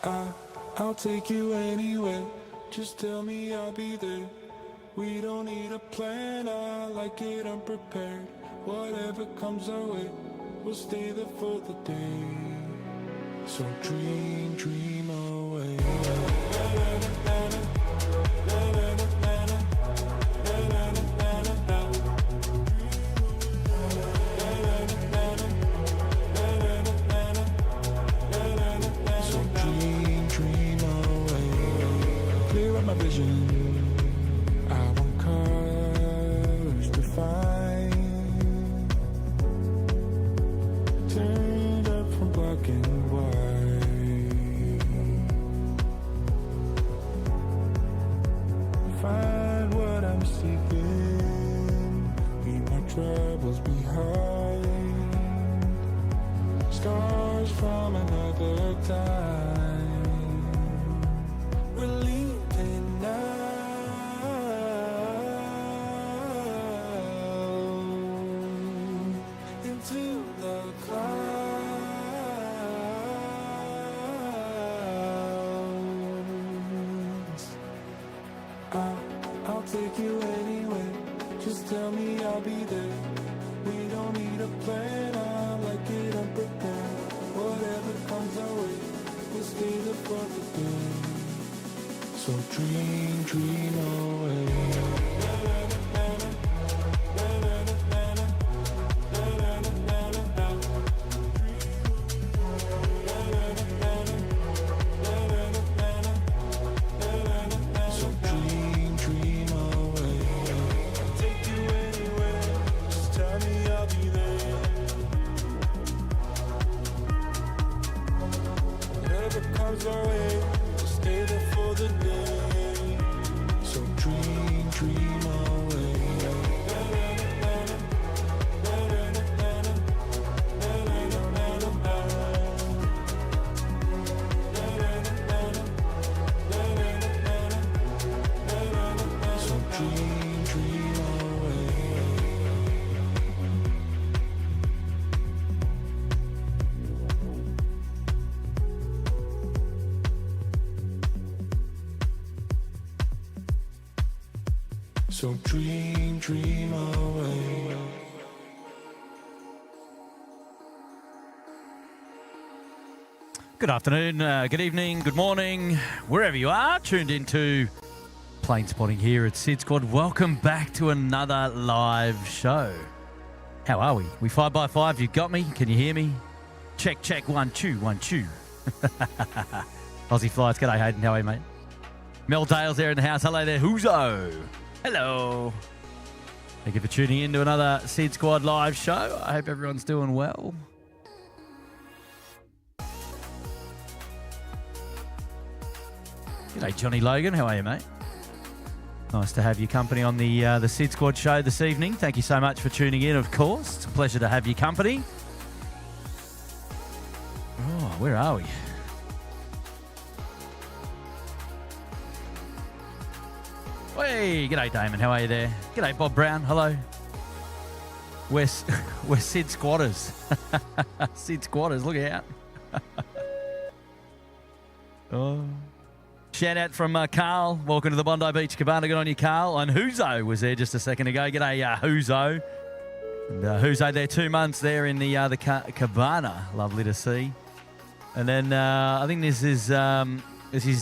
I'll take you anywhere. Just tell me I'll be there. We don't need a plan, I like it unprepared. Whatever comes our way, we'll stay there for the day. So dream away. So dream away. Clear up my vision. I want colors to find. Turned up from black and white. Find what I'm seeking. Leave my troubles behind. Scars from another time. We're leaving now. Into the clouds. I'll take you anywhere. Just tell me I'll be there. We don't need a plan. I like it unprepared. Whatever comes our way, we'll stay there for the day. So dream away. So dream away. Take you anywhere. Just tell me I'll be there. Whatever comes our way, we'll stay there for the day. So dream away. So dream away. So dream away. Good afternoon, good evening, good morning, wherever you are, tuned into Plane Spotting here at SydSquad. Welcome back to another live show. How are we? We 5x5, you got me? Can you hear me? Check, 1, 2, 1, 2. Aussie Flights, g'day Hayden, how are you, mate? Mel Dale's there in the house, hello there, Huzo. Hello. Thank you for tuning in to another SydSquad live show. I hope everyone's doing well. G'day, Johnny Logan. How are you, mate? Nice to have your company on the SydSquad show this evening. Thank you so much for tuning in, of course. It's a pleasure to have your company. Oh, where are we? Hey, g'day, Damon. How are you there? G'day, Bob Brown. Hello. We're Sid Squatters. Sid Squatters, look out. Oh. Shout out from Carl. Welcome to the Bondi Beach Cabana. Good on you, Carl. And Huzo was there just a second ago. G'day, Huzo. And Huzo there 2 months there in the cabana. Lovely to see. And then I think this is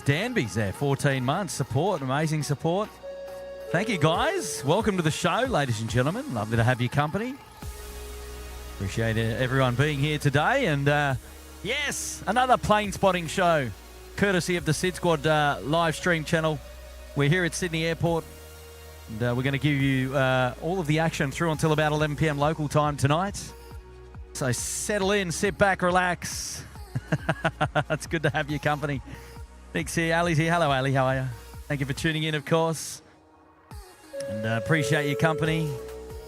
Danby's there. 14 months. Support. Amazing support. Thank you, guys. Welcome to the show, ladies and gentlemen. Lovely to have your company. Appreciate everyone being here today. And yes, another plane spotting show, courtesy of the SydSquad live stream channel. We're here at Sydney Airport, and we're going to give you all of the action through until about 11 p.m. local time tonight. So settle in, sit back, relax. It's good to have your company. Nick's here, Ali's here. Hello, Ali. How are you? Thank you for tuning in, of course. And appreciate your company.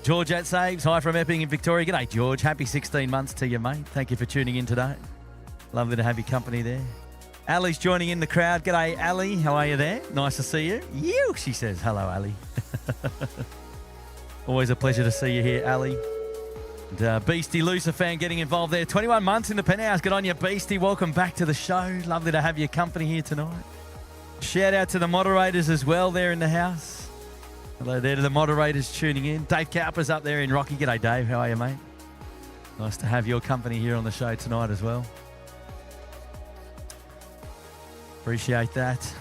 George at Saves. Hi from Epping in Victoria. G'day, George. Happy 16 months to you, mate. Thank you for tuning in today. Lovely to have your company there. Ali's joining in the crowd. G'day, Ali. How are you there? Nice to see you. You, she says. Hello, Ali. Always a pleasure to see you here, Ali. And, Beastie Lucifer fan getting involved there. 21 months in the penthouse. Good on you, Beastie. Welcome back to the show. Lovely to have your company here tonight. Shout out to the moderators as well there in the house. Hello there to the moderators tuning in. Dave Cowper's up there in Rocky. G'day, Dave. How are you, mate? Nice to have your company here on the show tonight as well. Appreciate that.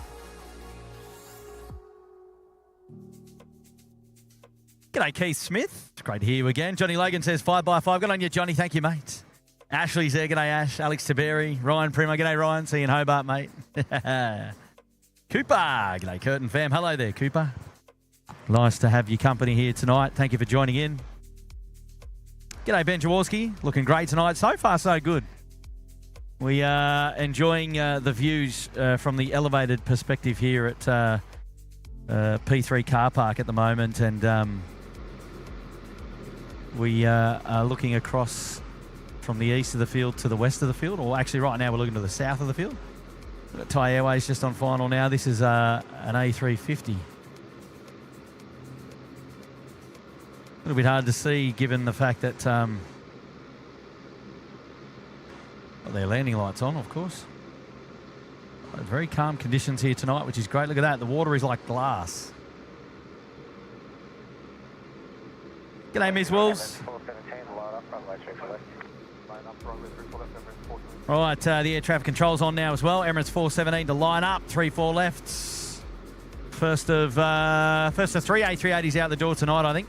G'day, Keith Smith. It's great to hear you again. Johnny Logan says 5x5. Good on you, Johnny. Thank you, mate. Ashley's there. G'day, Ash. Alex Taberry. Ryan Primo. G'day, Ryan. See you in Hobart, mate. Cooper. G'day, Curtin fam. Hello there, Cooper. Nice to have your company here tonight. Thank you for joining in. G'day, Ben Jaworski. Looking great tonight. So far, so good. We are enjoying the views from the elevated perspective here at P3 car park at the moment, and we are looking across from the east of the field to the west of the field, or actually right now we're looking to the south of the field. We've got Thai Airways just on final now. This is an A350. A little bit hard to see given the fact that well, their landing lights on, of course. Very calm conditions here tonight, which is great. Look at that. The water is like glass. G'day, Ms. Wolves. All right, the air traffic control's on now as well. Emirates 417 to line up. 3-4 lefts. First of three A380s out the door tonight, I think.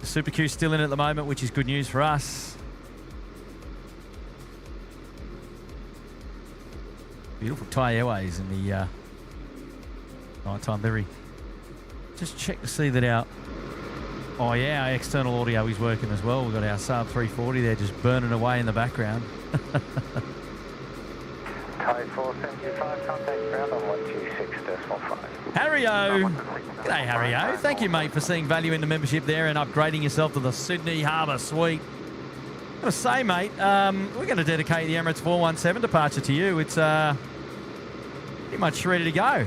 The Super Q's still in at the moment, which is good news for us. Beautiful Thai Airways in the nighttime livery. Just check to see that our our external audio is working as well. We've got our Saab 340 there just burning away in the background. Thai 475, contact ground on 126.5. Harry-O. G'day, Harry-O. Thank you, mate, for seeing value in the membership there and upgrading yourself to the Sydney Harbour Suite. I'm going to say, mate, we're going to dedicate the Emirates 417 departure to you. It's pretty much ready to go.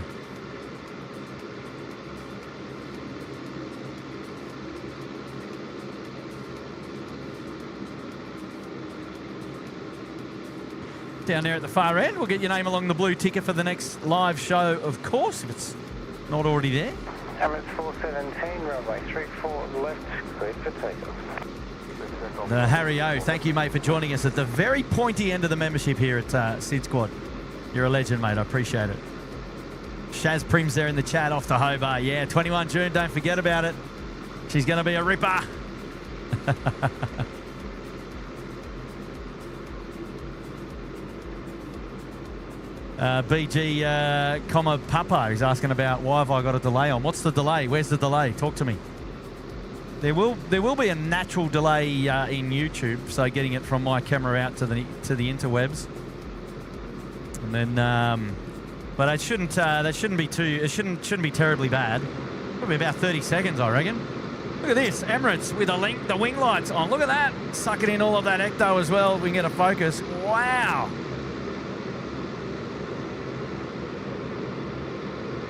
Down there at the far end, we'll get your name along the blue ticket for the next live show, of course, if it's not already there. Emirates 417, runway 34 left, cleared for takeoff. The Harry-O, thank you, mate, for joining us at the very pointy end of the membership here at SydSquad. You're a legend, mate. I appreciate it. Shaz Prim's there in the chat off to Hobart. Yeah, 21 June, don't forget about it. She's going to be a ripper. BG, Papa is asking about why have I got a delay on. What's the delay? Where's the delay? Talk to me. There will be a natural delay in YouTube, so getting it from my camera out to the interwebs, and then but it shouldn't be terribly bad. Probably about 30 seconds, I reckon. Look at this, Emirates with the wing lights on. Look at that, sucking in all of that ecto as well. We can get a focus. Wow.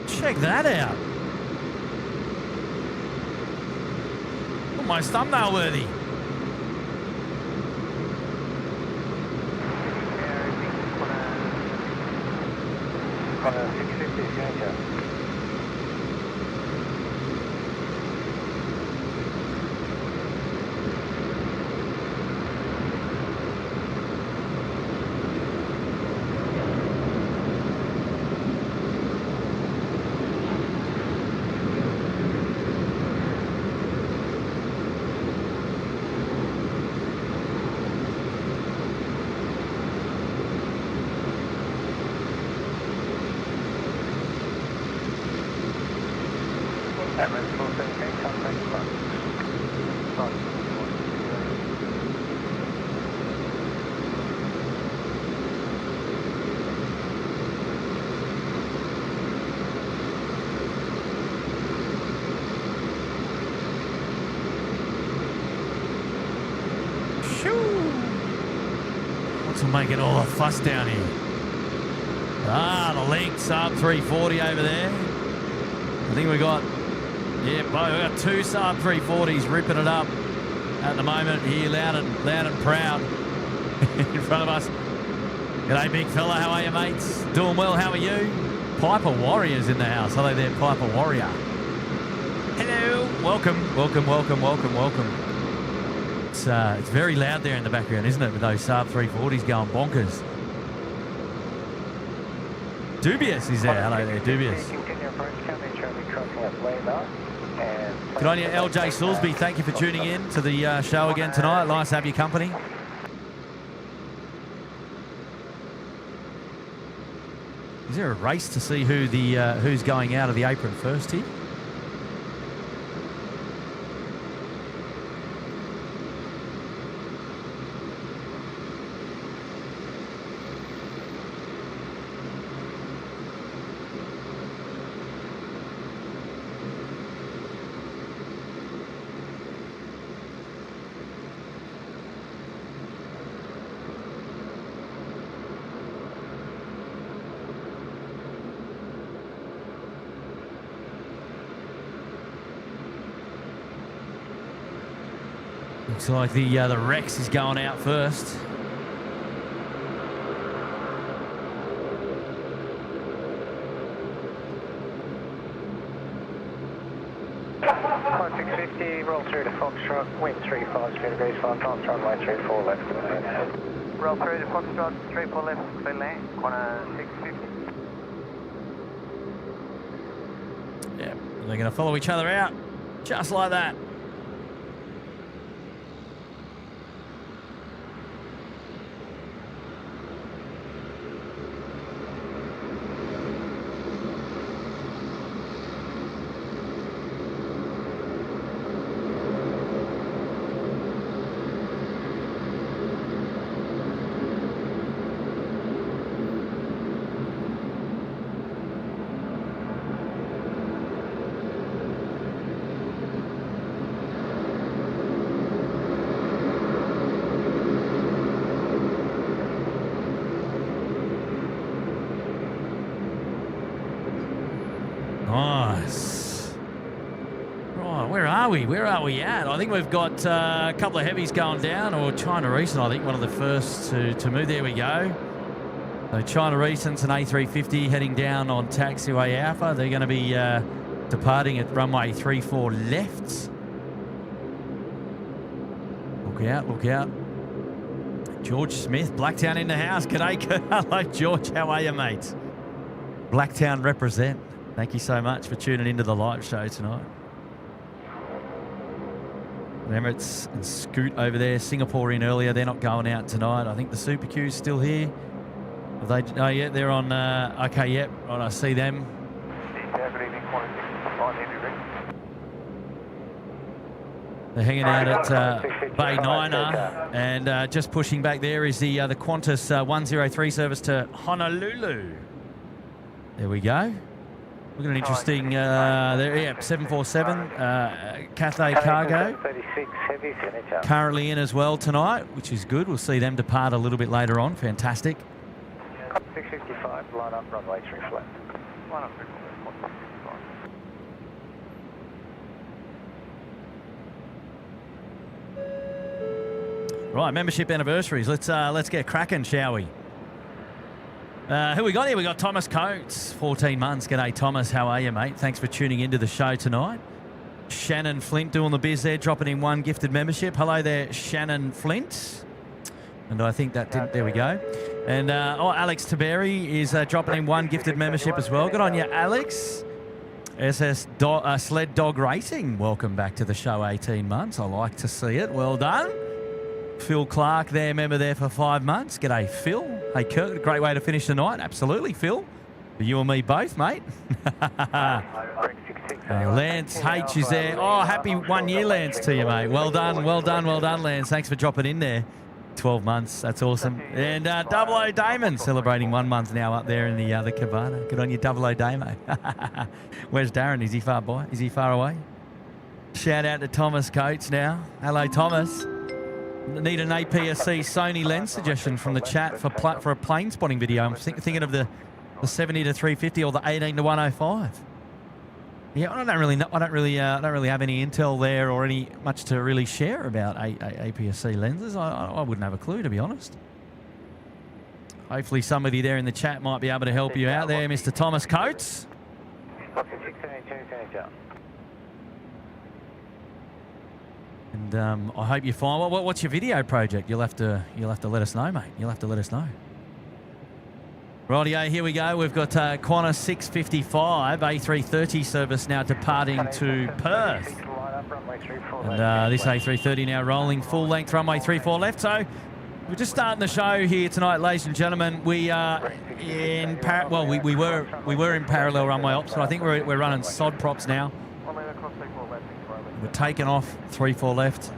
Check that out. Almost thumbnail worthy. On a 650, yeah. Emirates 417, contact front. What's making all the fuss down here? The Link Saab 340 over there. I think we got, we got two Saab 340s ripping it up. at the moment here, loud and proud in front of us. G'day, big fella. How are you, mates? Doing well. How are you? Piper Warrior's in the house. Hello there, Piper Warrior. Hello. Welcome. It's very loud there in the background, isn't it, with those Saab 340s going bonkers. Dubious is there. Hello there, Dubious. Good on you, LJ Salisbury. Thank you for tuning in to the show again tonight. Nice to have your company. Is there a race to see who's going out of the apron first here? Looks like the Rex is going out first. Roll through to Foxtrot, wind 35 degrees, 5 knots, runway 34 left. Roll through to Foxtrot, 34 left, clear land, corner 650. Yeah, they're going to follow each other out, just like that. Nice. Right, where are we? Where are we at? I think we've got a couple of heavies going down, or China Recent, I think, one of the first to move. There we go. So China Recent's an A350 heading down on taxiway Alpha. They're going to be departing at runway 34 left. Look out, look out. George Smith, Blacktown in the house. G'day. Hello, George. How are you, mate? Blacktown represent. Thank you so much for tuning into the live show tonight. Emirates and Scoot over there. Singapore in earlier. They're not going out tonight. I think the Super Q's still here. Have they? Oh, yeah, they're on. Okay, yep. Right, I see them. They're hanging out at Bay Niner, and just pushing back there is the Qantas 103 service to Honolulu. There we go. We've got an interesting, there, yeah, 747 Cathay Cargo currently in as well tonight, which is good. We'll see them depart a little bit later on. Fantastic. 655, line up, runway 3 flat. Line up, Right, membership anniversaries. Let's get cracking, shall we? Who we got here? We got Thomas Coates, 14 months. G'day, Thomas. How are you, mate? Thanks for tuning into the show tonight. Shannon Flint doing the biz there, dropping in one gifted membership. Hello there, Shannon Flint. And I think that didn't... There we go. And, Alex Taberi is dropping in one gifted membership as well. Good on you, Alex. Sled Dog Racing. Welcome back to the show, 18 months. I like to see it. Well done. Phil Clark there, member there for 5 months. G'day, Phil. Hey, Kurt, great way to finish the night. Absolutely, Phil. For you and me both, mate. Lance H is there. Oh, happy 1 year, Lance, to you, mate. Well done, well done, well done, Lance. Thanks for dropping in there. 12 months. That's awesome. And Double O Damon celebrating 1 month now up there in the cabana. Good on you, Double O Damo. Where's Darren? Is he far by? Is he far away? Shout out to Thomas Coates now. Hello, Thomas. Need an APS-C Sony lens suggestion from the chat for a plane spotting video. I'm thinking of the 70 to 350 or the 18 to 105. Yeah, I don't really have any intel there or any much to really share about APS-C lenses. I wouldn't have a clue, to be honest. Hopefully somebody there in the chat might be able to help you out there, Mr. Thomas Coates. And I hope you find. What's your video project? You'll have to let us know, mate. You'll have to let us know. Rightio, here we go. We've got Qantas 655 A330 service now departing to Perth. And this A330 now rolling full length runway 34 left. So we're just starting the show here tonight, ladies and gentlemen. We are in we were in parallel runway ops, but I think we're running sod props now. We're taking off 34 left,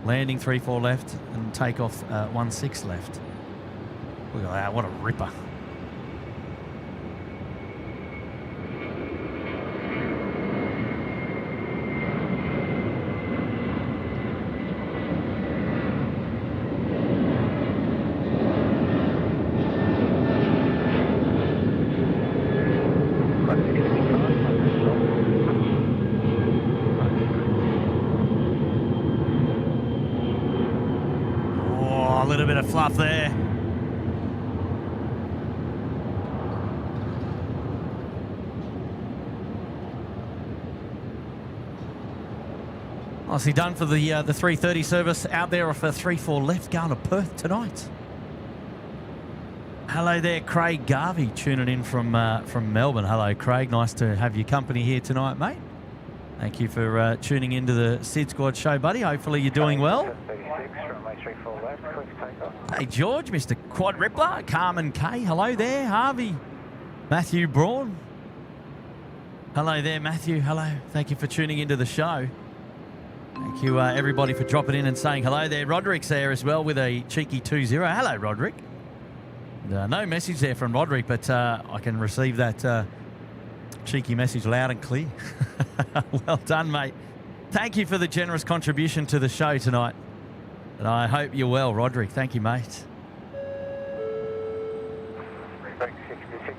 landing 34 left, and takeoff 16 left. Look at that, what a ripper. Oh, a little bit of fluff there. Nicely done for the 330 service out there off a 34 left going to Perth tonight. Hello there, Craig Garvey tuning in from Melbourne. Hello, Craig. Nice to have your company here tonight, mate. Thank you for tuning into the SydSquad show, buddy. Hopefully you're doing well. Hey, George, Mr. Quad Rippler, Carmen K. Hello there, Harvey. Matthew Braun. Hello there, Matthew. Hello. Thank you for tuning into the show. Thank you, everybody, for dropping in and saying hello there. Roderick's there as well with a cheeky 2-0. Hello, Roderick. No message there from Roderick, but I can receive that cheeky message loud and clear. Well done, mate. Thank you for the generous contribution to the show tonight. And I hope you're well, Roderick. Thank you, mate.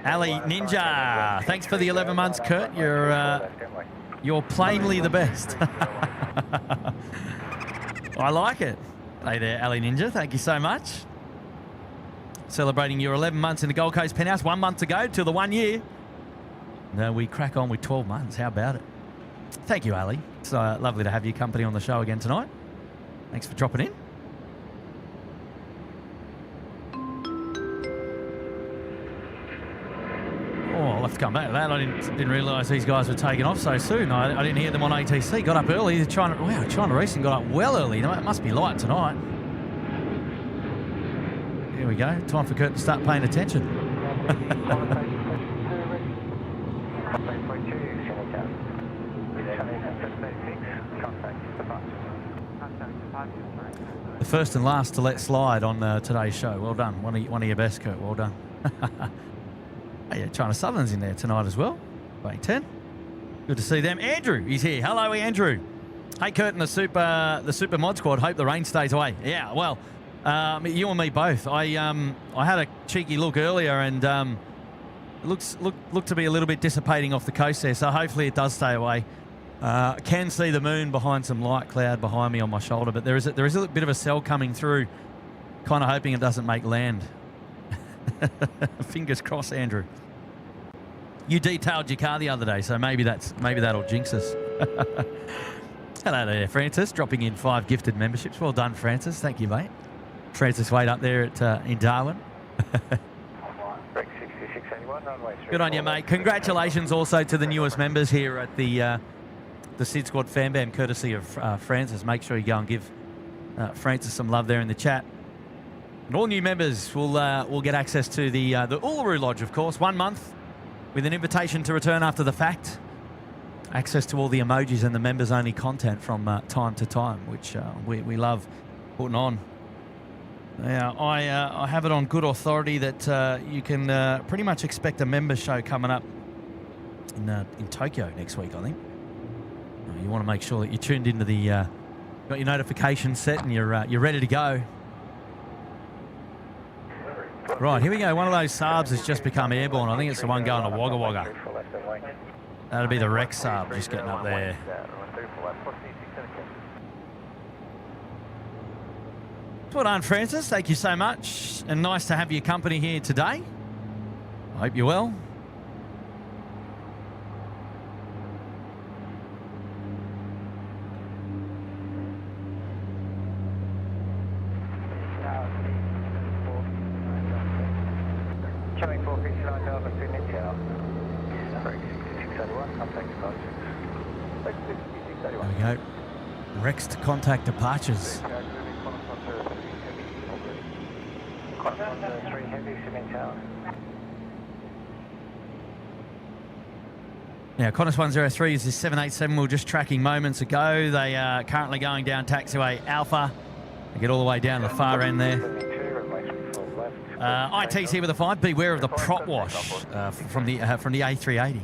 Ali Ninja, thanks for the 11 months, Kurt. You're plainly the best. I like it. Hey there, Ali Ninja. Thank you so much. Celebrating your 11 months in the Gold Coast penthouse. 1 month to go till the 1 year. Now we crack on with 12 months. How about it? Thank you, Ali. It's lovely to have your company on the show again tonight. Thanks for dropping in. Oh, I'll have to come back to that. I didn't realise these guys were taking off so soon. I didn't hear them on ATC. Got up early. China Racing got up well early. It must be light tonight. Here we go. Time for Kurt to start paying attention. The first and last to let slide on today's show. Well done. One of your best, Kurt. Well done. Hey, yeah, China Southern's in there tonight as well. Playing 10. Good to see them. Andrew, he's here. Hello, Andrew. Hey, Kurt and the Super Mod Squad. Hope the rain stays away. Yeah, well, you and me both. I had a cheeky look earlier, and it looked to be a little bit dissipating off the coast there. So hopefully it does stay away. Can see the moon behind some light cloud behind me on my shoulder, but there is a bit of a cell coming through. Kind of hoping it doesn't make land. Fingers crossed, Andrew. You detailed your car the other day, so maybe that'll jinx us. Hello there, Francis, dropping in 5 gifted memberships. Well done, Francis. Thank you, mate. Francis Wade up there in Darwin. Good on you, mate. Congratulations also to the newest members here at the SydSquad Fan Bam, courtesy of Francis. Make sure you go and give Francis some love there in the chat. And all new members will get access to the Uluru Lodge, of course, 1 month with an invitation to return after the fact. Access to all the emojis and the members-only content from time to time, which we love putting on. Now, I have it on good authority that you can pretty much expect a members show coming up in Tokyo next week, I think. You want to make sure that you're tuned into the got your notifications set and you're ready to go. Right, here we go. One of those Saabs has just become airborne. I think it's the one going to Wagga Wagga. That'll be the Rex sub just getting up there. Well done, Francis. Thank you so much. And nice to have your company here today. I hope you're well. Coming 459 Delta to Ninja. 6681, I'm taking There we go. Rex to contact departures. Now, Qantas 103 is this 787 we were just tracking moments ago. They are currently going down taxiway Alpha. They get all the way down to the far end there. IT's here with a 5. Beware of the prop wash from the A380.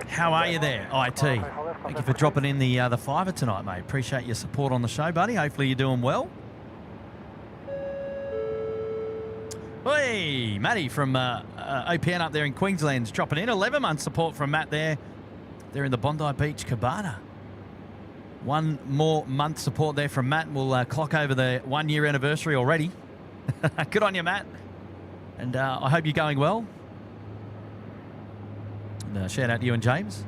How are you there, IT? Thank you for dropping in the fiver tonight, mate. Appreciate your support on the show, buddy. Hopefully you're doing well. Hey, Matty from OPN up there in Queensland's dropping in. 11-month support from Matt there. They're in the Bondi Beach Cabana. 1 more month support there from Matt. We'll clock over the 1-year anniversary already. Good on you, Matt. And I hope you're going well. And, shout out to you and James.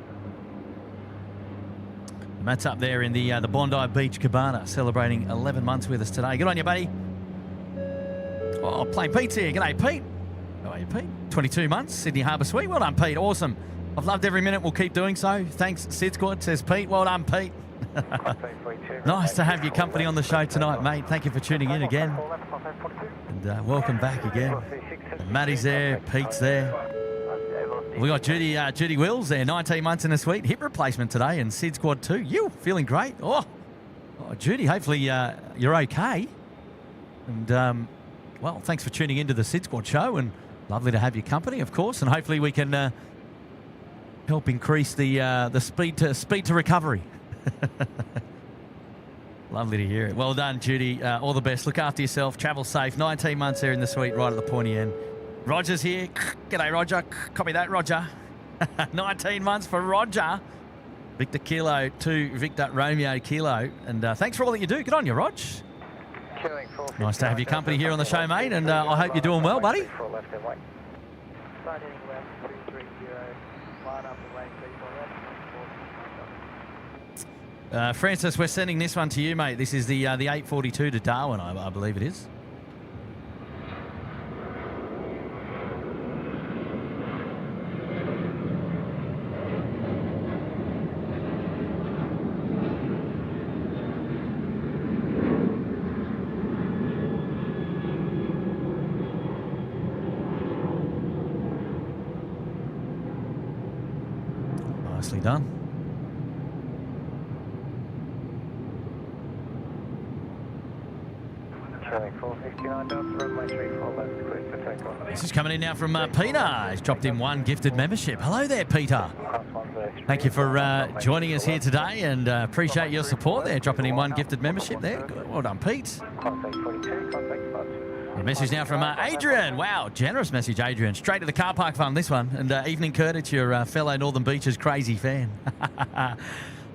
And Matt's up there in the Bondi Beach Cabana celebrating 11 months with us today. Good on you, buddy. Oh, Plain Pete's here. G'day, Pete. How are you, Pete? 22 months, Sydney Harbour Suite. Well done, Pete. Awesome. I've loved every minute. We'll keep doing so. Thanks, SydSquad, says Pete. Well done, Pete. Nice to have your company on the show tonight, mate. Thank you for tuning in again. And welcome back again. And Matty's there. Pete's there. We got Judy Wills there. 19 months in a suite. Hip replacement today. And SydSquad 2. You feeling great? Oh, Judy, hopefully you're okay. And... well, thanks for tuning into the SydSquad show, and lovely to have your company, of course, and hopefully we can help increase the speed to recovery. Lovely to hear it. Well done, Judy. All the best. Look after yourself. Travel safe. 19 months there in the suite, right at the pointy end. Roger's here. G'day, Roger. Copy that, Roger. 19 months for Roger. Victor Kilo to Victor Romeo Kilo, and thanks for all that you do. Good on you, Rog. Nice to have your company here on the show, mate, and I hope you're doing well, buddy. Francis, we're sending this one to you, mate. This is the 842 to Darwin, I believe it is. Nicely done. This is coming in now from Peter. He's dropped in 1 gifted membership. Hello there, Peter. Thank you for joining us here today, and appreciate your support there. Dropping in 1 gifted membership there. Good. Well done, Pete. A message now from Adrian. Wow, generous message, Adrian. Straight to the car park fund, this one. And evening, Kurt. It's your fellow Northern Beaches crazy fan.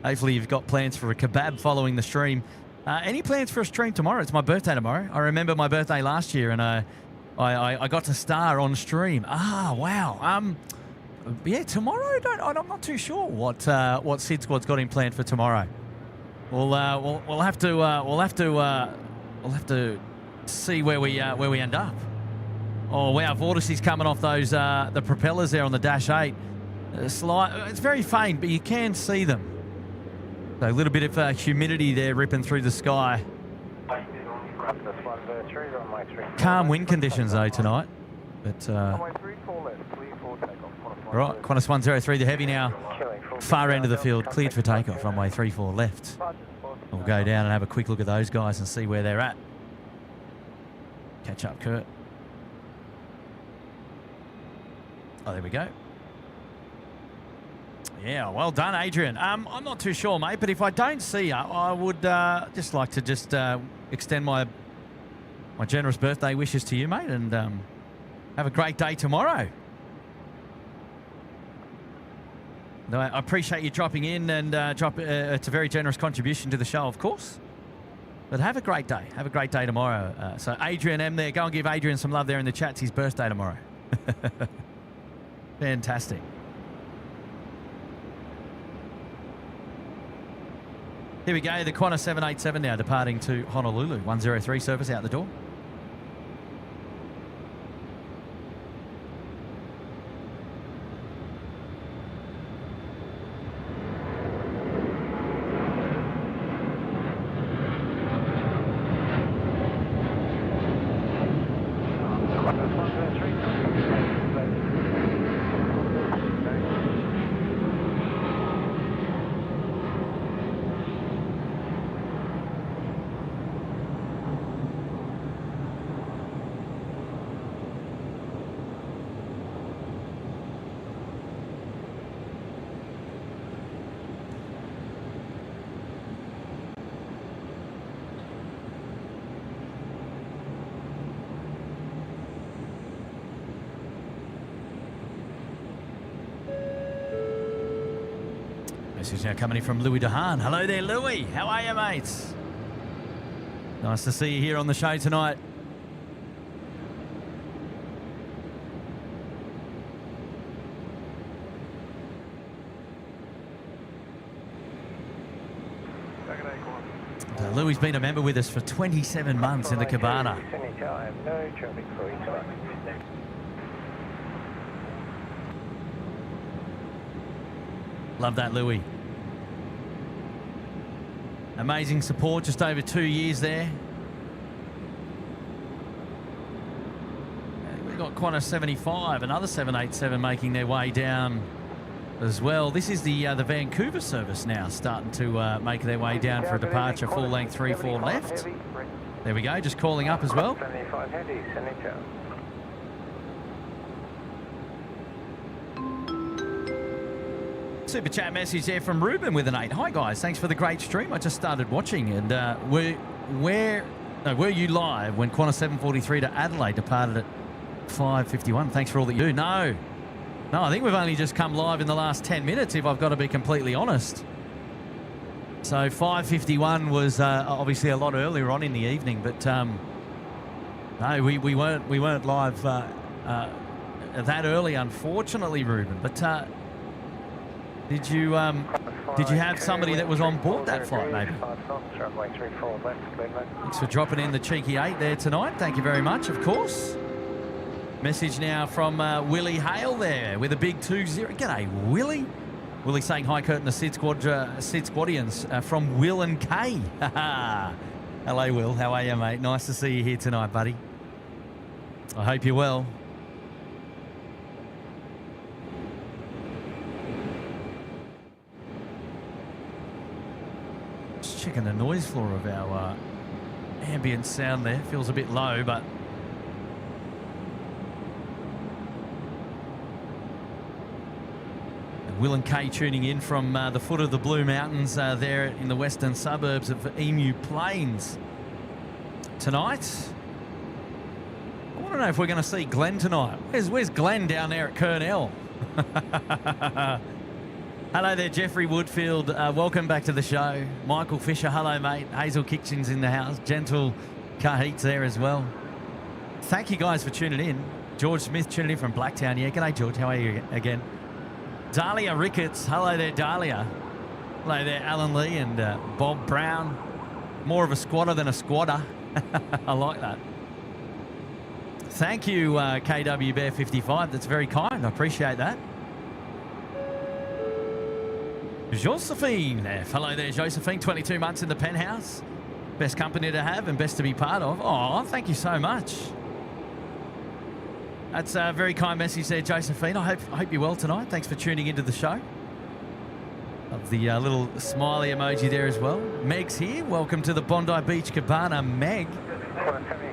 Hopefully you've got plans for a kebab following the stream. Any plans for a stream tomorrow? It's my birthday tomorrow. I remember my birthday last year, and I got to star on stream. Ah, wow. Yeah, tomorrow. I'm not too sure what SydSquad's got in plan for tomorrow. We'll have to see where we end up. Oh wow, vortices coming off those the propellers there on the Dash 8. It's very faint, but you can see them. So a little bit of humidity there ripping through the sky. Calm wind conditions though tonight. But right, Qantas 103, the heavy now. Far end of the field, cleared for takeoff. Runway 34 left. We'll go down and have a quick look at those guys and see where they're at. Catch up, Kurt. Oh, there we go. Yeah, well done, Adrian. I'm not too sure, mate, but if I don't see you, I would just like to extend my my generous birthday wishes to you, mate, and have a great day tomorrow. No, I appreciate you dropping in, and it's a very generous contribution to the show, of course. But have a great day. Have a great day tomorrow. So Adrian M there, go and give Adrian some love there in the chat. It's his birthday tomorrow. Fantastic. Here we go, the Qantas 787 now departing to Honolulu. 103 service out the door. Message now coming in from Louis DeHaan. Hello there, Louis. How are you, mates? Nice to see you here on the show tonight. Louis been a member with us for 27 months in the Cabana. Love that, Louis. Amazing support, just over 2 years there. And we've got Qantas 75, another 787 making their way down as well. This is the Vancouver service now starting to make their way down for a departure, full length 34 left. There we go, just calling up as well. Super chat message there from Ruben with an 8. Hi guys, thanks for the great stream. I just started watching, and were you live when Qantas 743 to Adelaide departed at 5:51? Thanks for all that you do. No, I think we've only just come live in the last 10 minutes, if I've got to be completely honest. So 5:51 was obviously a lot earlier on in the evening, but no, we weren't live that early, unfortunately, Ruben. But did you have somebody that was on board that flight, maybe? Thanks for dropping in the cheeky 8 there tonight. Thank you very much, of course. Message now from Willie Hale there with a big 20. G'day, Willie. Willie saying hi, Curtin, the Sid Squadians from Will and Kay. Hello, Will. How are you, mate? Nice to see you here tonight, buddy. I hope you're well. Checking the noise floor of our ambient sound there. Feels a bit low, but Will and Kay tuning in from the foot of the Blue Mountains there in the western suburbs of Emu Plains tonight. I want to know if we're going to see Glenn tonight. Where's Glenn down there at Kurnell? Hello there, Jeffrey Woodfield. Welcome back to the show. Michael Fisher, hello, mate. Hazel Kitchens in the house. Gentle Kahit's there as well. Thank you guys for tuning in. George Smith tuning in from Blacktown. Yeah, g'day, George. How are you again? Dahlia Ricketts. Hello there, Dahlia. Hello there, Alan Lee and Bob Brown. More of a squatter than a squatter. I like that. Thank you, KW Bear 55. That's very kind. I appreciate that. Josephine F. Hello there, Josephine. 22 months in the penthouse. Best company to have and best to be part of. Oh, thank you so much. That's a very kind message there, Josephine. I hope you're well tonight. Thanks for tuning into the show. Love the little smiley emoji there as well. Meg's here. Welcome to the Bondi Beach Cabana, Meg.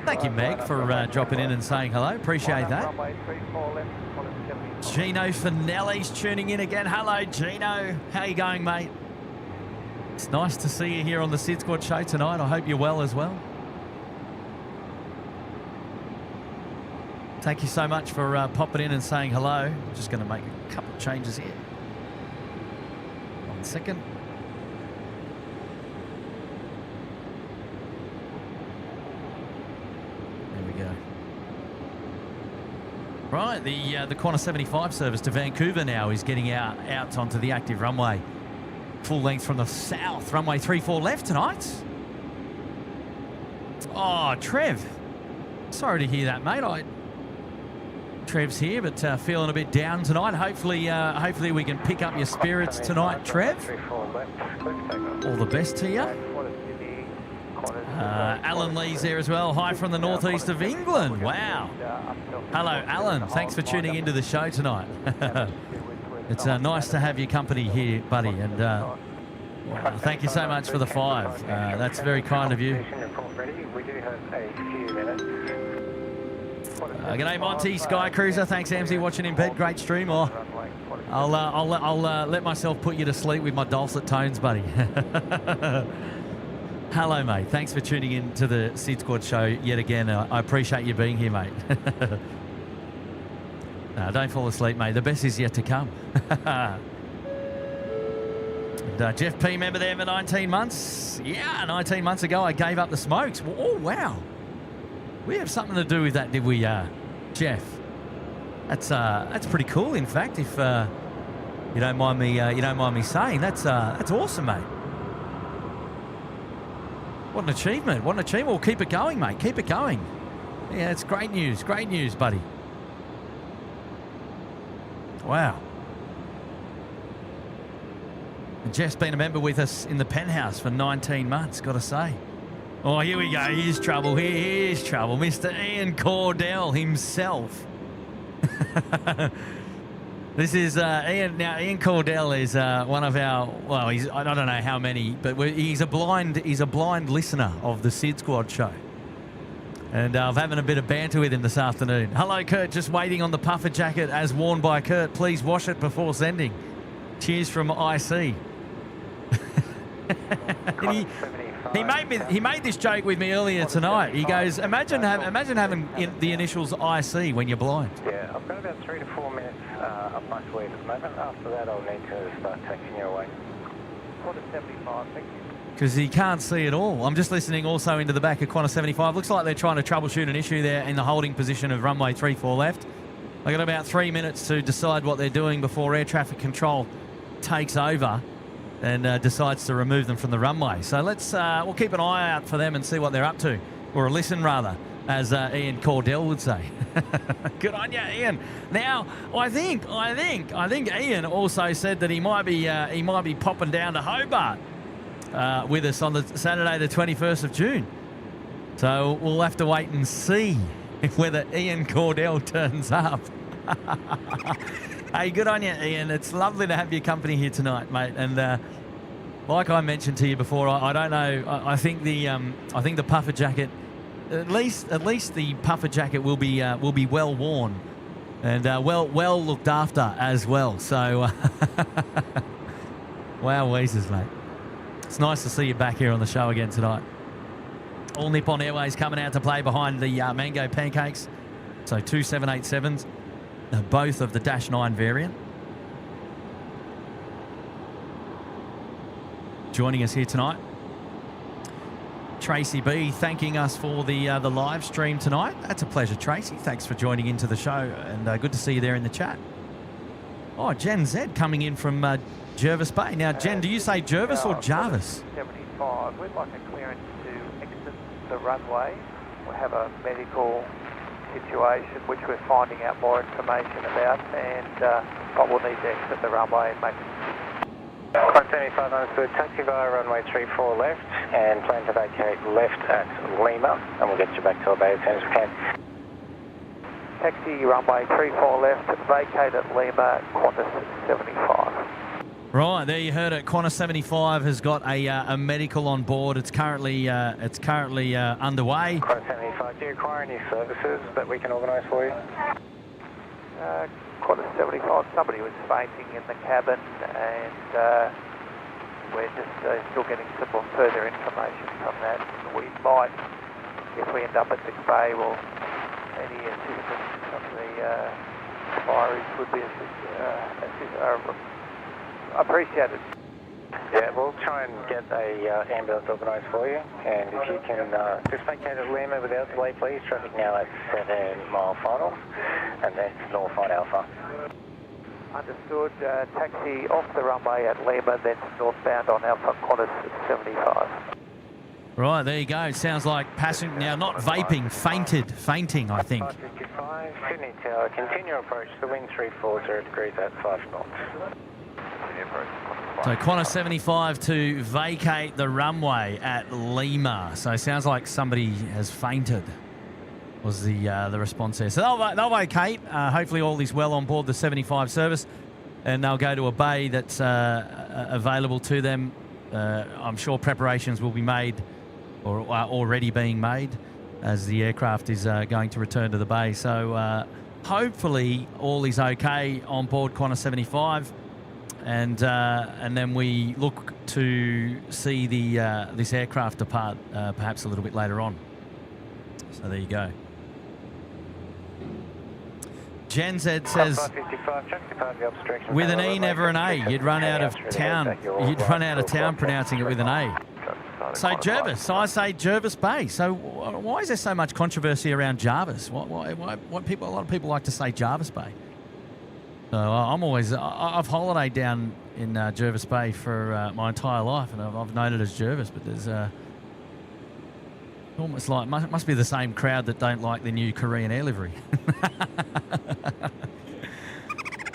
Thank you, Meg, for dropping in and saying hello. Appreciate that. Gino Finelli's tuning in again. Hello, Gino. How you going, mate? It's nice to see you here on the SydSquad show tonight. I hope you're well as well. Thank you so much for popping in and saying hello. Just going to make a couple of changes here. 1 second. There we go. Right, the Qantas 75 service to Vancouver now is getting out onto the active runway. Full length from the south, runway 34 left tonight. Oh, Trev. Sorry to hear that, mate. Trev's here, but feeling a bit down tonight. Hopefully we can pick up your spirits tonight, Trev. All the best to you. Alan Lee's there as well. Hi from the northeast of England. Wow. Hello, Alan. Thanks for tuning into the show tonight. It's nice to have your company here, buddy. And thank you so much for the 5. That's very kind of you. G'day, Monty, Sky Cruiser. Thanks, Amsy, watching in bed. Great stream. Oh, I'll let myself put you to sleep with my dulcet tones, buddy. Hello, mate. Thanks for tuning in to the SydSquad show yet again. I appreciate you being here, mate. No, don't fall asleep, mate. The best is yet to come. And, Jeff P, member there for 19 months. Yeah, 19 months ago, I gave up the smokes. Oh, wow. We have something to do with that, did we, Jeff? That's pretty cool. In fact, if you don't mind me saying, that's awesome, mate. What an achievement! What an achievement! Well, keep it going, mate. Keep it going. Yeah, it's great news. Great news, buddy. Wow. And Jeff's been a member with us in the penthouse for 19 months. Got to say. Oh, here we go. Here's trouble. Here's trouble. Mr. Ian Cordell himself. This is Ian. Now, Ian Cordell is one of our. Well, I don't know how many, but he's a blind listener of the SydSquad show. And I'm having a bit of banter with him this afternoon. Hello, Kurt. Just waiting on the puffer jacket as worn by Kurt. Please wash it before sending. Cheers from IC. He made this joke with me earlier tonight. He goes, imagine having the initials IC when you're blind. Yeah, I've got about 3 to 4 minutes up my sleeve at the moment. After that, I'll need to start taking you away. Quarter 75, thank you. Because he can't see it all. I'm just listening also into the back of Qantas 75. Looks like they're trying to troubleshoot an issue there in the holding position of runway 34 left. I got about 3 minutes to decide what they're doing before air traffic control takes over and decides to remove them from the runway. So we'll keep an eye out for them and see what they're up to, or listen rather, as Ian Cordell would say. Good on you, Ian. Now, I think Ian also said that he might be popping down to Hobart with us on the Saturday, the 21st of June. So we'll have to wait and see whether Ian Cordell turns up. Hey, good on you, Ian. It's lovely to have your company here tonight, mate. And like I mentioned to you before, I don't know. I think the puffer jacket, at least the puffer jacket will be well worn and well looked after as well. So, wow, Weezers, mate. It's nice to see you back here on the show again tonight. All Nippon Airways coming out to play behind the Mango Pancakes. So 2 787s. Both of the Dash 9 variant. Joining us here tonight, Tracy B, thanking us for the live stream tonight. That's a pleasure, Tracy. Thanks for joining into the show, and good to see you there in the chat. Oh, Jen Z coming in from Jervis Bay. Now, Jen, do you say Jervis or Jarvis? 75. We'd like a clearance to exit the runway. We have a medical situation which we're finding out more information about, and but we'll need to exit the runway and make it. 175 understood. Taxi via runway 34 left and plan to vacate left at Lima, and we'll get you back to our bay as soon as we can. Taxi runway 34 left, vacate at Lima, Qantas 75. Right, there you heard it. Qantas 75 has got a medical on board. It's currently underway. Qantas 75, do you require any services that we can organise for you? Qantas 75, somebody was fainting in the cabin, and we're just still getting some more further information from that. We might, if we end up at the bay, any assistance from the inquiries would be appreciated. Yeah, we'll try and get a ambulance organised for you, and if you can just vacate at Lima without delay, please. Traffic now at 7 mile finals, and that's North on Alpha. Understood. Taxi off the runway at Lima, then northbound on Alpha Qantas 75. Right, there you go. Sounds like passenger now, not vaping, fainting, I think. 555, Sydney Tower, continue approach, the wind 340 degrees at 5 knots. So Qantas 75 to vacate the runway at Lima. So it sounds like somebody has fainted, was the response there. So they'll vacate. Hopefully all is well on board the 75 service, and they'll go to a bay that's available to them. I'm sure preparations will be made, or are already being made, as the aircraft is going to return to the bay. So hopefully all is okay on board Qantas 75. And then we look to see this aircraft depart perhaps a little bit later on. So there you go. Gen Z says, with an E, never an A. You'd run out of town. You'd run out of town pronouncing it with an A. So Jervis, I say Jervis Bay. So why is there so much controversy around Jarvis? Why a lot of people like to say Jarvis Bay. So I've holidayed down in Jervis Bay for my entire life, and I've known it as Jervis, but there's almost like, must be the same crowd that don't like the new Korean air livery.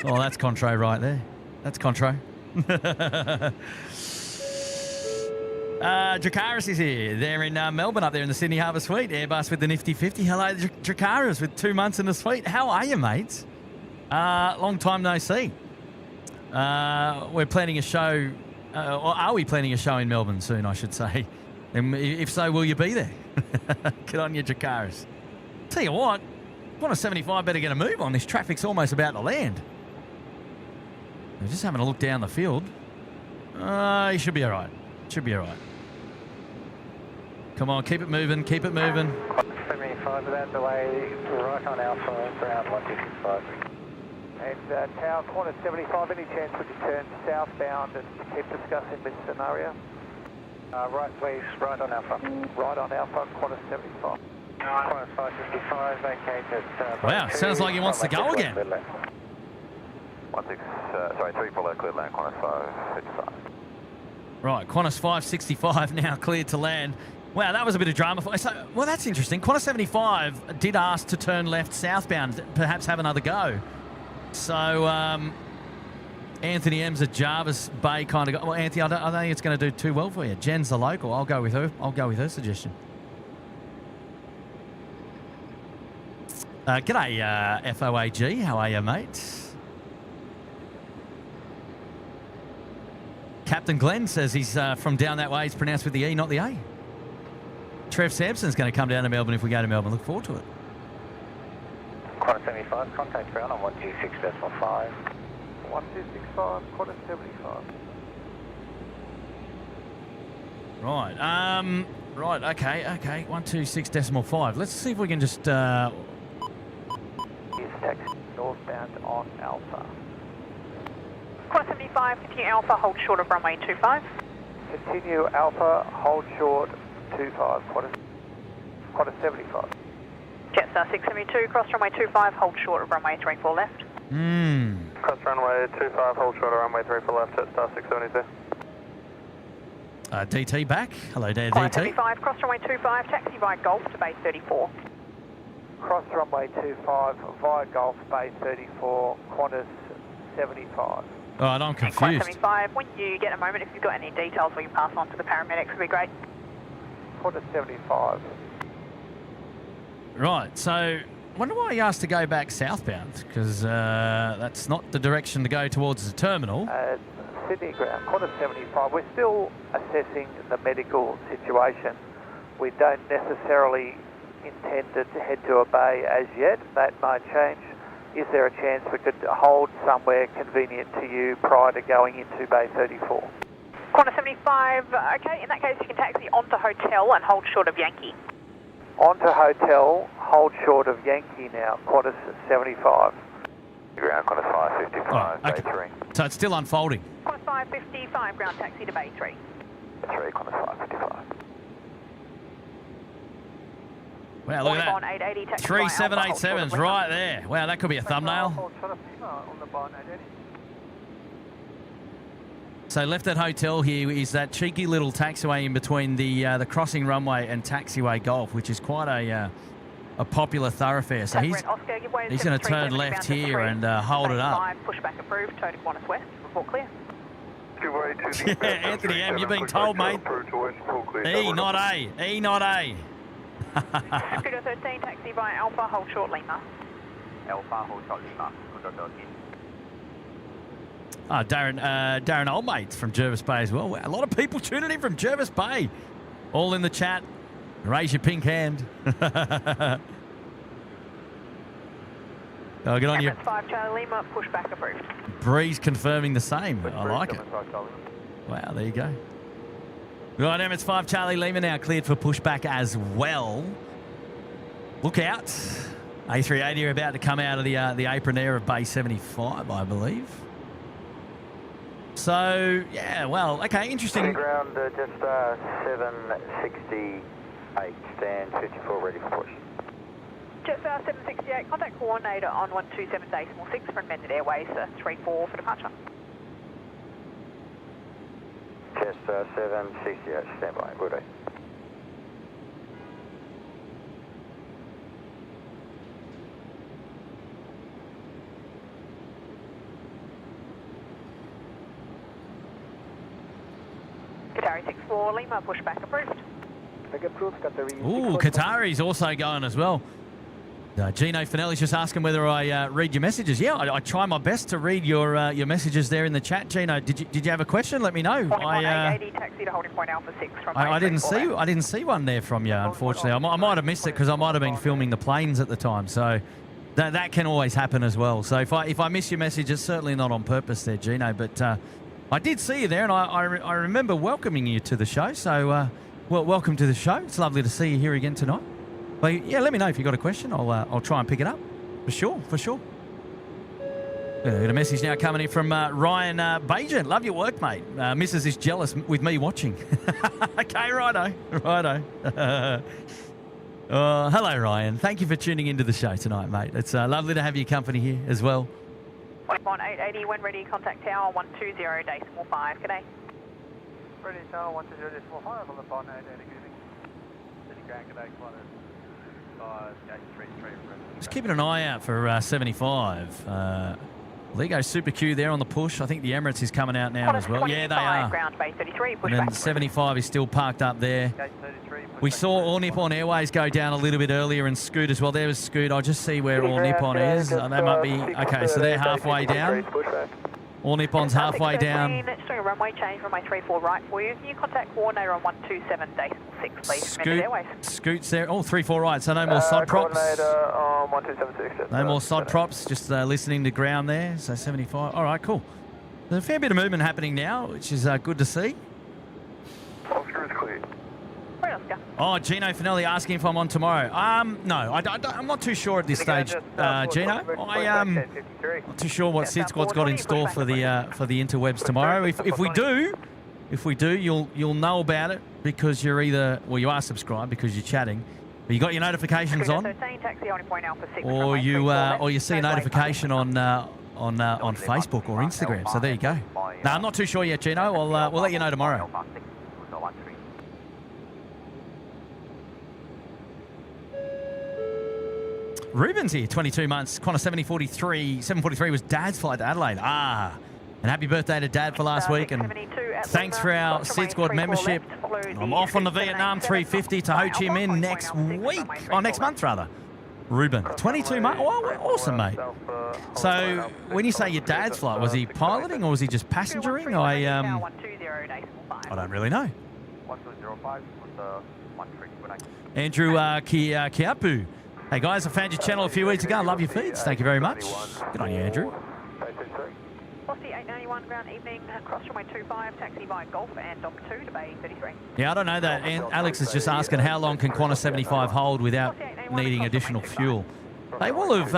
Oh, that's Contro right there. That's Contro. Dracaris is here. They're in Melbourne, up there in the Sydney Harbour Suite. Airbus with the nifty 50. Hello, Dracaris, with 2 months in the suite. How are you, mates? Long time no see. We're planning a show, or are we planning a show in Melbourne soon, I should say? And if so, will you be there? Good on you, Dracaris. Tell you what, Qantas 75 better get a move on. This traffic's almost about to land. We're just having a look down the field. You should be all right. Should be all right. Come on, keep it moving, keep it moving. 75 without delay, right on Alpha, ground 1265. And Tower, Qantas 75, any chance we could turn southbound and keep discussing this scenario? Right, please, right on Alpha. Right on Alpha, Qantas 75. Qantas 555, vacate at... Wow, sounds like he wants to go again. 340 cleared land, Qantas 555. Right, Qantas 565 now cleared to land. Wow, that was a bit of drama. Well, that's interesting. Qantas 75 did ask to turn left southbound, perhaps have another go. So, Anthony M's at Jarvis Bay kind of got... Well, Anthony, I don't think it's going to do too well for you. Jen's the local. I'll go with her. I'll go with her suggestion. G'day, FOAG. How are you, mate? Captain Glenn says he's from down that way. He's pronounced with the E, not the A. Trev Sampson's going to come down to Melbourne if we go to Melbourne. Look forward to it. Qantas 75, contact ground on 126.5. 1265, Qantas 75. Right, right, okay, 126.5. Let's see if we can just... Is taxi northbound on Alpha. Qantas 75, continue Alpha, hold short of runway 25. Continue Alpha, hold short 25, Qantas 75. Jetstar 672, cross runway 25, hold short of runway 34 left. Cross runway 25, hold short of runway 34 left, Jetstar 672. DT back. Hello there, Qantas DT. 75, cross runway 25, taxi via Golf to base 34. Cross runway 25 via Golf, base 34, Qantas 75. Oh, I'm Qantas confused. 75, when you get a moment, if you've got any details we can pass on to the paramedics, would be great. Qantas 75. Right, so I wonder why he asked to go back southbound, because that's not the direction to go towards the terminal. Sydney ground, Qantas 75. We're still assessing the medical situation. We don't necessarily intend to head to a bay as yet. That might change. Is there a chance we could hold somewhere convenient to you prior to going into Bay 34? Qantas 75, okay, in that case you can taxi onto hotel and hold short of Yankee. On to hotel, hold short of Yankee now, Qantas 75. Ground Qantas 555, Oh, okay. Bay 3. So it's still unfolding. Qantas 555, ground taxi to Bay 3. 3, Qantas 555. Wow, look at On that. 880, taxi by Alpha, hold short of 3787's Lima. right there. Wow, that could be a thumbnail. Hold short of Lima on the Boeing 880. So left at hotel here is that cheeky little taxiway in between the crossing runway and taxiway Golf, which is quite a popular thoroughfare. So he's Oscar, give way to he's going to 737, turn left bound to here 3. and hold it up. 5, pushback approved, toe to Qantas West, report clear. Yeah, Anthony M, you're being told, mate. E, not A. E, not A. Scudo 13, taxi by Alpha, hold short Lima. Alpha, hold short Lima. Darren Old Mates from Jervis Bay as well. Wow, a lot of people tuning in from Jervis Bay. All in the chat. Raise your pink hand. Oh, get on your Emirates 5 Charlie Lima, pushback approved. breeze confirming the same. I like it. Wow, there you go. Right, Emirates 5 Charlie Lima now cleared for pushback as well. Look out. A380 are about to come out of the apron there of Bay 75, I believe. So, yeah, well, okay, interesting. Ground just 768, stand 54, ready for push. Jetstar 768, contact coordinator on 127.6 for amended airways 34 for departure. Just 768, stand by, will do. Qatari 64 Lima, pushback approved. Ooh, Qatari's also going as well. Gino Finelli's just asking whether I read your messages. Yeah, I try my best to read your messages there in the chat. Gino, did you have a question? Let me know. 880 taxi to holding point Alpha 6 from I didn't Bay 3. see one there from you, unfortunately. I might have missed it because I might have been filming the planes at the time. So that can always happen as well. So if I miss your message, it's certainly not on purpose there, Gino. But I did see you there, and I remember welcoming you to the show. So welcome to the show. It's lovely to see you here again tonight. But yeah, let me know if you got a question. I'll try and pick it up for sure. Got a message now coming in from Ryan Bajan. Love your work, mate. Mrs. is jealous with me watching. Okay, righto. Hello, Ryan. Thank you for tuning into the show tonight, mate. It's lovely to have your company here as well. On 880, when ready, contact tower 120.5. G'day. Ready tower 120.5 on the Boeing 880, good evening. City Grand, g'day, Qantas 583. Just keeping an eye out for 75. Lego Super Q there on the push. I think the Emirates is coming out now as well. Yeah, they are. Ground Bay 33, And then 75 is still parked up there. We saw All Nippon Airways go down a little bit earlier and Scoot as well. There was Scoot. I'll just see where All Nippon is. They might be... Okay, so they're halfway down. All Nippon's halfway down. Just doing a runway change runway 34 right for you. Can you contact coordinator on 127.6, please? Amended Airways. Scoot's there. Oh, 34 right. So no more sod props. Coordinator on 127.6. No more sod props. Just listening to ground there. So 75. All right, cool. There's a fair bit of movement happening now, which is good to see. Oscar is clear. Right, Oscar. Oh, Gino Finelli asking if I'm on tomorrow. No, I'm not too sure at this stage, Gino. I'm not too sure what SydSquad's got in store for the interwebs tomorrow. If we do, you'll know about it because you're either you are subscribed because you're chatting, but you got your notifications on, or you see a notification on Facebook or Instagram. So there you go. No, I'm not too sure yet, Gino. We'll let you know tomorrow. Ruben's here, 22 months. Qantas 743 was Dad's flight to Adelaide. And happy birthday to Dad for last week. And thanks for our SydSquad membership. I'm off on the Vietnam 350 to Ho Chi Minh next week. Oh, next month, rather. Ruben, 22 months. Oh, awesome, mate. So when you say your dad's flight, was he piloting or was he just passengering? I don't really know. Andrew Kiapu. Hey guys, I found your channel a few weeks ago. I love your feeds. Thank you very much. Good on you, Andrew. Aussie 891, ground evening, cross runway 25, taxi by Golf and dock 2 to Bay 33. Yeah, I don't know that. And Alex is just asking how long can Qantas 75 hold without needing additional fuel. They will have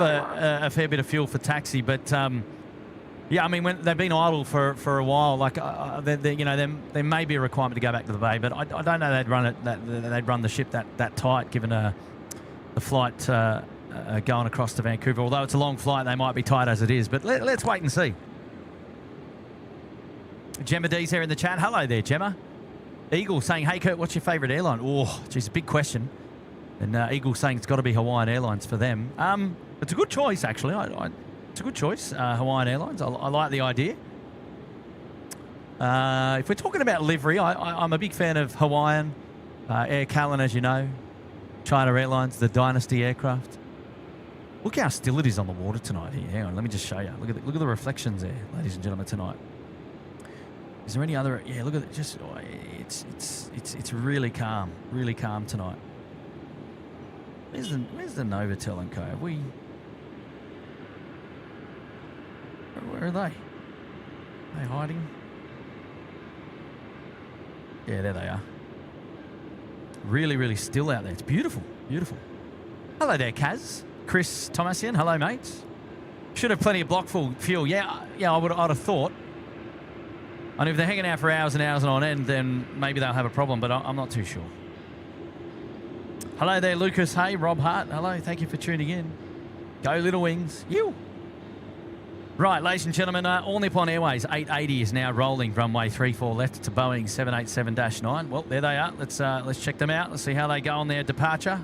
a fair bit of fuel for taxi, but yeah, I mean when they've been idle for a while, like there may be a requirement to go back to the bay, but I don't know they'd run the ship that tight given the flight going across to Vancouver. Although it's a long flight, they might be tight as it is, but let's wait and see. Gemma D's here in the chat. Hello there, Gemma. Eagle saying, hey Kurt, what's your favourite airline? Oh, geez, a big question. And Eagle saying it's got to be Hawaiian Airlines for them. It's a good choice, actually. It's a good choice, Hawaiian Airlines. I like the idea. If we're talking about livery, I'm a big fan of Hawaiian, Air Callan, as you know, China Airlines, the Dynasty aircraft. Look how still it is on the water tonight here. Hang on, let me just show you. Look at the reflections there, ladies and gentlemen, tonight. Is there any other? Yeah, look at it. Just it's really calm tonight. Where's the Novotel and Co? Have we? Where are they? Are they hiding? Yeah, there they are. Really, really still out there. It's beautiful, beautiful. Hello there, Kaz. Chris Thomasian. Hello, mate. Should have plenty of block full fuel. Yeah, I'd have thought. And if they're hanging out for hours and hours and on end, then maybe they'll have a problem, but I'm not too sure. Hello there, Lucas. Hey, Rob Hart. Hello, thank you for tuning in. Go Little Wings. You. Right, ladies and gentlemen, All Nippon Airways 880 is now rolling runway 34 left to Boeing 787-9. Well, there they are. Let's check them out. Let's see how they go on their departure.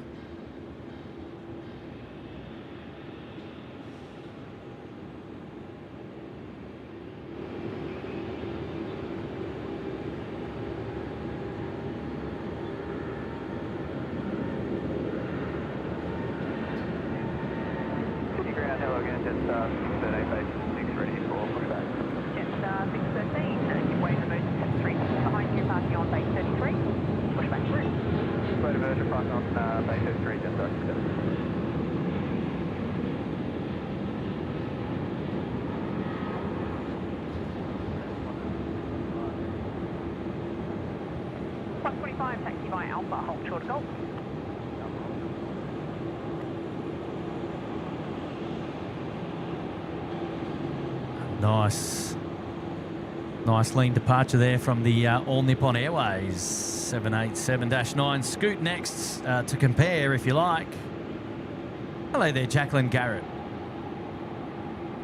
Nice lean departure there from the All Nippon Airways 787-9. Scoot next to compare, if you like. Hello there, Jacqueline Garrett.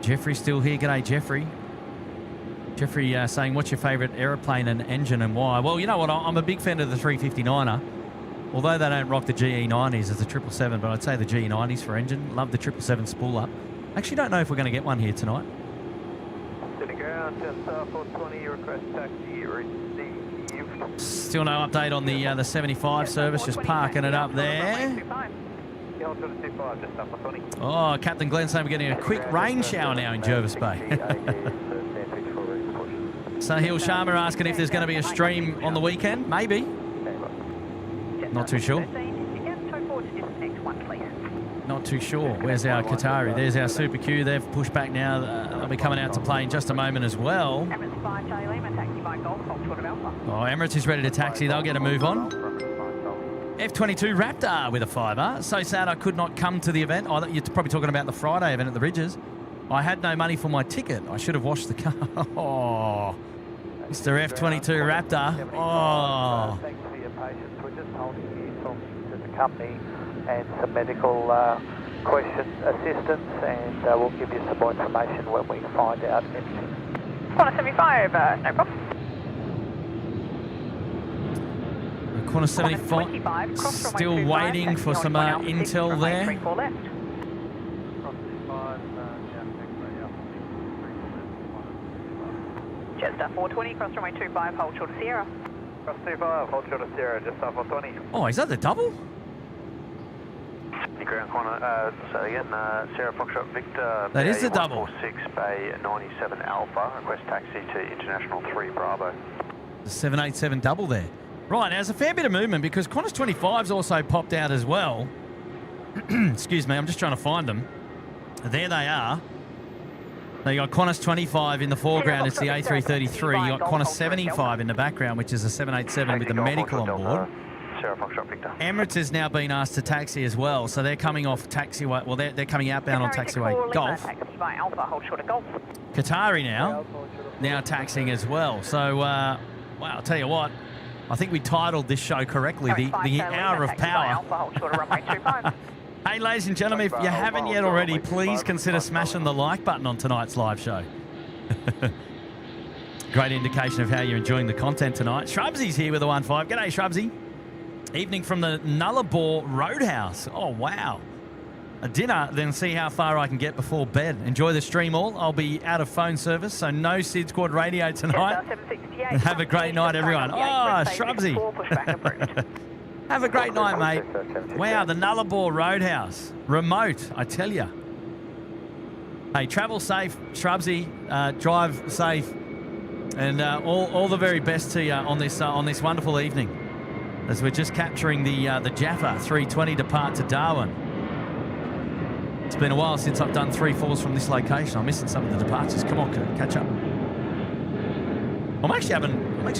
Jeffrey's still here. G'day, Jeffrey. Jeffrey saying, what's your favourite aeroplane and engine and why? Well, you know what? I'm a big fan of the 359er. Although they don't rock the GE90s as the 777, but I'd say the GE90s for engine. Love the 777 spool up. Actually, don't know if we're going to get one here tonight. Just 420, request taxi received. Still no update on the 75 service, just parking it up there. Oh, Captain Glenn saying we're getting a quick rain shower now in Jervis Bay. Sahil Sharma asking if there's going to be a stream on the weekend. Maybe. Not too sure. Not too sure. Where's our Qatari? There's our Super Q. They've pushed back now. They'll be coming out to play in just a moment as well. Oh, Emirates is ready to taxi. They'll get a move on. F22 Raptor with a fiver. So sad I could not come to the event. Oh, you're probably talking about the Friday event at the Ridges. I had no money for my ticket. I should have washed the car. Oh, Mr. F22 Raptor. Oh. Thanks for your patience. We're just holding you, talking to the company and some medical question assistance, and we'll give you some more information when we find out anything. Qantas 75, no problem. Qantas 75 still waiting for some intel there. Jetstar 420, cross runway 25, hold short of Sierra. Cross 25, hold short of Sierra, Jetstar 420. Oh, is that the double? Ground corner, so again, Sierra Foxtrot Victor. That is the double. 146 Bay 97 Alpha, request taxi to International 3 Bravo. The 787 double there. Right, now there's a fair bit of movement because Qantas 25's also popped out as well. Excuse me, I'm just trying to find them. There they are. Now you got Qantas 25 in the foreground, it's the A333. You got Qantas 75 in the background, which is a 787 with the medical on board. Emirates has now been asked to taxi as well, so they're coming off taxiway. Well, they're coming outbound on taxiway Golf. Qatari now taxiing as well. So, wow, I'll tell you what, I think we titled this show correctly, the Hour of Power. Hey, ladies and gentlemen, if you haven't yet already, please consider smashing the like button on tonight's live show. Great indication of how you're enjoying the content tonight. Shrubsy's here with a 1-5. G'day, Shrubsy. Evening from the Nullarbor Roadhouse. Oh, wow. A dinner, then see how far I can get before bed. Enjoy the stream all. I'll be out of phone service, so no SydSquad radio tonight. Have a great night, everyone. Oh, Shrubsy. Have a great night, mate. Wow, the Nullarbor Roadhouse. Remote, I tell you. Hey, travel safe, Shrubsy. Drive safe. And all the very best to you on this wonderful evening, as we're just capturing the Jaffa 320 depart to Darwin. It's been a while since I've done 3-4s from this location. I'm missing some of the departures. Come on, catch up. I'm actually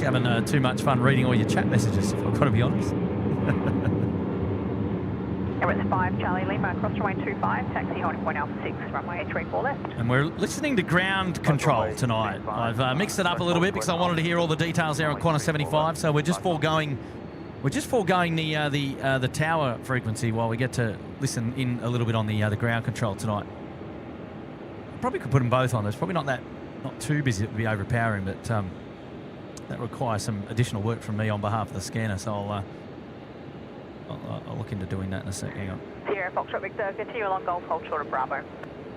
having too much fun reading all your chat messages, if I've got to be honest. Emirates 5, Charlie Lima, cross runway 25, taxi holding point Alpha 6, runway 34 left. And we're listening to ground control tonight. I've mixed it up a little bit because I wanted to hear all the details there on Qantas 75, so we're just foregoing the tower frequency while we get to listen in a little bit on the ground control tonight. Probably could put them both on. It's probably not too busy to be overpowering, but that requires some additional work from me on behalf of the scanner. So I'll look into doing that in a sec. Hang on. Sierra Foxtrot Victor, continue along Golf, hold short of Bravo.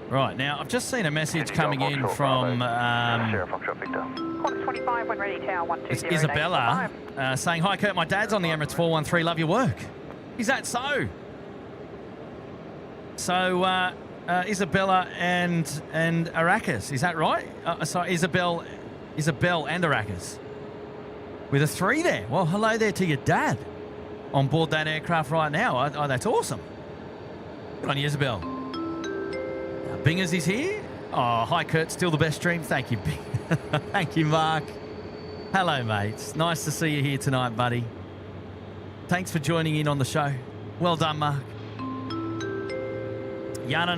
Right, now I've just seen a message coming in from Qantas 25 when ready, tower 120. it's Isabella saying, "Hi Kurt, my dad's on the Emirates 413. Love your work." Is that so? So Isabella and Arrakis, is that right? Sorry, Isabel and Arrakis with a 3 there. Well, hello there to your dad on board that aircraft right now. Oh, that's awesome. Good on you, Isabel. Bingers is here. Oh, hi, Kurt. Still the best stream. Thank you, Bing. Thank you, Mark. Hello, mates. Nice to see you here tonight, buddy. Thanks for joining in on the show. Well done, Mark. Yana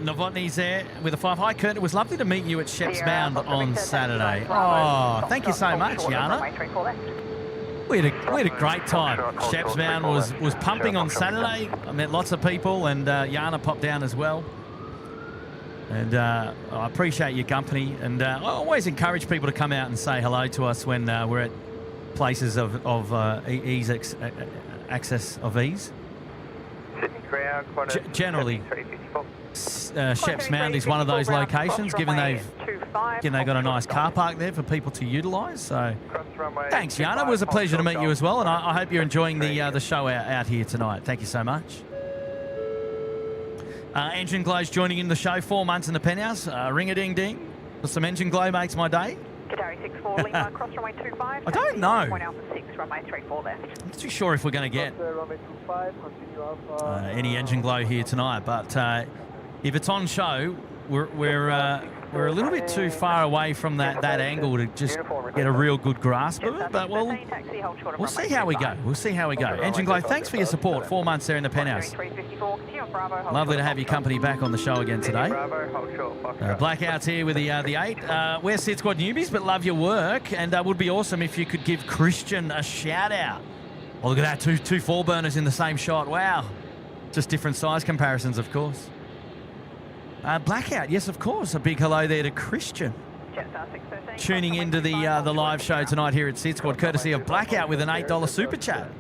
Novotny's there with a 5. Hi, Kurt. It was lovely to meet you at Sheps Bound on Saturday. Oh, thank you so much, Yana. We had a great time. Sheps Bound was pumping on Saturday. I met lots of people, and Yana popped down as well. And I appreciate your company. And I always encourage people to come out and say hello to us when we're at places of access of ease. Generally, Sheps Mound is one of those locations, given they've got a nice car park there for people to utilise. So, thanks, Yana. It was a pleasure to meet you as well, and I hope you're enjoying the show out here tonight. Thank you so much. Engine Glow's joining in the show. 4 months in the penthouse. Ring-a-ding-ding. Some engine glow makes my day. Qatari 64 Lima, cross runway 25. I don't know. Point Alpha 6, runway 34 left. I'm not too sure if we're going to get any engine glow here tonight, but if it's on show, we're a little bit too far away from that angle to just get a real good grasp of it, but we'll see how we go. We'll see how we go. Engine Glow, thanks for your support. 4 months there in the penthouse. Lovely to have your company back on the show again today. Blackout's here with the 8. We're SydSquad newbies, but love your work, and would be awesome if you could give Christian a shout out. Oh, look at that, two 4-burners in the same shot. Wow. Just different size comparisons, of course. Blackout, yes, of course. A big hello there to Christian. Tuning into the live show tonight here at SydSquad, courtesy of Blackout with an $8 super chat.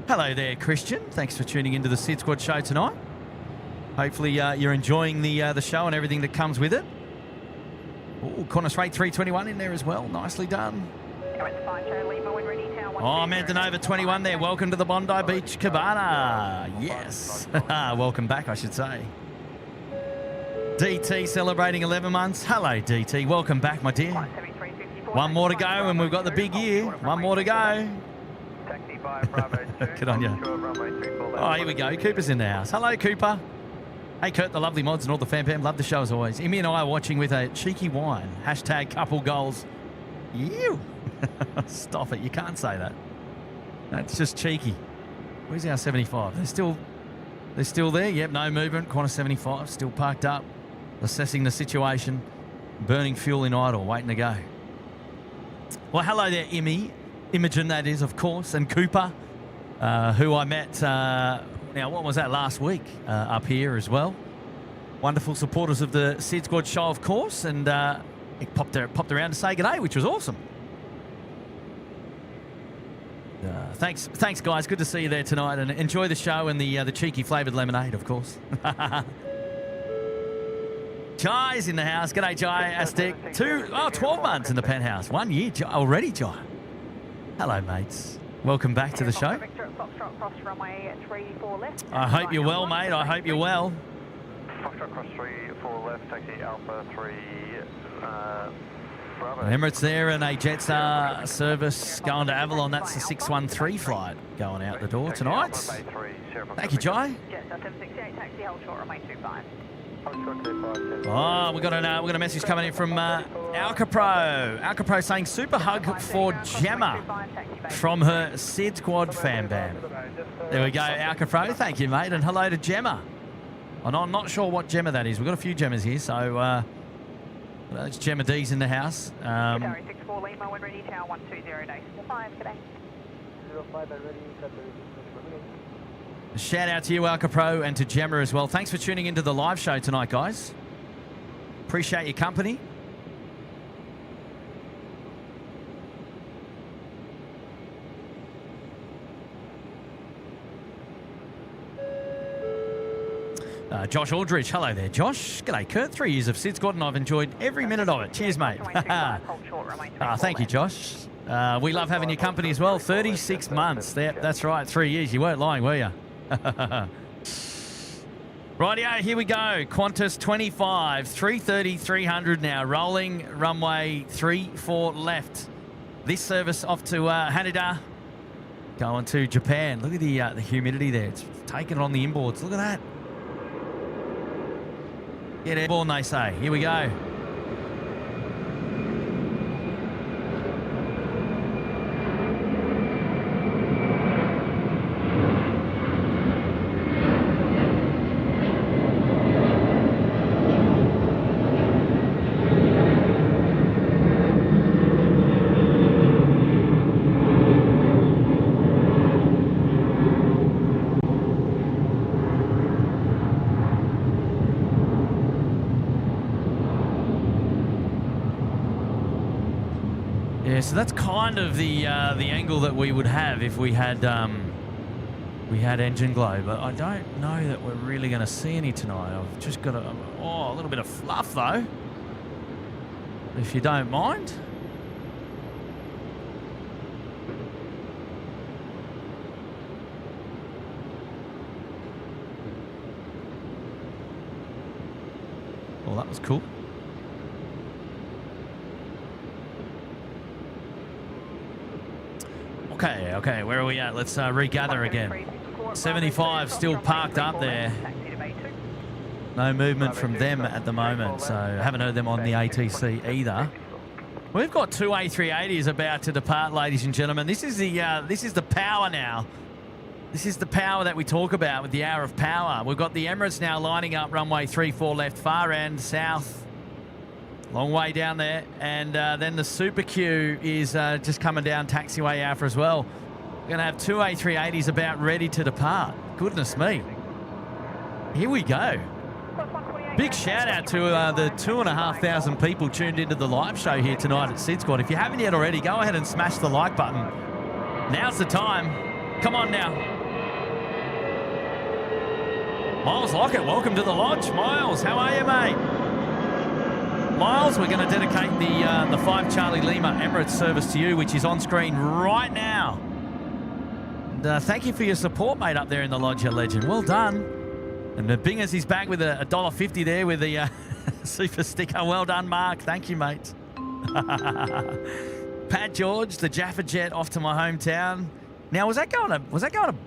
Hello there, Christian. Thanks for tuning into the SydSquad show tonight. Hopefully you're enjoying the show and everything that comes with it. Oh, Qantas rate 321 in there as well. Nicely done. Oh, Mandanova 21 there. Welcome to the Bondi Beach Cabana. Yes. Welcome back, I should say. DT celebrating 11 months. Hello, DT. Welcome back, my dear. 1 more to go, and we've got the big year. 1 more to go. Good on you. Oh, here we go. Cooper's in the house. Hello, Cooper. Hey, Kurt, the lovely mods and all the fan fam. Love the show as always. Imi and I are watching with a cheeky wine. Hashtag couple goals. Ew. Stop it. You can't say that. That's just cheeky. Where's our 75? They're still there. Yep, no movement. Qantas 75 still parked up, assessing the situation, burning fuel in idle, waiting to go. Well, hello there, Imogen, that is, of course, and Cooper, who I met, now, what was that, last week up here as well. Wonderful supporters of the SydSquad show, of course, and it popped around to say good day, which was awesome. Thanks, guys. Good to see you there tonight, and enjoy the show and the cheeky flavoured lemonade, of course. Jai's in the house. G'day, Jai Aztec. 12 months in the penthouse. 1 year already, Jai. Hello, mates. Welcome back to the show. I hope you're well, mate. I hope you're well. Foxtrot cross 34 left, taxi Alpha 3 Bravo. Emirates there and a Jetstar service going to Avalon. That's the 613 flight going out the door tonight. Thank you, Jai. Jetstar 768, taxi hold short, runway 25. Oh, we got a message coming in from Alcapro. Alcapro saying super hug for Gemma from her SydSquad fan bam. There we go, Alcapro. Thank you, mate, and hello to Gemma. I'm not sure what Gemma that is. We've got a few Gemmas here, so it's Gemma D's in the house. 64 Lima, when ready, tower 120.5, g'day. 05 and ready, Shout out to you, Alcapro, and to Gemma as well. Thanks for tuning into the live show tonight, guys. Appreciate your company. Josh Aldridge, hello there, Josh. G'day, Kurt. 3 years of SydSquad, and I've enjoyed every minute of it. Cheers, mate. Thank you, Josh. We love having your company as well. 36 months. That's right, 3 years. You weren't lying, were you? Rightio, here we go. Qantas 25, 330, 300 now. Rolling runway 34 left. This service off to Haneda. Going to Japan. Look at the humidity there. It's taking it on the inboards. Look at that. Get airborne, they say. Here we go. So that's kind of the angle that we would have if we had engine glow, but I don't know that we're really going to see any tonight. I've just got a little bit of fluff though, if you don't mind. Well, that was cool. Okay, where are we at? Let's regather again. 75 still parked up there. No movement from them at the moment, so haven't heard them on the ATC either. We've got two A380s about to depart, ladies and gentlemen. This is the power now. This is the power that we talk about with the hour of power. We've got the Emirates now lining up runway 34 left, far end, south. Long way down there, and then the Super Q is just coming down taxiway Alpha as well. We're going to have two A380s about ready to depart. Goodness me. Here we go. Big shout out to the 2,500 people tuned into the live show here tonight at SydSquad. If you haven't yet already, go ahead and smash the like button. Now's the time. Come on now. Miles Lockett, welcome to the lodge. Miles, how are you, mate? Miles, we're going to dedicate the 5 Charlie Lima Emirates service to you, which is on screen right now. And thank you for your support, mate, up there in the lodge, you legend. Well done. And Bingers is back with a $1.50 there with the super sticker. Well done, Mark. Thank you, mate. Pat George, the Jaffa Jet off to my hometown. Now, was that going to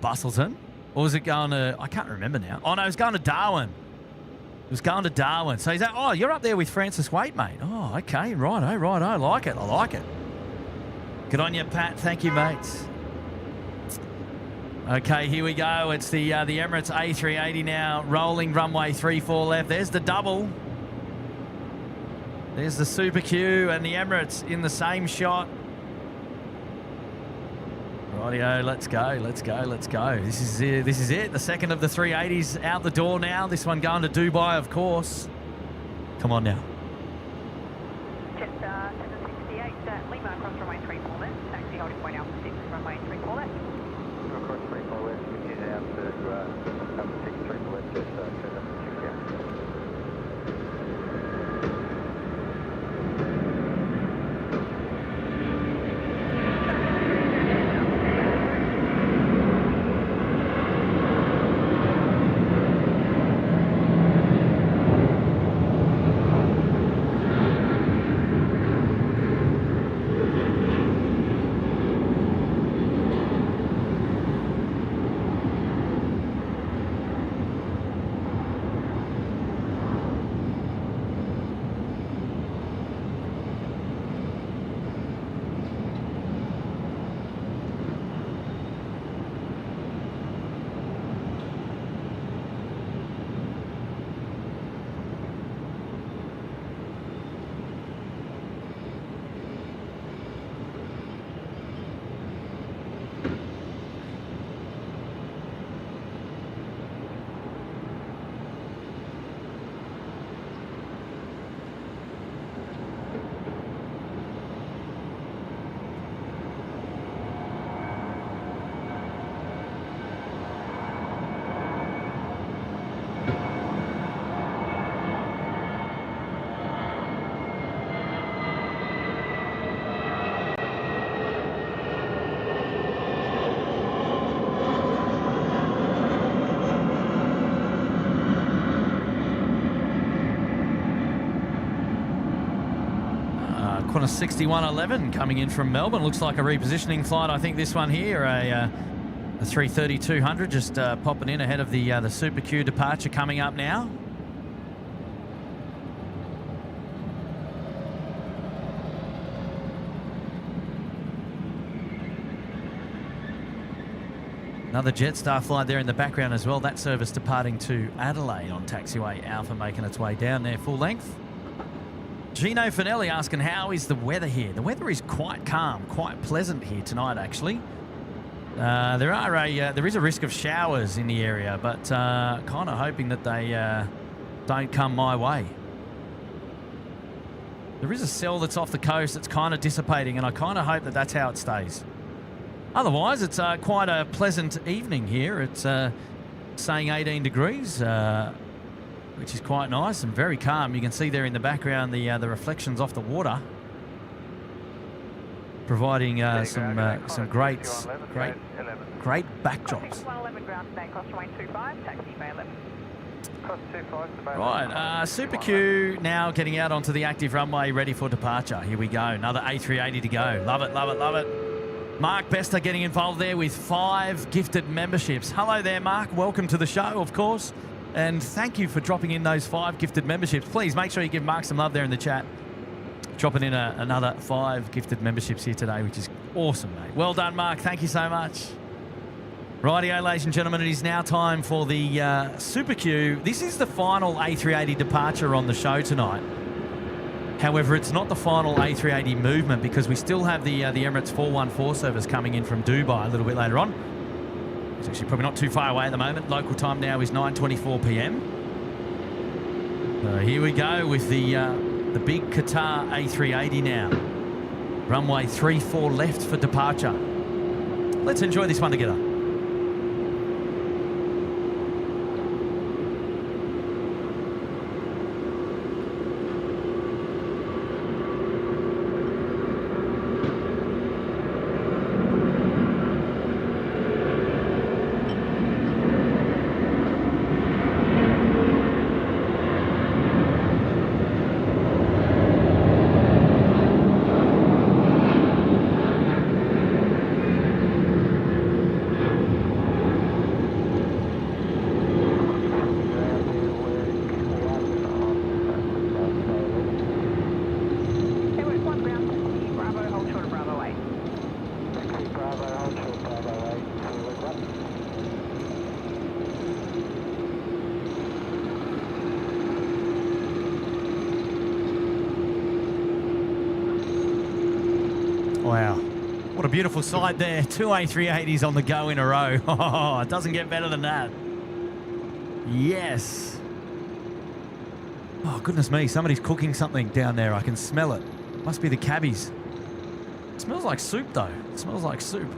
Busselton? Or was it going to... I can't remember now. Oh, no, it was going to Darwin. was going to Darwin. So he's oh, you're up there with Francis Waite, mate. Oh, okay, righto. I like it. Good on you, Pat. Thank you, mates. Okay, here we go. It's the Emirates A380 now, rolling runway 34 left. There's the double. There's the Super Q and the Emirates in the same shot. Rightio, let's go. This is it. The second of the 380s out the door now. This one going to Dubai, of course. Come on now. Jet 768, Lima across runway 34 left. Taxi holding point Alpha 6, runway 34 left. Across 34 left, we get down to number 6, 34 left, just 768. Qantas 6111 coming in from Melbourne. Looks like a repositioning flight. I think this one here, a 330-200, just popping in ahead of the Super Q departure coming up now. Another Jetstar flight there in the background as well. That service departing to Adelaide on taxiway Alpha, making its way down there full length. Gino Finelli asking, how is the weather here? The weather is quite calm, quite pleasant here tonight, actually. There is a risk of showers in the area, but kind of hoping that they don't come my way. There is a cell that's off the coast that's kind of dissipating, and I kind of hope that that's how it stays. Otherwise, it's quite a pleasant evening here. It's saying 18 degrees. Which is quite nice and very calm. You can see there in the background the reflections off the water, providing some great backdrops. Right, Super Q now getting out onto the active runway, ready for departure. Here we go, another A380 to go. Love it. Mark Bester getting involved there with 5 gifted memberships. Hello there, Mark. Welcome to the show, of course. And thank you for dropping in those 5 gifted memberships. Please make sure you give Mark some love there in the chat. Dropping in another 5 gifted memberships here today, which is awesome, mate. Well done, Mark. Thank you so much. Rightio, ladies and gentlemen, it is now time for the Super Q. This is the final A380 departure on the show tonight. However, it's not the final A380 movement because we still have the Emirates 414 service coming in from Dubai a little bit later on. It's actually probably not too far away at the moment. Local time now is 9:24 p.m. So here we go with the big Qatar A380 now. Runway 34 left for departure. Let's enjoy this one together. beautiful sight there. 2 A380s on the go in a row. Oh, it doesn't get better than that. Yes. Oh, goodness me. Somebody's cooking something down there. I can smell it. Must be the cabbies. It smells like soup, though. It smells like soup.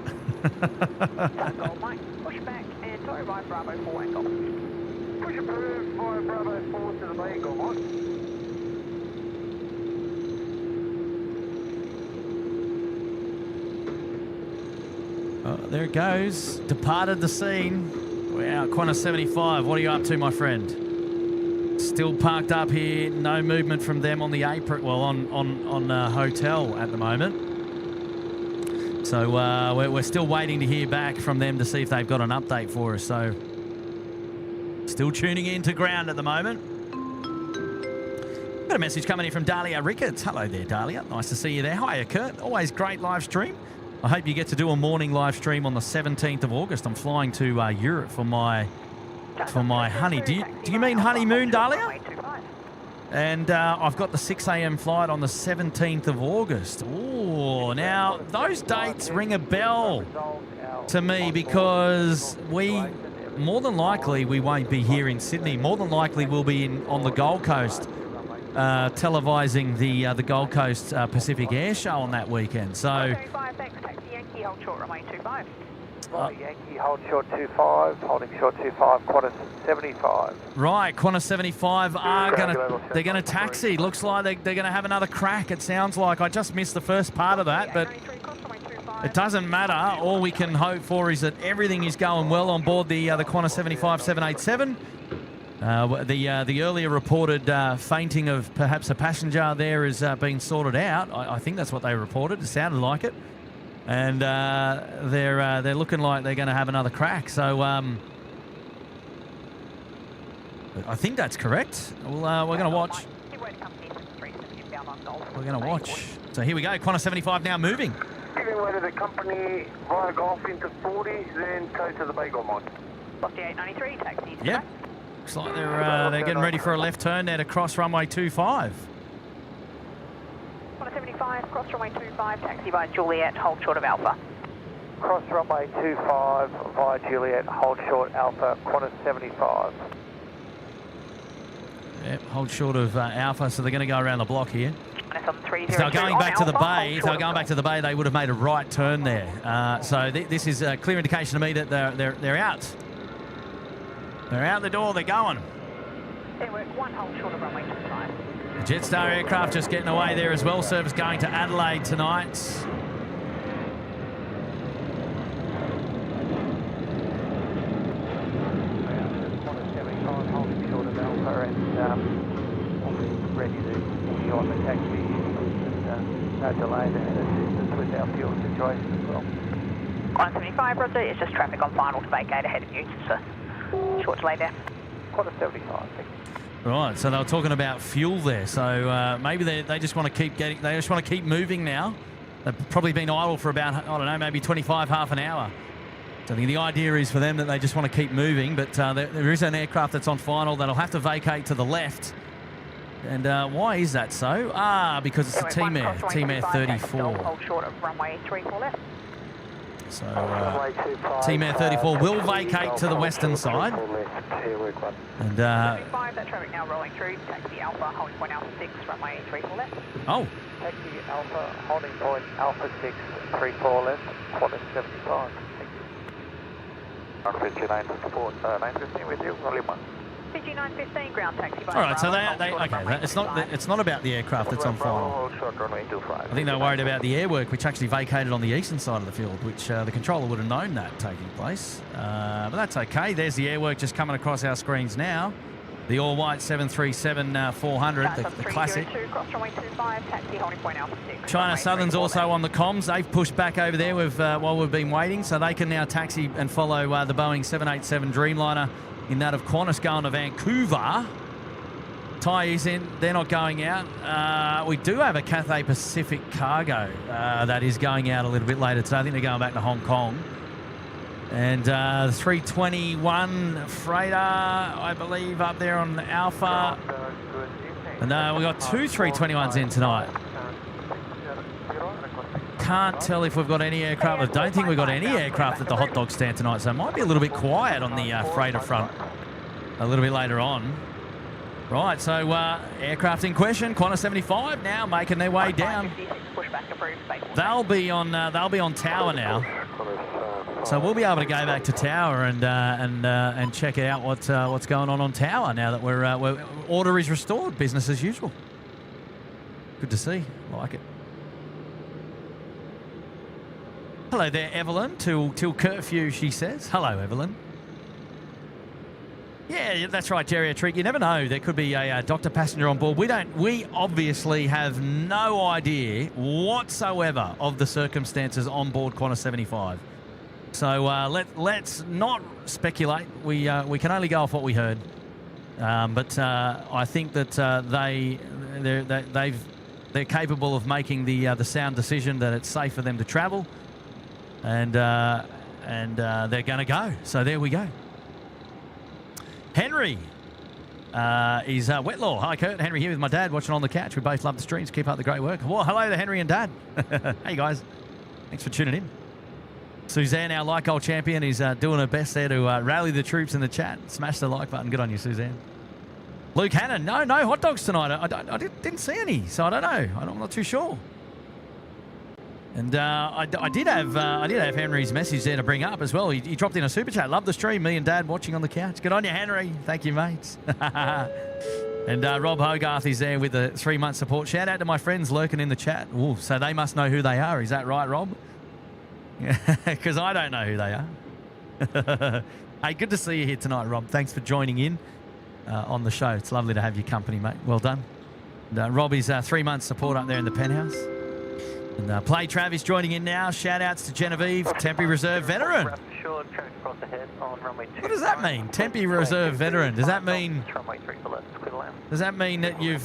Gold, Mike. Pushback and sorry, by Bravo 4 angle. Push approved by Bravo 4 to the vehicle, Mike. Oh, there it goes. Departed the scene. Wow, Qantas 75. What are you up to, my friend? Still parked up here. No movement from them on the apron. Well, on hotel at the moment. So we're still waiting to hear back from them to see if they've got an update for us. So still tuning in to ground at the moment. Got a message coming in from Dahlia Ricketts. Hello there, Dahlia. Nice to see you there. Hiya, Kurt. Always great live stream. I hope you get to do a morning live stream on the 17th of August. I'm flying to Europe for my honey. Do you mean honeymoon, Dahlia? And I've got the 6 a.m. flight on the 17th of August. Oh, now those dates ring a bell to me because more than likely we won't be here in Sydney. More than likely we'll be on the Gold Coast, televising the Gold Coast Pacific Air Show on that weekend. So. Yankee, hold short, runway 25. Yankee, hold short 25, holding short 25, Qantas 75. Right, Qantas 75 are they're gonna taxi. Looks like they're gonna have another crack. It sounds like I just missed the first part of that, but it doesn't matter. All we can hope for is that everything is going well on board the Qantas 75 787. The earlier reported fainting of perhaps a passenger there has been sorted out. I think that's what they reported. It sounded like it. And they're looking like they're going to have another crack. So I think that's correct. We're going to watch. We're going to watch. So here we go. Qantas 75 now moving. Giving way to the company via Golf into 40, then go to the Bagel Mine. Lofty 893, taxi. Yep. Looks like they're getting ready for a left turn there to cross runway 25. 75, cross runway 25, taxi by Juliet, hold short of Alpha. Cross runway 25 via Juliet, hold short Alpha, Qantas 75. Yep, hold short of Alpha, so they're going to go around the block here. If they're going back to the bay, they would have made a right turn there. So this is a clear indication to me that they're out. They're out the door. They're going. Airwork 1, hold short of runway 25. The Jetstar aircraft just getting away there as well. Service going to Adelaide tonight. Qantas 75 holding short of Alpha and ready to go on the taxi. No delay there, assistance with our fuel situation as well. Qantas 75, Roger, it's just traffic on final to vacate ahead of you. Just a short delay there. Qantas 75, thank you. Right, so they were talking about fuel there. So maybe they just want to keep they just want to keep moving now. They've probably been idle for about, I don't know, maybe 25, half an hour. So I think the idea is for them that they just want to keep moving. But there is an aircraft that's on final that'll have to vacate to the left. And why is that so? Because it's a Team Air 34. Hold short of runway 34 left. So Team Air 34 will vacate to the western side. And that traffic now rolling through. Taxi Alpha, holding point Alpha 6, runway 34 left. Oh. Taxi Alpha, holding point Alpha 6, 34 left, Qantas 75. Thank you. 915 with you, volume 1. PG 915 ground taxi by. All right, so it's not about the aircraft that's on final. I think they're worried about the airwork, which actually vacated on the eastern side of the field, which the controller would have known that taking place. But that's okay. There's the airwork just coming across our screens now. The all-white 737-400, the classic. Cross runway 25, taxi holding point Alpha 6. China Southern's also on the comms. They've pushed back over there while we've been waiting, so they can now taxi and follow the Boeing 787 Dreamliner in that of Qantas going to Vancouver. Thai is in. They're not going out. We do have a Cathay Pacific cargo that is going out a little bit later today. I think they're going back to Hong Kong. And the 321 freighter, I believe, up there on Alpha. And we've got two 321s in tonight. can't tell if we've got any aircraft. I don't think we've got any aircraft at the hot dog stand tonight, so it might be a little bit quiet on the freighter front a little bit later on. Right, so aircraft in question, Qantas 75 now making their way down. They'll be on tower now, so we'll be able to go back to tower and check out what's going on tower now that we're order is restored, business as usual. Good to see, like it. Hello there, Evelyn. Till curfew, she says. Hello, Evelyn. Yeah, that's right, geriatric. You never know. There could be a doctor passenger on board. We obviously have no idea whatsoever of the circumstances on board Qantas 75. So let's not speculate. We can only go off what we heard. But I think that they're capable of making the sound decision that it's safe for them to travel, and they're going to go. So there we go. Henry is Wetlaw. Hi, Kurt. Henry here with my dad, watching on the couch. We both love the streams. Keep up the great work. Well, hello to Henry and Dad. Hey, guys. Thanks for tuning in. Suzanne, our like old champion, is doing her best there to rally the troops in the chat. Smash the like button. Good on you, Suzanne. Luke Hannon, no hot dogs tonight. I didn't see any, so I don't know. I'm not too sure. And I did have Henry's message there to bring up as well. He dropped in a super chat. Love the stream. Me and Dad watching on the couch. Good on you, Henry. Thank you, mates. And Rob Hogarth is there with the 3-month support. Shout out to my friends lurking in the chat. Ooh, so they must know who they are. Is that right, Rob? Because I don't know who they are. Hey, good to see you here tonight, Rob. Thanks for joining in on the show. It's lovely to have your company, mate. Well done. And, Rob is 3-month support up there in the penthouse. And Play Trav is joining in now. Shout-outs to Genevieve, Temporary Reserve veteran. What does that mean, Temporary Reserve veteran? Does that mean that you've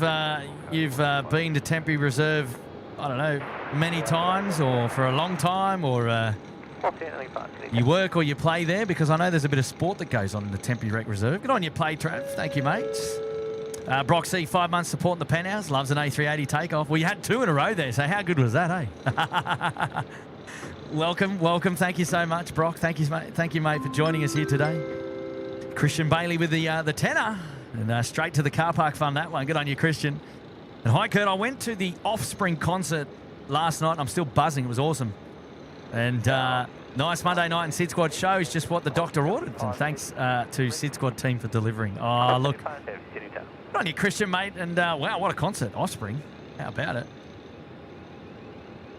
been to Temporary Reserve, I don't know, many times or for a long time, or you work or you play there? Because I know there's a bit of sport that goes on in the Temporary Rec Reserve. Good on you, Play Trav. Thank you, mates. Brock C, 5 months support in the penthouse. Loves an A380 takeoff. Well, you had 2 in a row there, so how good was that, eh? Welcome. Thank you so much, Brock. Thank you, mate, for joining us here today. Christian Bailey with the tenner, and straight to the car park fund that one. Good on you, Christian. And hi, Kurt. I went to the Offspring concert last night. I'm still buzzing. It was awesome. And nice Monday night and SydSquad show is just what the doctor ordered. And thanks to SydSquad team for delivering. Oh, look. Good on you, Christian, mate. And wow, what a concert. Offspring. How about it?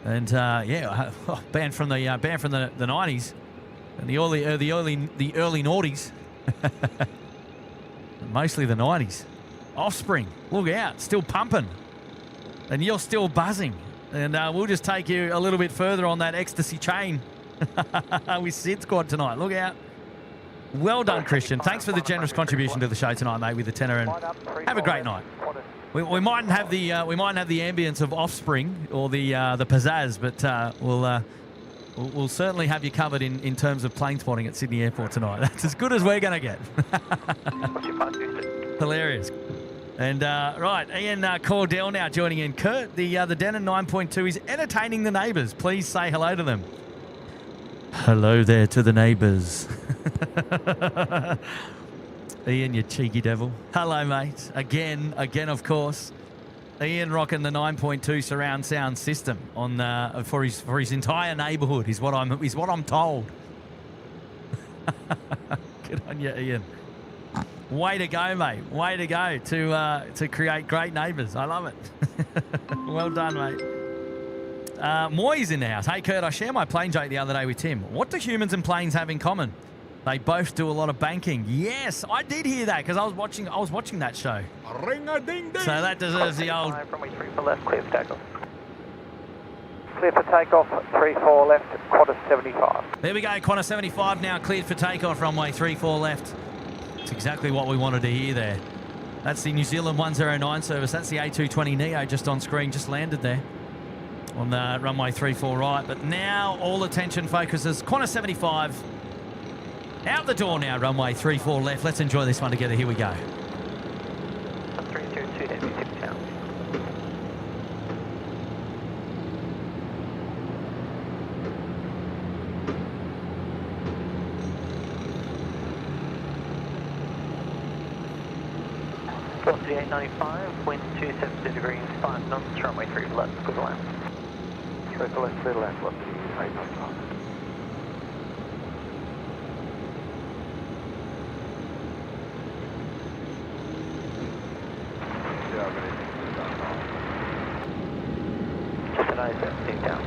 And yeah, band from the 90s and the early noughties. Mostly the 90s. Offspring. Look out. Still pumping. And you're still buzzing. And we'll just take you a little bit further on that ecstasy chain with SydSquad tonight. Look out. Well done, Christian. Thanks for the generous contribution to the show tnight, mate, with the tenor, and have a great night. We mightn't have the ambience of Offspring or the pizzazz, but we'll certainly have you covered in terms of plane spotting at Sydney Airport tonight. That's as good as we're going to get. Hilarious. And right, Ian Cordell now joining in. Kurt, the Denon 9.2 is entertaining the neighbours. Please say hello to them. Hello there to the neighbours. Ian, you cheeky devil. Hello, mate. Again, of course. Ian rocking the 9.2 surround sound system on for his entire neighbourhood is what I'm told. Good on you, Ian. Way to go, mate. Way to go to create great neighbours. I love it. Well done, mate. Moy's in the house. Hey, Kurt, I shared my plane joke the other day with Tim. What do humans and planes have in common? They both do a lot of banking. Yes, I did hear that because I was watching that show. Ring-a-ding-ding. So that deserves the old... Runway 34 left, clear for takeoff. Clear for takeoff, 34 left, Qantas 75. There we go, Qantas 75 now cleared for takeoff, runway 34 left. It's exactly what we wanted to hear there. That's the New Zealand 109 service. That's the A220 Neo just on screen, just landed there on the runway 34 right. But now all attention focuses. Qantas 75 out the door now, runway 34 left. Let's enjoy this one together. Here we go. 302, Velocity 895, wind 270 degrees, 5 knots, runway 3 left, good to land. 3 for left, clear to land, velocity 895. Just an A17 down.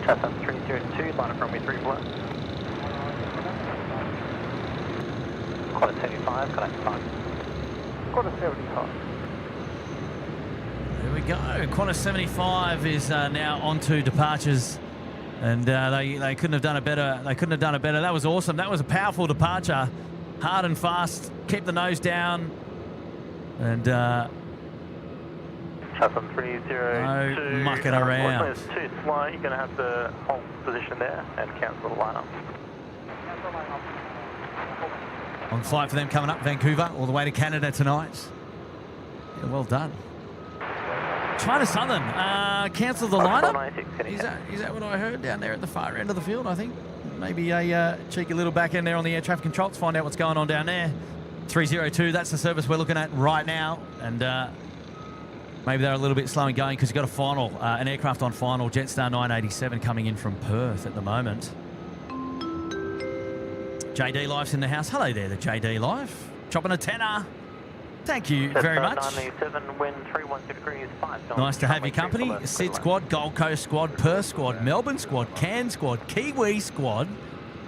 Cessna 302, line up runway 3 left. Quarter 75, connect 5. Quarter 75. There we go. Qantas 75 is now on to departures, and they couldn't have done it better. They couldn't have done it better. That was awesome. That was a powerful departure, hard and fast. Keep the nose down, and Cessna 302. no mucking around. It's too slow. You're going to have to hold position there and cancel the lineup. On flight for them coming up, Vancouver, all the way to Canada tonight. Yeah, well done. China Southern cancelled the lineup. Is that what I heard down there at the far end of the field? I think maybe a cheeky little back end there on the air traffic control. Let's find out what's going on down there. 302, that's the service we're looking at right now, and maybe they're a little bit slow in going because you've got a final, an aircraft on final, Jetstar 987 coming in from Perth at the moment. JD Life's in the house. Hello there, the JD Life. Chopping a tenner. Thank you very much. 987, wind 316 degrees, 5 knots. Nice to have your company. Sid Squad, Gold Coast Squad, Perth Squad, Melbourne Squad, Cairns Squad, Kiwi Squad,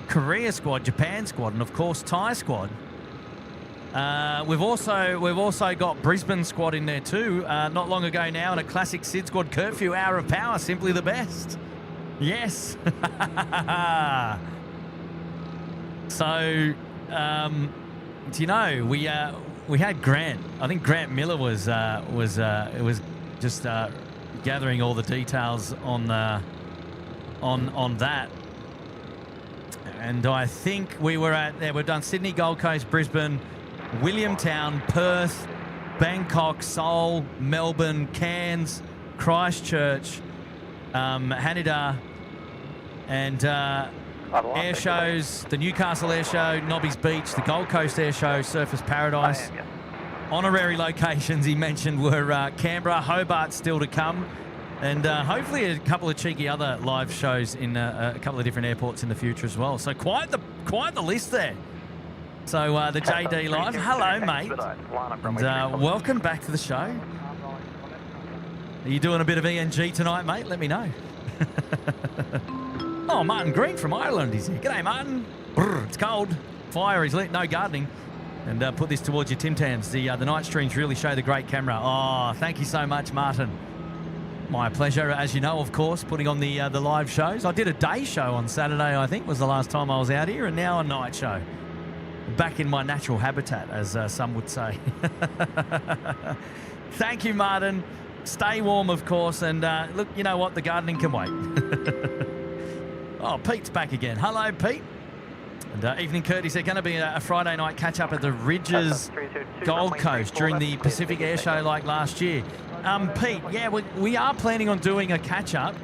Korea Squad, Japan Squad, and of course Thai Squad. We've also got Brisbane Squad in there too. Not long ago now, in a classic Sid Squad curfew hour of power, simply the best. Yes. So, do you know we had Grant? I think Grant Miller was just gathering all the details on that. And I think we were at there. We've done Sydney, Gold Coast, Brisbane, Williamtown, Perth, Bangkok, Seoul, Melbourne, Cairns, Christchurch, Haneda, and air shows, the Newcastle Air Show, Nobby's Beach, the Gold Coast Air Show, Surfers Paradise. Honorary locations he mentioned were Canberra, Hobart still to come, and hopefully a couple of cheeky other live shows in a couple of different airports in the future as well. So quite the list there. So the JD Live, hello mate, and welcome back to the show. Are you doing a bit of ENG tonight, mate? Let me know. Oh, Martin Green from Ireland is here. G'day, Martin. Brr, it's cold. Fire is lit. No gardening. And put this towards your Tim Tams. The night streams really show the great camera. Oh, thank you so much, Martin. My pleasure, as you know, of course, putting on the live shows. I did a day show on Saturday, I think, was the last time I was out here, and now a night show. Back in my natural habitat, as some would say. Thank you, Martin. Stay warm, of course, and look, you know what? The gardening can wait. Oh, Pete's back again. Hello, Pete. And evening, Kurt. He said, going to be a Friday night catch-up at the Ridges Gold Coast during the Pacific Air Show like last year. Pete, yeah, we are planning on doing a catch-up.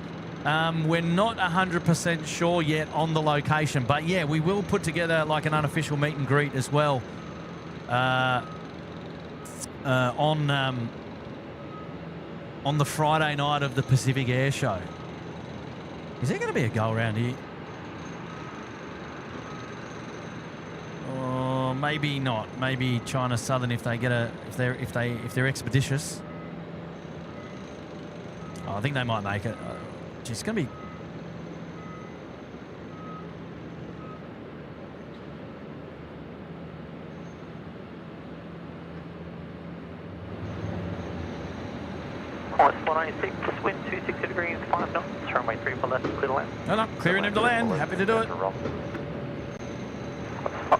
We're not 100% sure yet on the location, but yeah, we will put together like an unofficial meet and greet as well on the Friday night of the Pacific Air Show. Is there going to be a go around here? Or maybe not. Maybe China Southern if they get if they're expeditious. Oh, I think they might make it. It's going to be. Course 196, wind 260 degrees, 5 knots, runway 3 for left, clear to land. No, clearing him to land. Happy to do it.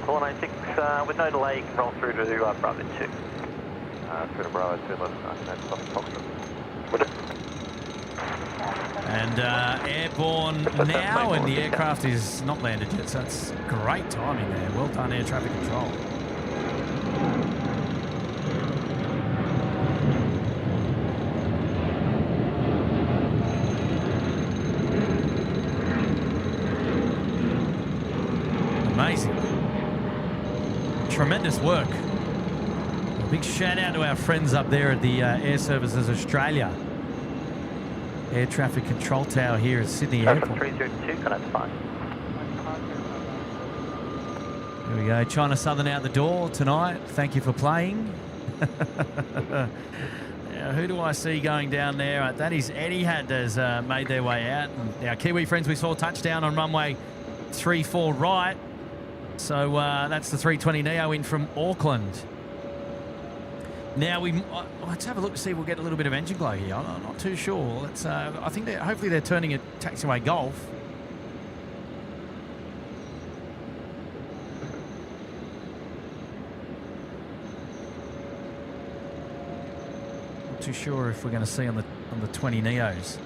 196, with no delay, you can roll through to Bravo 2. Twitter Bravo 2, let's next up Foxtrot. And airborne now, and the aircraft is not landed yet, so that's great timing there. Well done, air traffic control. Amazing. Tremendous work. A big shout out to our friends up there at the Air Services Australia Air Traffic Control Tower here at Sydney Airport. 302, connect fine. There we go. China Southern out the door tonight. Thank you for playing. Now, who do I see going down there? That is Etihad has made their way out. And our Kiwi friends, we saw touchdown on runway 34 right. So that's the 320 Neo in from Auckland. Now let's have a look to see if we'll get a little bit of engine glow here. I'm not too sure. Let's. I think hopefully they're turning a taxiway Golf. Not too sure if we're going to see on the 20 Neos.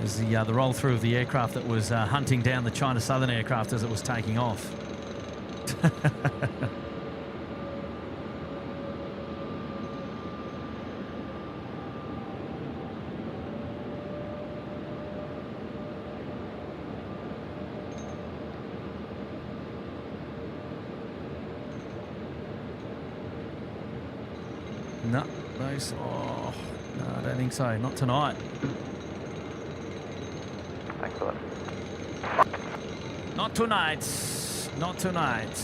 As the roll through of the aircraft that was hunting down the China Southern aircraft as it was taking off. No, those. Oh, no, I don't think so. Not tonight. Thanks for that. Not tonight. Not tonight.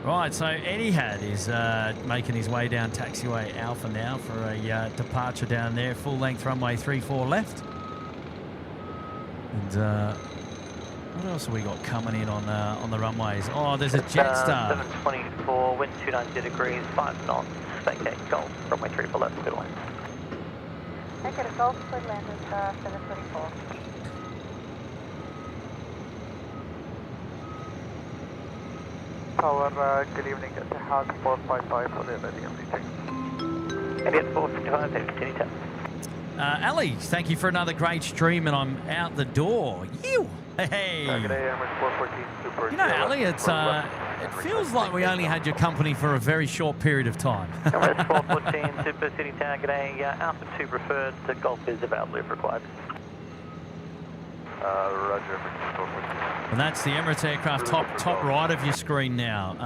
Right, so Etihad is making his way down taxiway Alpha now for a departure down there. Full length runway 34 left. And what else have we got coming in on the runways? Oh, there's a Jetstar. 724, wind 290 degrees, 5 knots, vacate Golf, runway 34 left, clear line. Vacate a Golf, clear land is 724. Tower, good evening, it's a house 455 for the meeting. Idiot 455, there, continue tap. Ali, thank you for another great stream, and I'm out the door. You. Hey. Good day, Emirates 414 Super. You know, Ali, it feels like we only had your company for a very short period of time. Emirates 414 Super City Tower, good day, Alpha 2 preferred, the Golf is available if required. Roger, Emirates 414. And that's the Emirates aircraft top right of your screen now.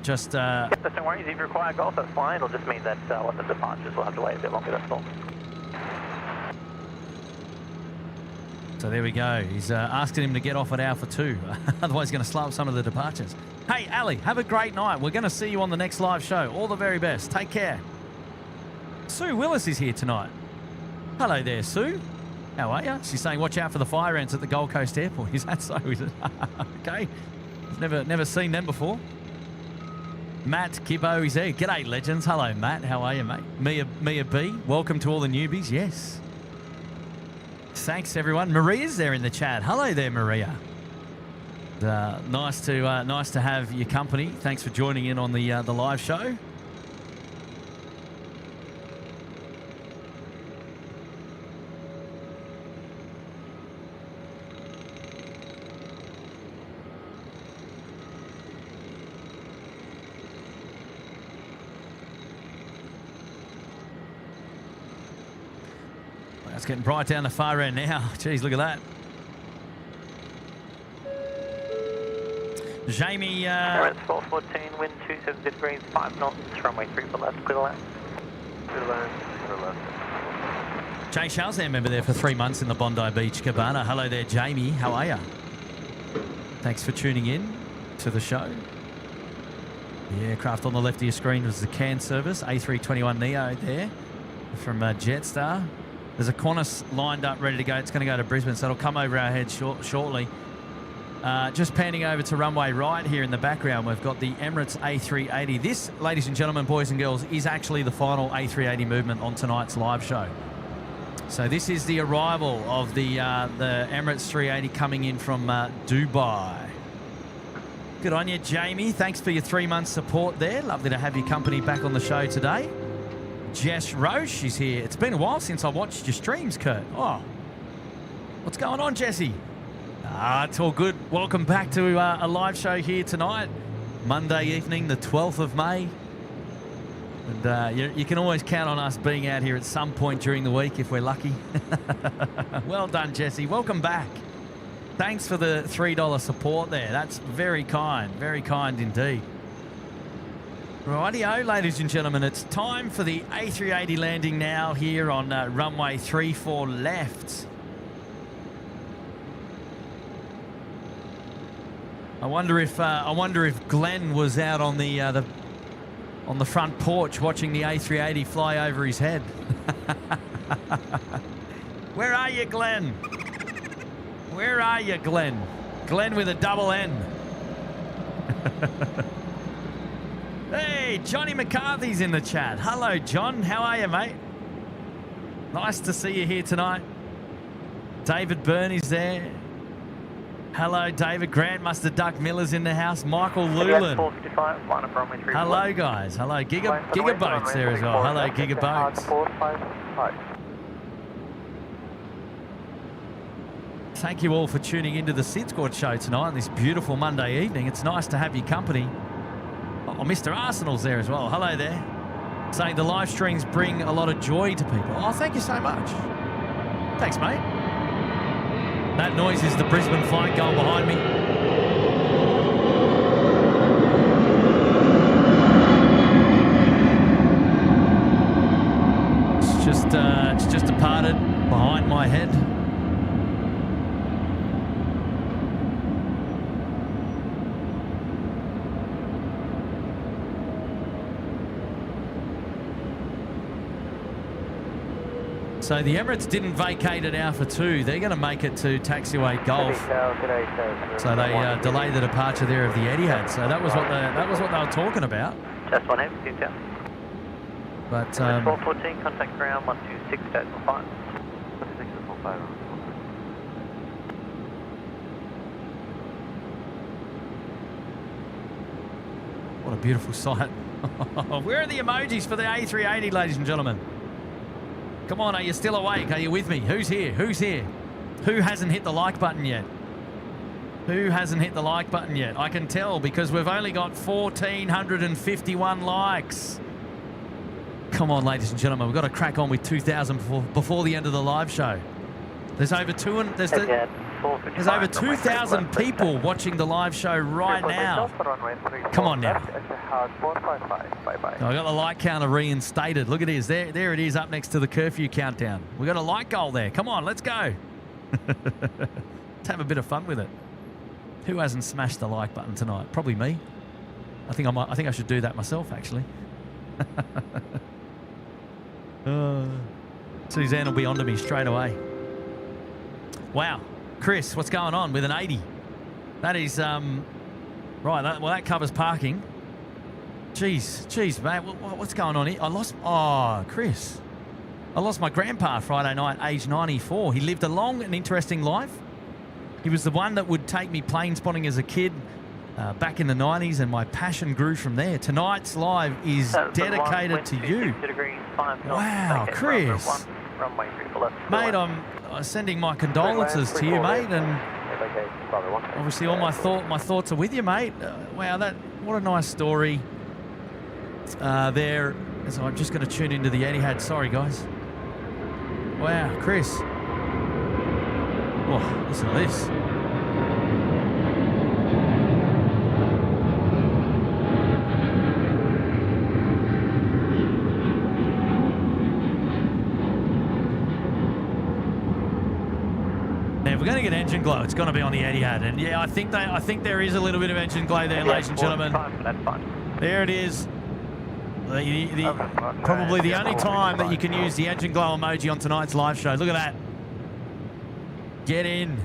Just. Yep, that's no worries. If you require Golf, that's fine. It'll just mean that on the departures we'll have to wait a bit longer, that's all. So there we go. He's asking him to get off at Alpha 2. Otherwise, he's going to slow up some of the departures. Hey, Ali, have a great night. We're going to see you on the next live show. All the very best. Take care. Sue Willis is here tonight. Hello there, Sue. How are you? She's saying, watch out for the fire ants at the Gold Coast Airport. Is that so? Is it? Okay. Never seen them before. Matt Kibbo is there. G'day, legends. Hello, Matt. How are you, mate? Mia B. Welcome to all the newbies. Yes. Thanks, everyone. Maria's there in the chat. Hello there, Maria. Nice to have your company. Thanks for joining in on the live show. It's getting bright down the far end now. Jeez, look at that. Jamie. Emirates 414, wind 270 degrees, 5 knots, runway 3 for left, clear line. Clear line, clear left. Jay Shaw's our member there for 3 months in the Bondi Beach Cabana. Hello there, Jamie. How are you? Thanks for tuning in to the show. The aircraft on the left of your screen was the CAN service, A321 Neo there from Jetstar. There's a Qantas lined up, ready to go. It's going to go to Brisbane, so it'll come over our heads shortly. Just panning over to runway right here in the background, we've got the Emirates A380. This, ladies and gentlemen, boys and girls, is actually the final A380 movement on tonight's live show. So this is the arrival of the Emirates 380 coming in from Dubai. Good on you, Jamie. Thanks for your 3 months support there. Lovely to have your company back on the show today. Jess Roche is here. It's been a while since I watched your streams, Kurt. Oh, what's going on, Jesse? It's all good. Welcome back to a live show here tonight, Monday evening, the 12th of May. And you can always count on us being out here at some point during the week if we're lucky. Well done, Jesse. Welcome back. Thanks for the $3 support there. That's very kind indeed. Rightio, ladies and gentlemen, it's time for the A380 landing now here on runway 34 left. I wonder if Glenn was out on the front porch watching the A380 fly over his head. Where are you, Glenn? Where are you, Glenn? Glenn with a double N. Hey, Johnny McCarthy's in the chat. Hello, John. How are you, mate? Nice to see you here tonight. David Burney's there. Hello, David. Grant Mustard Duck Miller's in the house. Michael Lulin. Hello, guys. Hello. Gigaboats there as well. Hello, Gigaboats. Thank you all for tuning into the SydSquad show tonight on this beautiful Monday evening. It's nice to have your company. Oh, Mr. Arsenal's there as well. Hello there. Saying the live streams bring a lot of joy to people. Oh, thank you so much. Thanks, mate. That noise is the Brisbane flight going behind me. It's just departed behind my head. So the Emirates didn't vacate at Alpha 2. They're going to make it to taxiway Golf. So they delayed the departure there of the Etihad. So that was what they were talking about. Just one M, down. But 414, contact ground 126.5. 126.5. what a beautiful sight. Where are the emojis for the A380, ladies and gentlemen? Come on, are you still awake? Are you with me? Who's here? Who's here? Who hasn't hit the like button yet? Who hasn't hit the like button yet? I can tell because we've only got 1,451 likes. Come on, ladies and gentlemen, we've got to crack on with 2,000 before the end of the live show. There's over 2,000 people watching the live show right now. Come on now. I got the like counter reinstated. Look at it. There it is up next to the curfew countdown. We've got a like goal there. Come on, let's go. Let's have a bit of fun with it. Who hasn't smashed the like button tonight? Probably me. I think I should do that myself, actually. Suzanne will be onto me straight away. Wow. Chris, what's going on with an 80? That is, right, that covers parking. Jeez, mate, what's going on here? Chris. I lost my grandpa Friday night, age 94. He lived a long and interesting life. He was the one that would take me plane spotting as a kid back in the 90s, and my passion grew from there. Tonight's live is dedicated to you. Wow, Chris. Mate, I'm sending my condolences to you, mate, and obviously all my thoughts are with you, mate. Wow, what a nice story there. So I'm just going to tune into the Etihad. Sorry, guys. Wow, Chris. Oh, listen to this. We're going to get engine glow. It's going to be on the Etihad, and yeah, I think there is a little bit of engine glow there, ladies and gentlemen. That's fine. There it is. Probably the only time that you can use the engine glow emoji on tonight's live show. Look at that. Get in.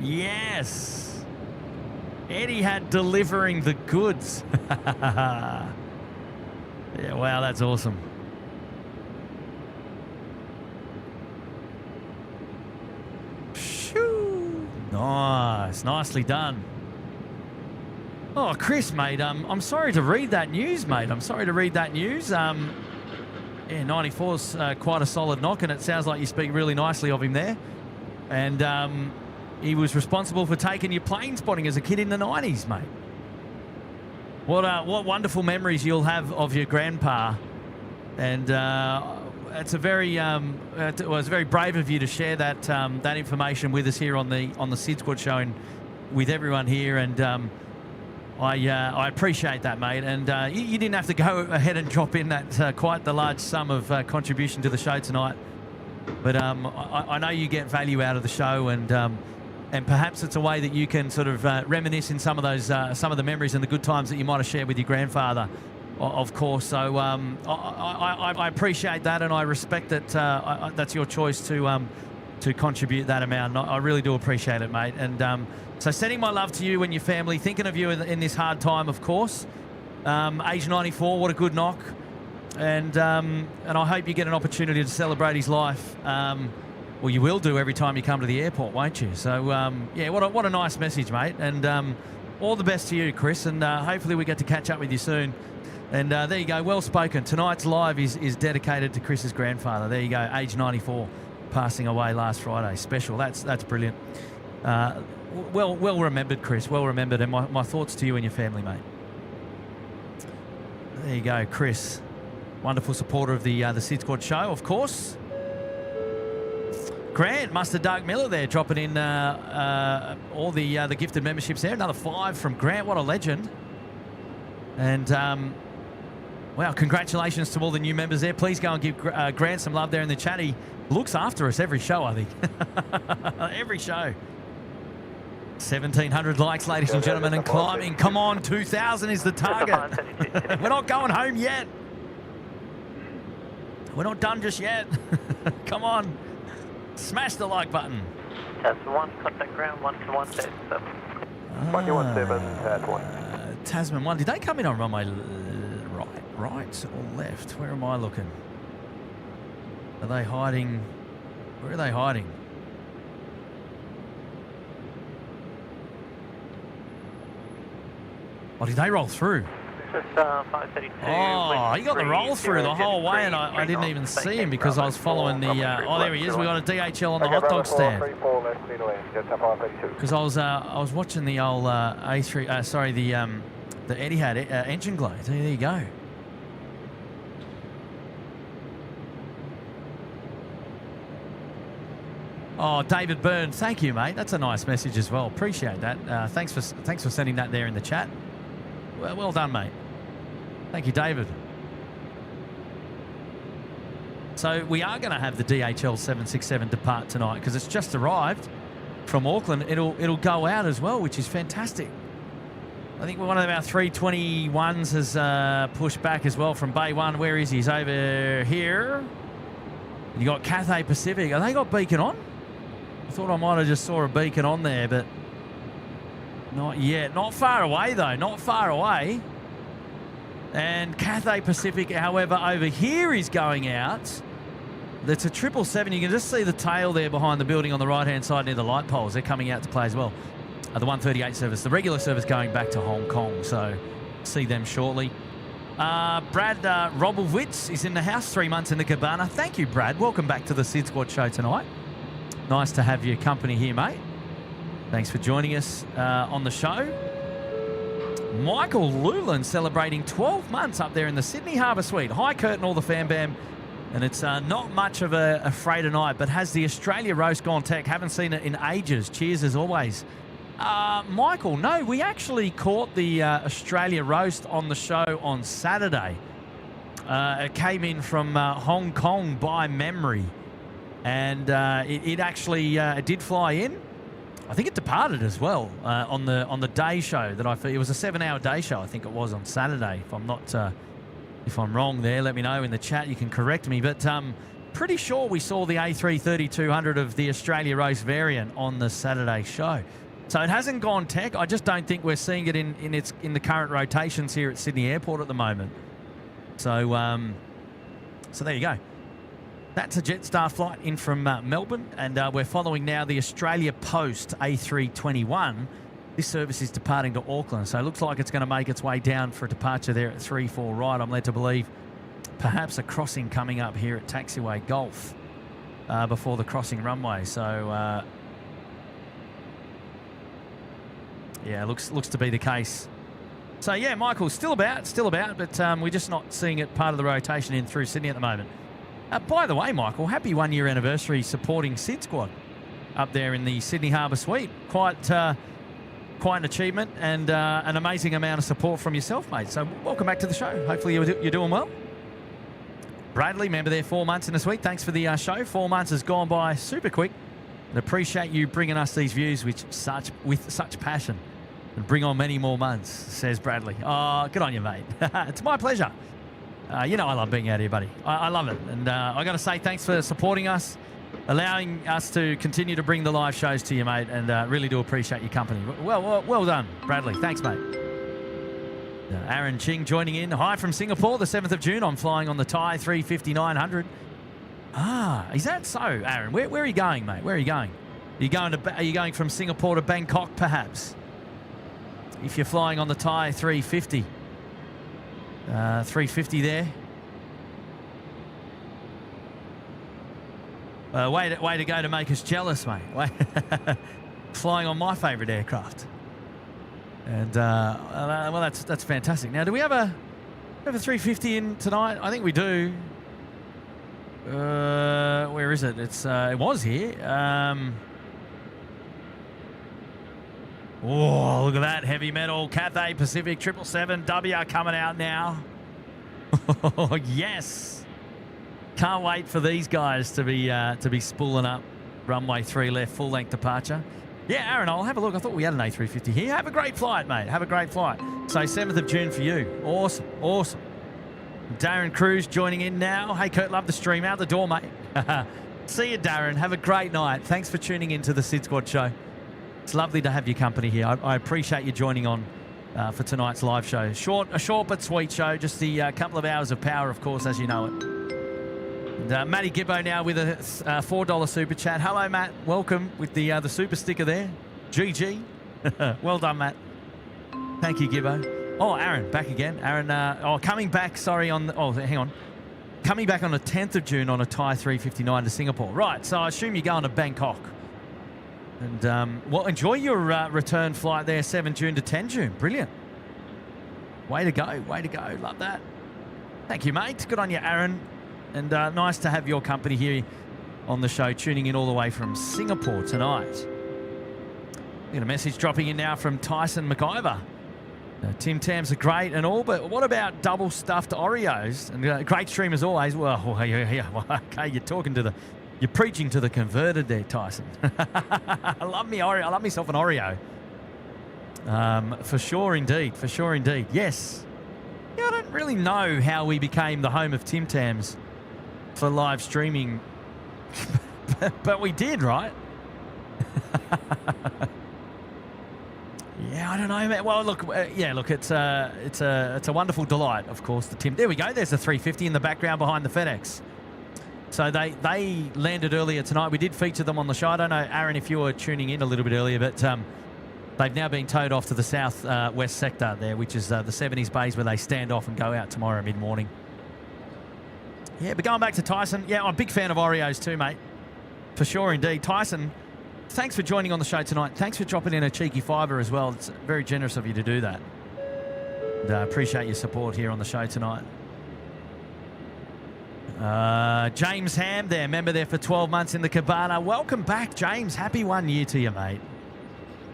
Yes. Etihad delivering the goods. Yeah, wow, that's awesome. Nice. Nicely done. Oh, Chris, mate, I'm sorry to read that news, mate. I'm sorry to read that news. Yeah, 94's quite a solid knock, and it sounds like you speak really nicely of him there. And he was responsible for taking your plane spotting as a kid in the 90s, mate. What wonderful memories you'll have of your grandpa. And it's a very it was very brave of you to share that that information with us here on the SydSquad show and with everyone here. And I appreciate that, mate. And you didn't have to go ahead and drop in that quite the large sum of contribution to the show tonight. But I know you get value out of the show, and perhaps it's a way that you can sort of reminisce in some of those some of the memories and the good times that you might have shared with your grandfather, of course. So I appreciate that, and I respect that that's your choice to contribute that amount. I really do appreciate it, mate. And so sending my love to you and your family, thinking of you in this hard time, of course. Age 94, what a good knock. And I hope you get an opportunity to celebrate his life. Well, you will do every time you come to the airport, won't you? So, yeah, what a nice message, mate. And all the best to you, Chris. And hopefully we get to catch up with you soon. And there you go, well spoken. Tonight's live is dedicated to Chris's grandfather. There you go, age 94, passing away last Friday. Special. That's brilliant. Well remembered, Chris. Well remembered. And my thoughts to you and your family, mate. There you go, Chris. Wonderful supporter of the SydSquad show, of course. Grant, Mustard Dark Miller there, dropping in all the gifted memberships there. Another 5 from Grant. What a legend. And, wow, congratulations to all the new members there. Please go and give Grant some love there in the chat. He looks after us every show, I think. Every show. 1,700 likes, ladies and gentlemen, and climbing. Come on, 2,000 is the target. We're not going home yet. We're not done just yet. Come on. Smash the like button. Tasman 1, contact ground, 121, 117, Tat 1. Tasman 1. Did they come in on runway right or left? Where am I looking? Are they hiding? Where are they hiding? Oh, did they roll through? Just 532. Oh, he got the roll through the whole way, and I didn't even see him because I was following the... oh, there he is. We got a DHL on the hot dog stand. Because I was watching the old A3... sorry, the Etihad engine glow. There you go. Oh, David Byrne, thank you, mate. That's a nice message as well. Appreciate that. Thanks for sending that there in the chat. Well done, mate. Thank you, David. So we are going to have the DHL 767 depart tonight because it's just arrived from Auckland. It'll go out as well, which is fantastic. I think one of our 321s has pushed back as well from Bay 1. Where is he? He's over here. You got Cathay Pacific. Have they got beacon on? I thought I might have just saw a beacon on there, but not yet. Not far away, though. Not far away. And Cathay Pacific, however, over here is going out. That's a 777. You can just see the tail there behind the building on the right-hand side near the light poles. They're coming out to play as well. The 138 service. The regular service going back to Hong Kong, so see them shortly. Brad Robelwitz is in the house, 3 months in the cabana. Thank you, Brad. Welcome back to the SydSquad show tonight. Nice to have your company here, mate. Thanks for joining us on the show. Michael Lulan celebrating 12 months up there in the Sydney Harbour Suite. Hi, Kurt and all the fam bam. And it's not much of a freighter night, but has the Australia roast gone tech? Haven't seen it in ages. Cheers as always. Michael, no, we actually caught the Australia roast on the show on Saturday. It came in from Hong Kong by memory. And it actually did fly in. I think it departed as well on the day show that it was a 7-hour day show. I think it was on Saturday. If I'm wrong there, let me know in the chat. You can correct me. But pretty sure we saw the A330-200 of the Australia Race variant on the Saturday show. So it hasn't gone tech. I just don't think we're seeing it in the current rotations here at Sydney Airport at the moment. So so there you go. That's a Jetstar flight in from Melbourne, and we're following now the Australia Post A321 This service is departing to Auckland, so it looks like it's going to make its way down for a departure there at 3-4 right. I'm led to believe perhaps a crossing coming up here at Taxiway Golf before the crossing runway. So, yeah, looks to be the case. So, yeah, Michael, still about, but we're just not seeing it part of the rotation in through Sydney at the moment. By the way, Michael, happy 1 year anniversary supporting SydSquad up there in the Sydney Harbour Suite. Quite an achievement and an amazing amount of support from yourself, mate. So welcome back to the show. Hopefully you're doing well. Bradley, member there, 4 months in the suite. Thanks for the show. 4 months has gone by super quick. And appreciate you bringing us these views with such passion. And bring on many more months, says Bradley. Oh, good on you, mate. It's my pleasure. You know I love being out here, buddy. I love it. And I got to say thanks for supporting us, allowing us to continue to bring the live shows to you, mate, and really do appreciate your company. Well done, Bradley. Thanks, mate. Aaron Ching joining in. Hi from Singapore, the 7th of June. I'm flying on the Thai 350-900. Ah, is that so, Aaron? Where are you going, mate? Where are you going? Are you going from Singapore to Bangkok, perhaps? If you're flying on the Thai 350. 350 there. Way to go to make us jealous, mate. Flying on my favourite aircraft. And, well, that's fantastic. Now, do we have a 350 in tonight? I think we do. Where is it? It was here. Oh, look at that. Heavy metal. Cathay Pacific 777W coming out now. Oh, yes. Can't wait for these guys to be spooling up runway 3 left, full-length departure. Yeah, Aaron, I'll have a look. I thought we had an A350 here. Have a great flight, mate. Have a great flight. So 7th of June for you. Awesome. Awesome. Darren Cruz joining in now. Hey, Kurt, love the stream. Out the door, mate. See you, Darren. Have a great night. Thanks for tuning into the SydSquad show. It's lovely to have your company here. I appreciate you joining on for tonight's live show. A short but sweet show. Just the couple of hours of power, of course, as you know it. And, Matty Gibbo now with a $4 super chat. Hello, Matt. Welcome with the super sticker there. GG. Well done, Matt. Thank you, Gibbo. Oh, Aaron, back again. Aaron, coming back, sorry, hang on. Coming back on the 10th of June on a Thai 359 to Singapore. Right, so I assume you're going to Bangkok. And, well, enjoy your return flight there, 7 June to 10 June. Brilliant. Way to go. Way to go. Love that. Thank you, mate. Good on you, Aaron. And nice to have your company here on the show, tuning in all the way from Singapore tonight. Got a message dropping in now from Tyson McIver. Tim Tams are great and all, but what about double stuffed Oreos? And great stream as always. Well, okay, you're preaching to the converted there, Tyson. I love me Oreo. I love myself an Oreo. For sure indeed. For sure indeed. Yes. Yeah, I don't really know how we became the home of Tim Tams for live streaming, but we did, right? Yeah, I don't know, man. Well, look, it's a wonderful delight, of course. The Tim. There we go. There's the 350 in the background behind the FedEx. So they landed earlier tonight. We did feature them on the show. I don't know, Aaron, if you were tuning in a little bit earlier, but they've now been towed off to the south west sector there, which is the 70s bays where they stand off and go out tomorrow mid-morning. Yeah, but going back to Tyson, yeah, I'm a big fan of Oreos too, mate. For sure indeed. Tyson, thanks for joining on the show tonight. Thanks for dropping in a cheeky fiver as well. It's very generous of you to do that. And appreciate your support here on the show tonight. James Ham there, member there for 12 months in the Cabana. Welcome back, James. Happy 1 year to you, mate.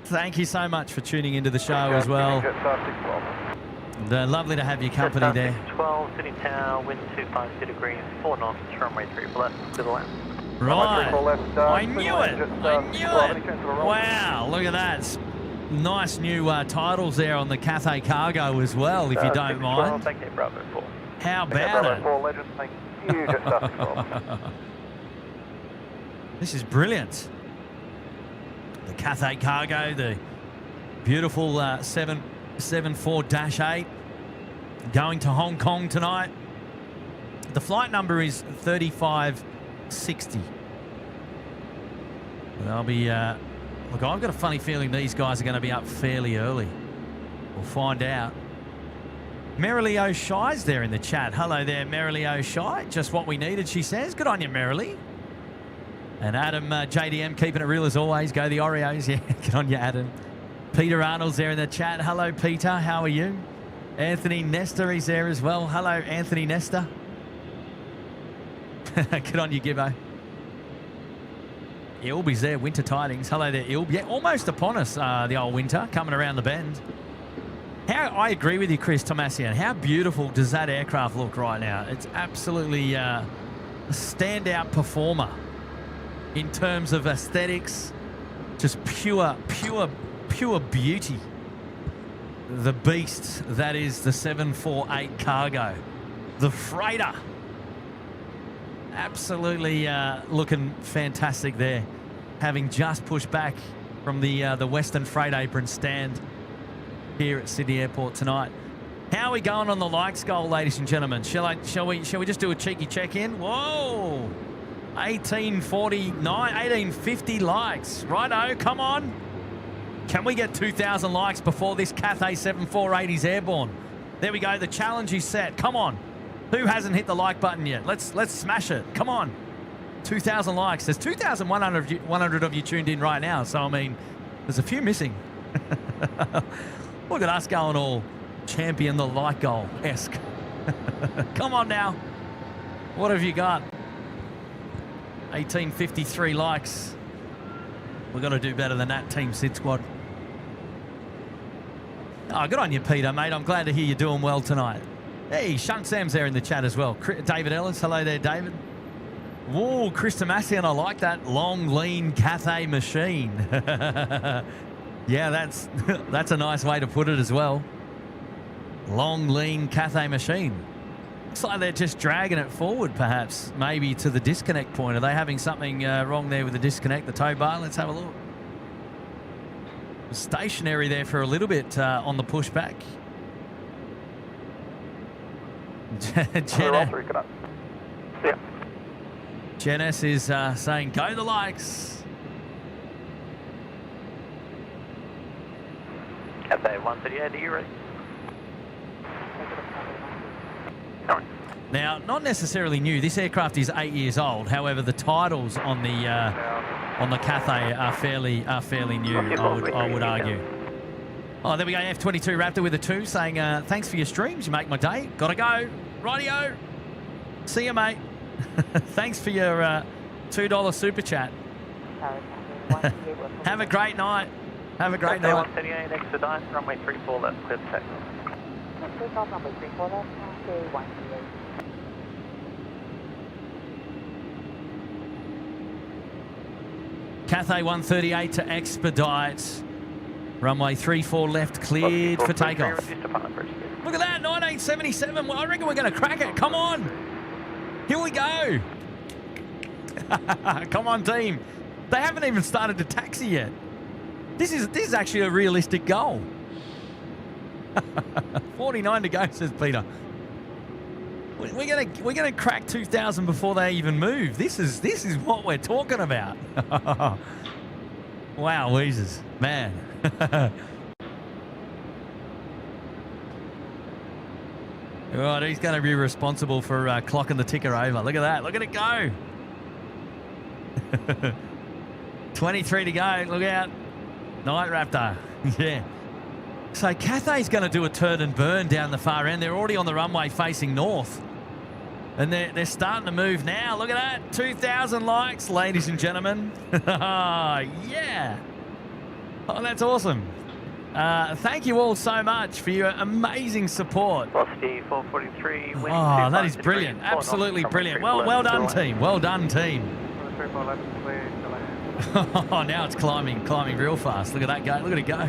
Thank you so much for tuning into the show as well. And, lovely to have your company there. 12, Sydney Tower, wind 250 degrees, 4 knots, runway 3 for left, to the left. Right. I knew it. Wow, look at that. Nice new titles there on the Cathay Cargo as well, if you don't mind. Thank you, Bravo 4. How about it? Bravo 4 Legend, thank you, just starting off. This is brilliant. The Cathay Cargo, the beautiful 774-8 going to Hong Kong tonight. The flight number is 3560. They'll be Look, I've got a funny feeling these guys are going to be up fairly early. We'll find out. Merrily O'Shy's there in the chat. Hello there, Merrily O'Shy. Just what we needed, she says. Good on you, Merrily. And Adam, JDM, keeping it real as always. Go the Oreos. Yeah, good on you, Adam. Peter Arnold's there in the chat. Hello, Peter. How are you? Anthony Nestor is there as well. Hello, Anthony Nestor. Good on you, Gibbo. Ilby's there, winter tidings. Hello there, Ilb. Yeah, almost upon us, the old winter, coming around the bend. I agree with you, Chris Tomasian. How beautiful does that aircraft look right now? It's absolutely a standout performer in terms of aesthetics. Just pure beauty. The beast that is the 748 cargo. The freighter. Absolutely looking fantastic there. Having just pushed back from the Western Freight Apron stand here at Sydney Airport tonight. How are we going on the likes goal, ladies and gentlemen? Shall we just do a cheeky check-in? Whoa! 1850 likes. Righto, come on. Can we get 2,000 likes before this Cathay 748 is airborne? There we go. The challenge is set. Come on. Who hasn't hit the like button yet? Let's smash it. Come on. 2,000 likes. There's 2,100 of you tuned in right now. So, I mean, there's a few missing. Look at us going all champion the like goal-esque. Come on now. What have you got? 1853 likes. We've got to do better than that, Team SydSquad. Oh, good on you, Peter, mate. I'm glad to hear you're doing well tonight. Hey, Shunt Sam's there in the chat as well. David Ellis, hello there, David. Whoa, Chris Tomasian, I like that long, lean Cathay machine. Yeah, that's a nice way to put it as well. Long, lean Cathay machine. Looks like they're just dragging it forward, perhaps, maybe to the disconnect point. Are they having something wrong there with the disconnect, the tow bar? Let's have a look. Stationary there for a little bit on the pushback. Janice is saying, go the likes. Cathay 138, are you ready? Now, not necessarily new. This aircraft is 8 years old. However, the titles on the Cathay are fairly new. I would argue. Oh, there we go. F22 Raptor with a 2 saying, thanks for your streams. You make my day. Gotta go. Rightio. See you, mate. Thanks for your $2 super chat. Have a great night. Have a great night. 138, expedite, runway 34 left, clear for takeoff. Takeoff runway 34 left, runway 138. Cathay 138 to expedite. Runway 34 left, cleared for takeoff. Look at that, 1977. Well, I reckon we're going to crack it. Come on. Here we go. Come on, team. They haven't even started to taxi yet. This is actually a realistic goal. 49 to go, says Peter. We're gonna crack 2,000 before they even move. This is what we're talking about. Wow, Weezers, man. Right, he's going to be responsible for clocking the ticker over. Look at that. Look at it go. 23 to go. Look out. Night Raptor. Yeah. So Cathay's going to do a turn and burn down the far end. They're already on the runway facing north. And they're starting to move now. Look at that. 2,000 likes, ladies and gentlemen. Yeah. Oh, that's awesome. Thank you all so much for your amazing support. Velocity 443. Oh, that is brilliant. Absolutely brilliant. Well done, team. Well done, team. Oh, now it's climbing real fast. Look at that go. Look at it go.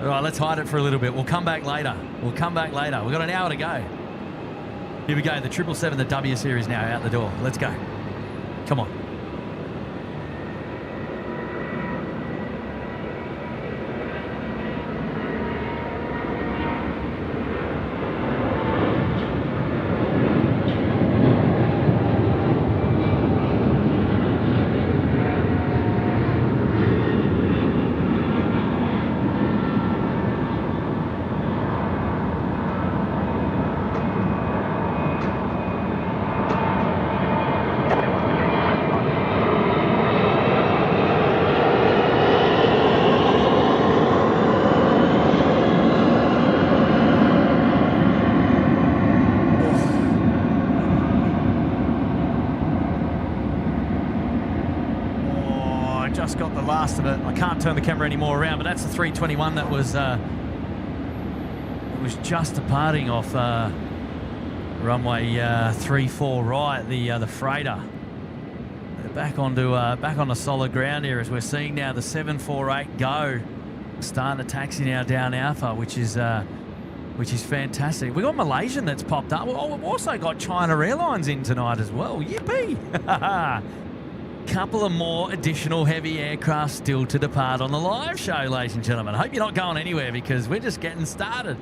All right, let's hide it for a little bit. We'll come back later. We've got an hour to go. Here we go. The 777, the W series now out the door. Let's go. Come on. can't turn the camera any more around, but that's the 321 that was just departing off runway 34 right, the freighter. They're back onto solid ground here as we're seeing now the 748 go, starting to taxi now down Alpha, which is fantastic. We got Malaysian that's popped up. Oh, we've also got China Airlines in tonight as well. Yippee! Couple of more additional heavy aircraft still to depart on the live show, ladies and gentlemen. Hope you're not going anywhere because we're just getting started.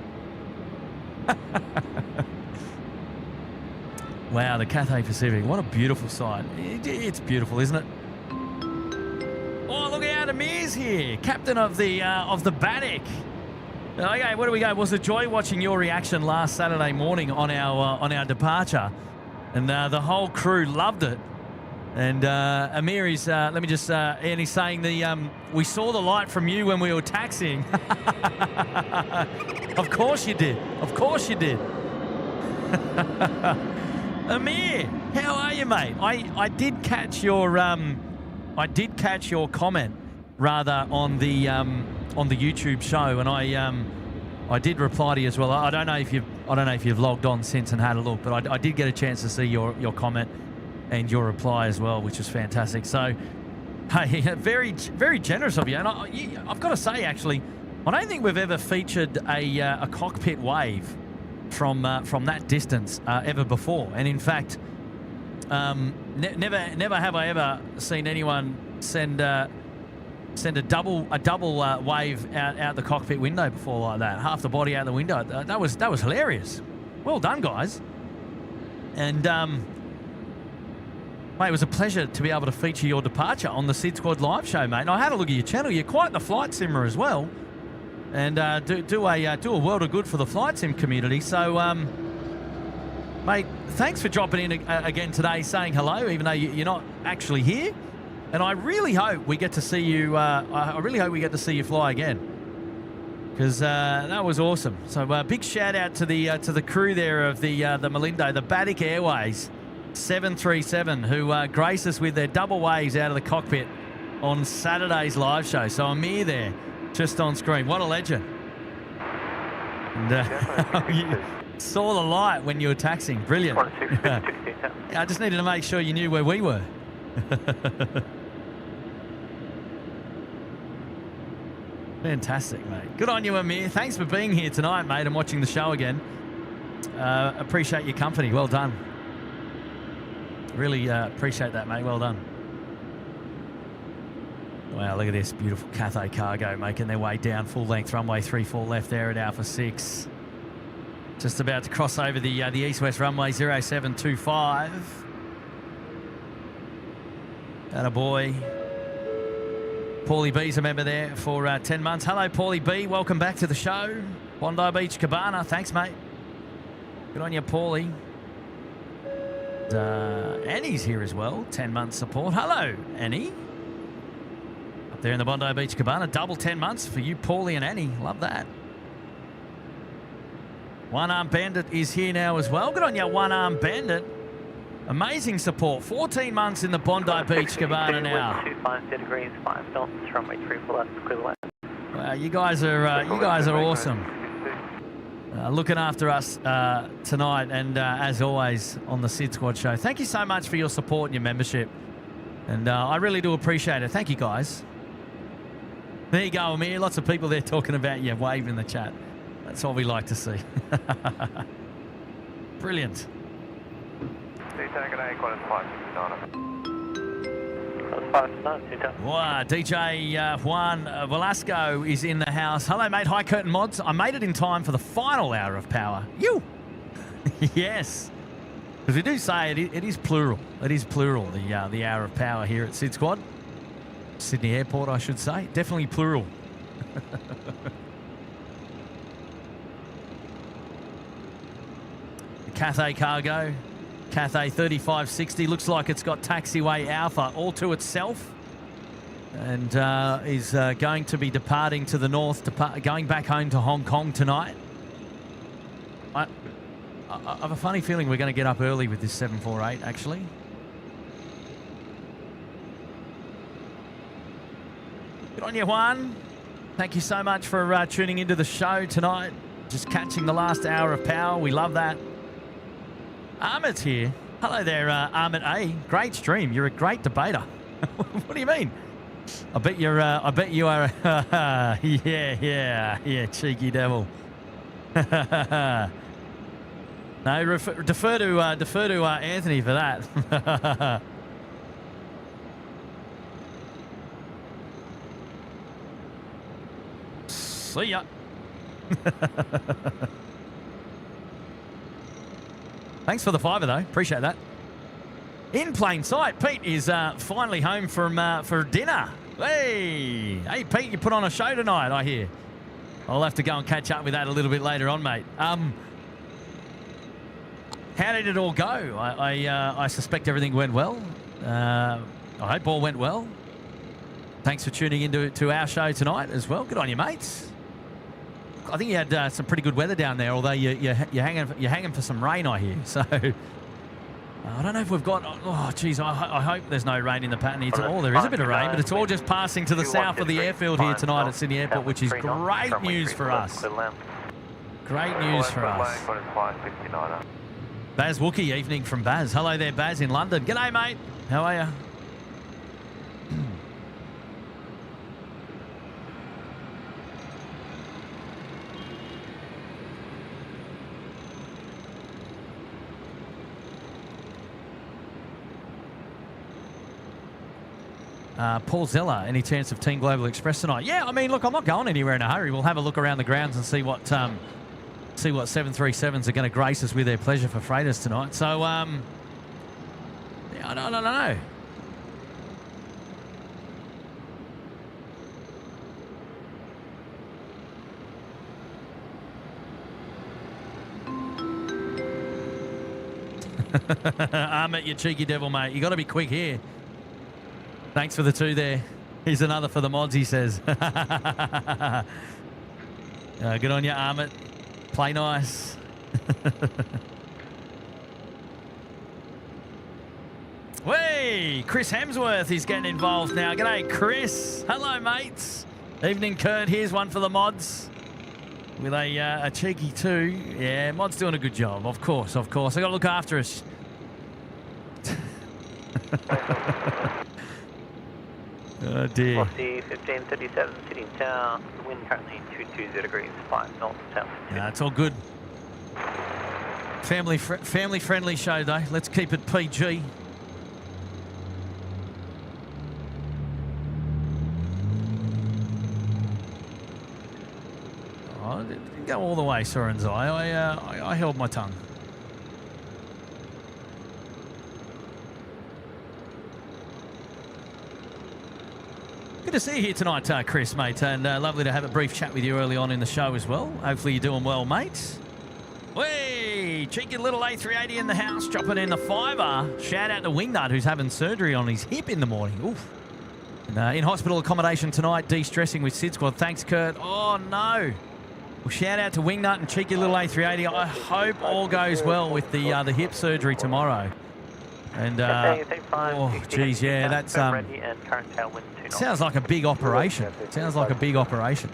Wow, the Cathay Pacific. What a beautiful sight. It's beautiful, isn't it? Oh, look out, Amir's here. Captain of the Baddock. Okay, where do we go? It was a joy watching your reaction last Saturday morning on our departure. And the whole crew loved it. And Amir is, let me just, and he's saying we saw the light from you when we were taxiing. Of course you did. Of course you did. Amir, how are you, mate? I did catch your comment rather on the YouTube show, and I did reply to you as well. I don't know if you've logged on since and had a look, but I did get a chance to see your comment and your reply as well, which was fantastic. So, hey, very, very generous of you. And I've got to say, actually, I don't think we've ever featured a cockpit wave from that distance ever before. And in fact, never have I ever seen anyone send a double wave out the cockpit window before like that. Half the body out the window. That was hilarious. Well done, guys. And mate, it was a pleasure to be able to feature your departure on the SydSquad live show, mate. And I had a look at your channel. You're quite the flight simmer as well, and do a world of good for the flight sim community. So, mate, thanks for dropping in again today, saying hello, even though you're not actually here. And I really hope we get to see you. I really hope we get to see you fly again, because that was awesome. So, big shout out to the crew there of the Malindo, the Baddock Airways 737, who graced us with their double waves out of the cockpit on Saturday's live show. So Amir there, just on screen. What a legend. And, you saw the light when you were taxiing. Brilliant. I just needed to make sure you knew where we were. Fantastic, mate. Good on you, Amir. Thanks for being here tonight, mate, and watching the show again. Appreciate your company. Well done. Really appreciate that, mate. Well done. Wow, look at this beautiful Cathay cargo making their way down full length runway 34 left there at Alpha 6. Just about to cross over the east-west runway 0725. Attaboy. Paulie B's a member there for 10 months. Hello, Paulie B. Welcome back to the show. Bondi Beach Cabana. Thanks, mate. Good on you, Paulie. Annie's here as well. 10 months support. Hello, Annie. Up there in the Bondi Beach Cabana. Double 10 months for you, Paulie and Annie. Love that. One Arm Bandit is here now as well. Good on you, One Arm Bandit. Amazing support. 14 months in the Bondi Beach Cabana now. 25 degrees, 5 knots, runway 34 left, clear left. Wow, you guys are awesome. Looking after us tonight, and as always on the SydSquad show. Thank you so much for your support and your membership, and I really do appreciate it. Thank you, guys. There you go, Amir. Lots of people there talking about you, waving in the chat. That's what we like to see. Brilliant. Wow, DJ Juan Velasco is in the house. Hello, mate. Hi, Curtain Mods. I made it in time for the final hour of power. You. Yes. Because we do say it is plural. It is plural, the hour of power here at SydSquad. Sydney Airport, I should say. Definitely plural. The Cathay cargo. Cathay 3560 looks like it's got taxiway Alpha all to itself, and is going to be departing to the north, going back home to Hong Kong tonight. I have a funny feeling we're going to get up early with this 748, actually. Good Good on you, Juan. Thank you so much for tuning into the show tonight. Just catching the last hour of power. We love that. Ahmed's here. Hello there, Ahmed A. Great stream. You're a great debater. What do you mean? I bet you are. Yeah, cheeky devil. No, defer to Anthony for that. See ya. Thanks for the fiver, though. Appreciate that. In plain sight, Pete is finally home from for dinner. Hey, Pete, you put on a show tonight, I hear. I'll have to go and catch up with that a little bit later on, mate. How did it all go? I suspect everything went well. I hope all went well. Thanks for tuning into our show tonight as well. Good on you, mates. I think you had some pretty good weather down there, although you're hanging for some rain, I hear. So I don't know if we've got. Oh, geez, I hope there's no rain in the pattern here. Oh, there is a bit of rain, but it's all just passing to the south of the airfield here tonight at Sydney Airport, which is great news for us. Great news for us. Baz Wookie, evening from Baz. Hello there, Baz in London. G'day, mate. How are you? Paul Zeller, any chance of Team Global Express tonight? Yeah, I mean, look, I'm not going anywhere in a hurry. We'll have a look around the grounds and see what 737s are going to grace us with their pleasure for freighters tonight. So, yeah, I don't know. Ahmet, you cheeky devil, mate. You got to be quick here. Thanks for the 2 there. Here's another for the mods, he says. Good on you, Ahmet. Play nice. Hey, Chris Hemsworth is getting involved now. G'day, Chris. Hello, mates. Evening, Kurt. Here's one for the mods with a cheeky 2. Yeah, mod's doing a good job. Of course. They got to look after us. Oh dear. Velocity 1537, sitting tower. The wind currently 220 degrees, 5 north south. Yeah, it's all good. Family friendly show though. Let's keep it PG. Oh, it didn't go all the way, Soren's I held my tongue. Good to see you here tonight, Chris, mate, and lovely to have a brief chat with you early on in the show as well. Hopefully you're doing well, mate. Hey, cheeky little A380 in the house, dropping in the fiver. Shout out to Wingnut, who's having surgery on his hip in the morning. Oof. And, in hospital accommodation tonight, de-stressing with SydSquad. Thanks, Kurt. Oh, no. Well, shout out to Wingnut and cheeky little A380. I hope all goes well with the hip surgery tomorrow. And, oh, geez, yeah, that's, sounds like a big operation. Sounds like a big operation.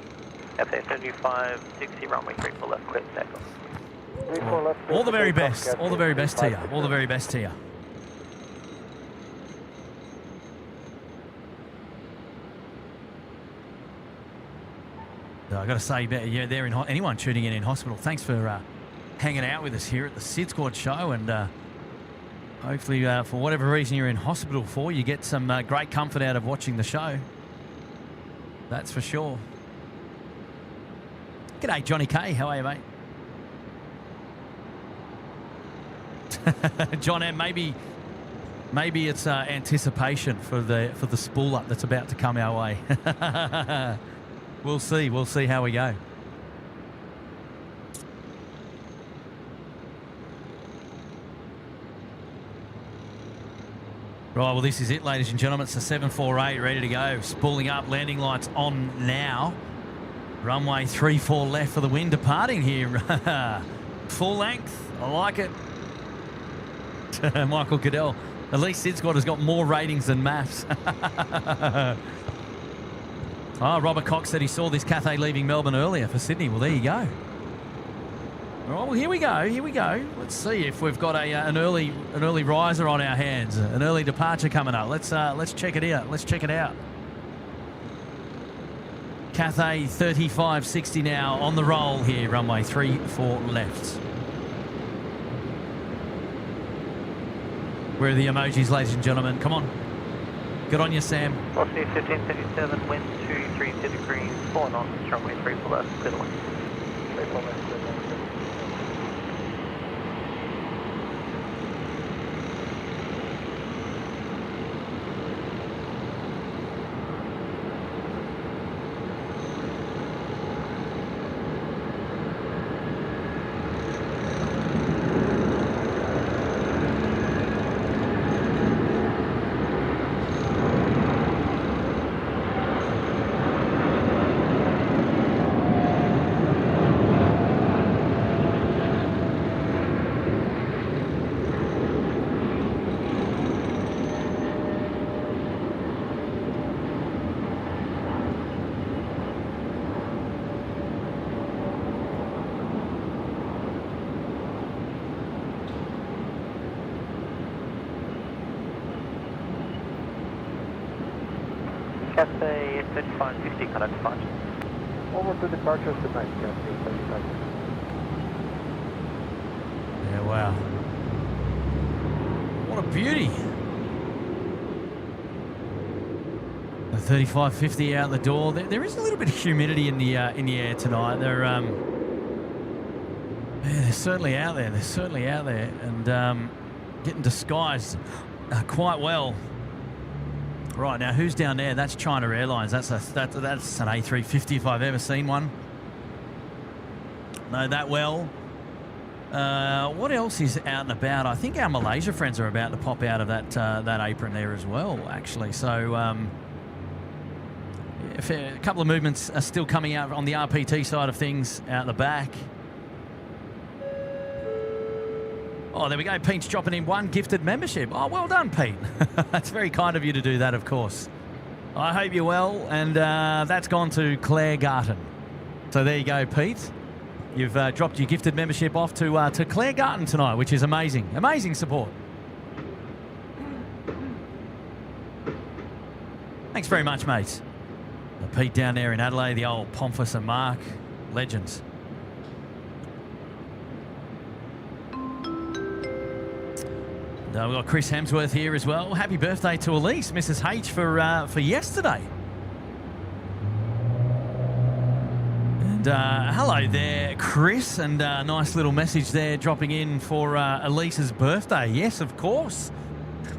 FA 7560, runway 34 left, clear takeoff. All the very best. All the very best to you. All the very best to you. I got to say, yeah, anyone tuning in hospital, thanks for hanging out with us here at the SydSquad show, and hopefully, for whatever reason you're in hospital for, you get some great comfort out of watching the show. That's for sure. G'day, Johnny K. How are you, mate? John M, maybe it's anticipation for the spool up that's about to come our way. We'll see how we go. Right, well, this is it, ladies and gentlemen. It's the 748 ready to go. Spooling up, landing lights on now. Runway 34 left for the wind departing here. Full length. I like it. Michael Goodell. At least SydSquad has got more ratings than maths. Oh, Robert Cox said he saw this Cathay leaving Melbourne earlier for Sydney. Well, there you go. All right, well, here we go. Here we go. Let's see if we've got an early riser on our hands, an early departure coming up. Let's check it out. Let's check it out. Cathay 3560 now on the roll here. Runway 34 left. Where are the emojis, ladies and gentlemen? Come on. Good on you, Sam. Velocity 1537, wind 230 degrees, 4 knots, runway 34 left, clear the wind. 34 left, clear the wind. Cathay 3550, contact departure. Over to departure tonight, Cathay 35. Yeah, wow. What a beauty. The 3550 out the door. There is a little bit of humidity in the air tonight. They're certainly out there. They're certainly out there and getting disguised quite well. Right, now who's down there? That's China Airlines. That's an A350 if I've ever seen one. Know that well. What else is out and about? I think our Malaysia friends are about to pop out of that apron there as well, actually. So a couple of movements are still coming out on the RPT side of things out the back. Oh, there we go. Pete's dropping in one gifted membership. Oh, well done, Pete. That's very kind of you to do that, of course. I hope you're well. And that's gone to Claire Garton. So there you go, Pete. You've dropped your gifted membership off to Claire Garton tonight, which is amazing. Amazing support. Thanks very much, mate. Pete down there in Adelaide, the old Pomfus and Mark. Legends. We've got Chris Hemsworth here as well. Happy birthday to Elise, Mrs. H, for yesterday. And hello there, Chris, and a nice little message there dropping in for Elise's birthday. Yes, of course.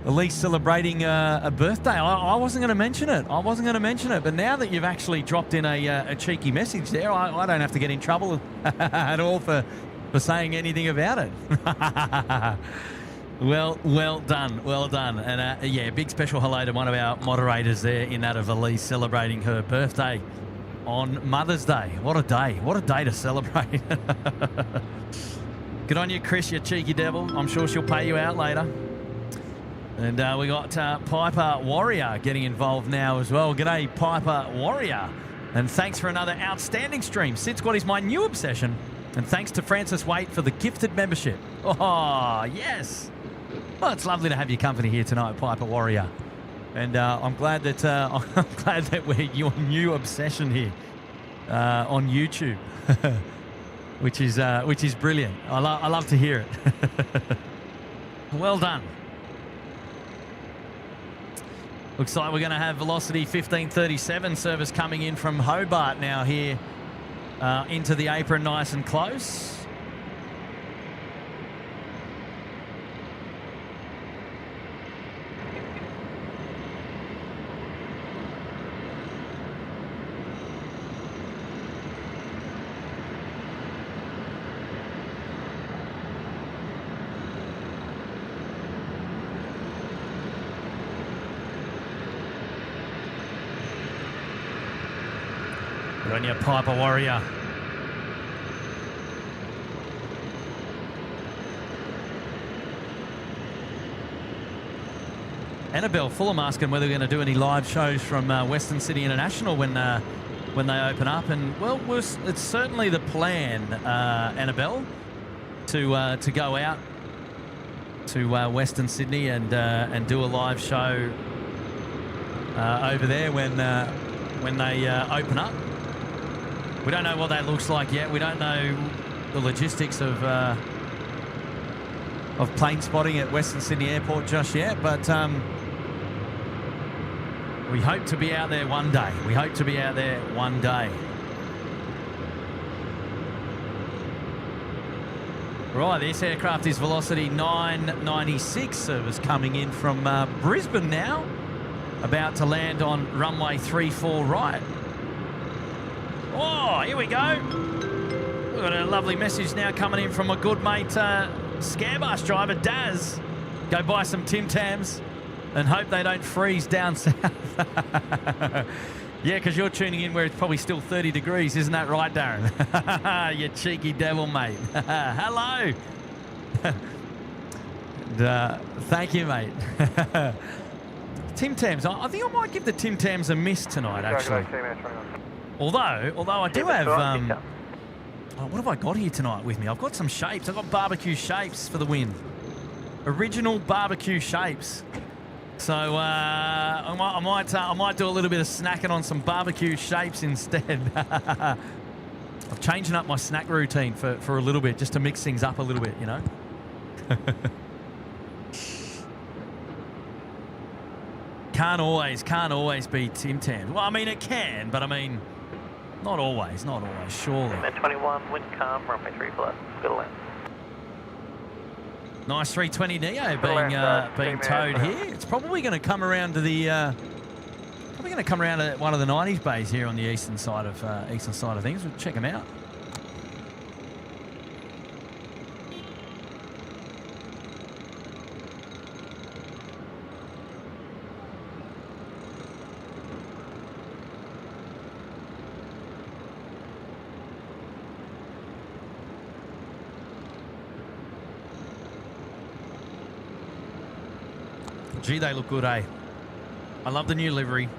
Elise celebrating a birthday. I wasn't going to mention it. But now that you've actually dropped in a cheeky message there, I don't have to get in trouble at all for saying anything about it. Well done. And yeah, big special hello to one of our moderators there in that of Elise celebrating her birthday on Mother's Day. What a day to celebrate. Good on you, Chris, you cheeky devil. I'm sure she'll pay you out later. And we got Piper Warrior getting involved now as well. G'day, Piper Warrior. And thanks for another outstanding stream. SydSquad is my new obsession. And thanks to Francis Waite for the gifted membership. Oh, yes. Well, it's lovely to have your company here tonight, Piper Warrior, and I'm glad that we're your new obsession here on YouTube, which is brilliant. I love to hear it. Well done. Looks like we're going to have Velocity 1537 service coming in from Hobart now here into the apron, nice and close. Good on you, Piper Warrior. Annabelle Fulham asking whether we're going to do any live shows from Western Sydney International when they open up. And, well, it's certainly the plan, Annabelle, to go out to Western Sydney and do a live show over there when they open up. We don't know what that looks like yet. We don't know the logistics of plane spotting at Western Sydney Airport just yet, but we hope to be out there one day. We hope to be out there one day. Right, this aircraft is Velocity 996 service coming in from Brisbane now, about to land on runway 34 right. Oh, here we go. We've got a lovely message now coming in from my good mate, Scarbus driver, Daz. Go buy some Tim Tams and hope they don't freeze down south. Yeah, because you're tuning in where it's probably still 30 degrees. Isn't that right, Darren? You cheeky devil, mate. Hello. And, thank you, mate. Tim Tams. I think I might give the Tim Tams a miss tonight, actually. Although I do have... what have I got here tonight with me? I've got some shapes. I've got barbecue shapes for the win. Original barbecue shapes. So I might do a little bit of snacking on some barbecue shapes instead. I'm changing up my snack routine for a little bit, just to mix things up a little bit, you know. Can't always be Tim Tams. Well, I mean, it can, but I mean, not always, surely. And 21, wind calm, runway 3 left, good land. Nice 320 Neo being towed here. It's probably going to come around to the one of the 90s bays here on the eastern side of things. We'll check them out. Gee, they look good, eh? I love the new livery.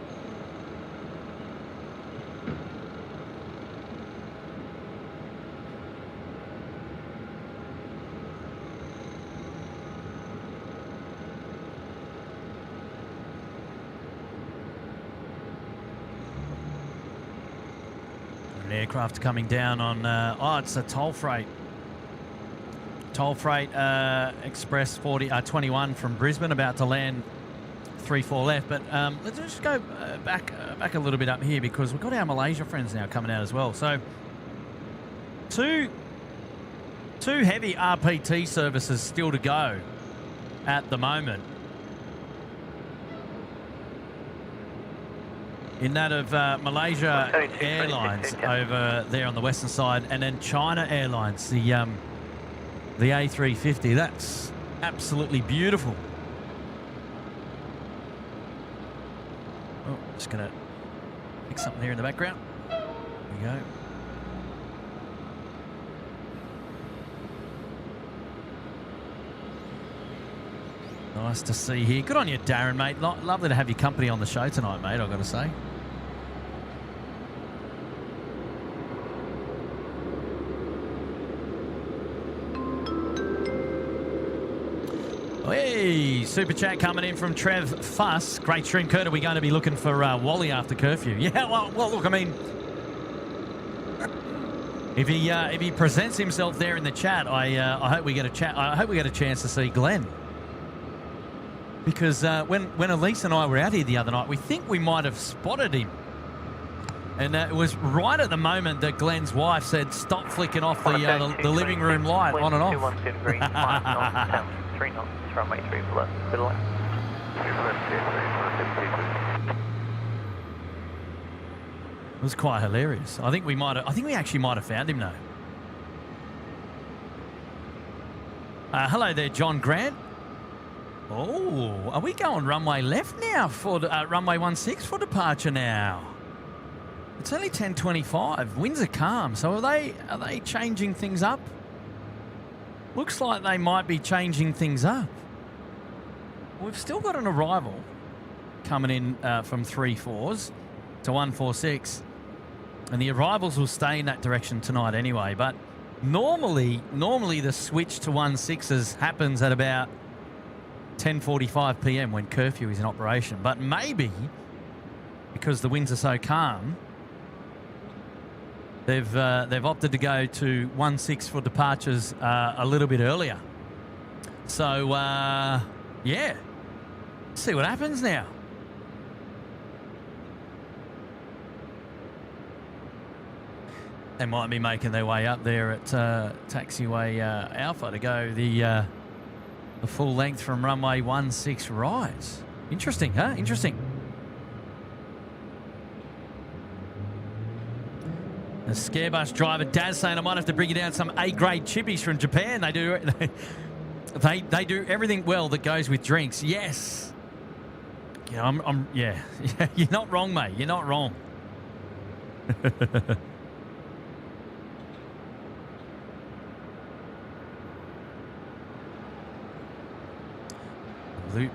An aircraft coming down on, it's a toll freight. Toll Freight Express 21 from Brisbane, about to land 34 left. But let's just go back a little bit up here, because we've got our Malaysia friends now coming out as well. So two heavy RPT services still to go at the moment. In that of Malaysia Airlines over there on the western side, and then China Airlines, the A350. That's absolutely beautiful. Oh, just going to fix something here in the background. There we go. Nice to see here. Good on you, Darren, mate. Lovely to have your company on the show tonight, mate, I've got to say. Hey, super chat coming in from Trev Fuss. Great stream, Kurt. Are we going to be looking for Wally after curfew? Yeah, well, look, I mean, if he presents himself there in the chat, I hope we get a chat. I hope we get a chance to see Glenn, because when Elise and I were out here the other night, we think we might have spotted him, and it was right at the moment that Glenn's wife said, "Stop flicking off the living room light on and off." 212 degrees, 5 knots, 3 knots, runway 3 left, good land. It was quite hilarious. I think we actually might have found him now. Hello there, John Grant. Oh, are we going runway left now for runway 16 for departure now? It's only 10:25. Winds are calm. So are they changing things up? Looks like they might be changing things up. we've still got an arrival coming in from 3-4s to 146. And the arrivals will stay in that direction tonight anyway. But normally the switch to 16s happens at about 10:45 p.m. when curfew is in operation. But maybe because the winds are so calm, they've opted to go to 16 for departures a little bit earlier. So yeah, see what happens now. They might be making their way up there at taxiway Alpha to go the full length from runway 16 right. Interesting, huh? Interesting. The Scarebus driver Daz saying I might have to bring you down some A-grade chippies from Japan. They do everything well that goes with drinks. Yes. Yeah, yeah. You're not wrong, mate. You're not wrong.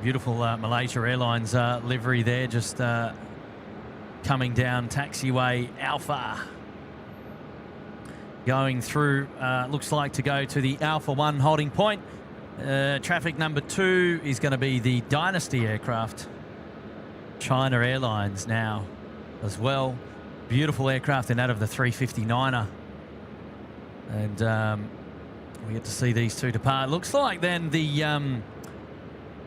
Beautiful Malaysia Airlines livery there, just coming down taxiway Alpha. Going through, looks like to go to the Alpha 1 holding point. Traffic number 2 is going to be the Dynasty aircraft. China Airlines now as well. Beautiful aircraft in that of the 350-9er. And we get to see these two depart. Looks like then the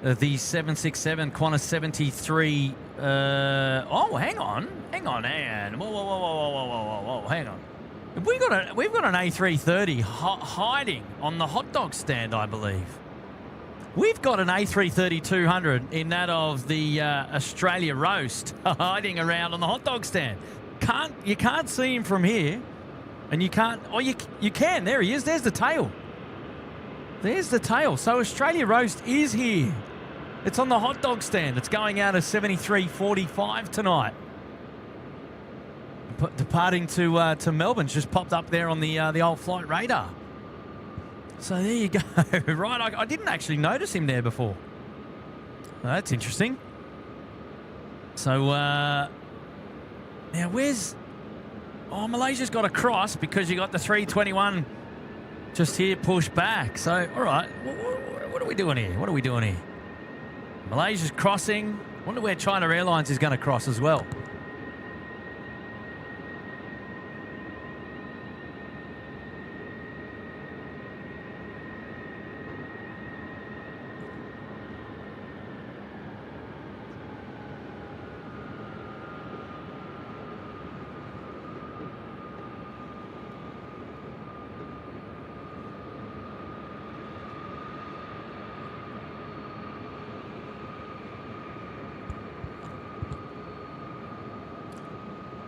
767 Qantas 73. Oh, hang on. Whoa, hang on. We've got an A330 hiding on the hot dog stand, I believe. We've got an A330-200 in that of the Australia Roast hiding around on the hot dog stand. You can't see him from here, and you can't. Oh, you can. There he is. There's the tail. There's the tail. So Australia Roast is here. It's on the hot dog stand. It's going out of 7345 tonight. Departing to Melbourne, just popped up there on the old flight radar. So there you go. Right, I didn't actually notice him there before. Well, that's interesting. So now where's... Oh, Malaysia's got a cross because you got the 321 just here pushed back. So, all right, what are we doing here? What are we doing here? Malaysia's crossing. Wonder where China Airlines is going to cross as well.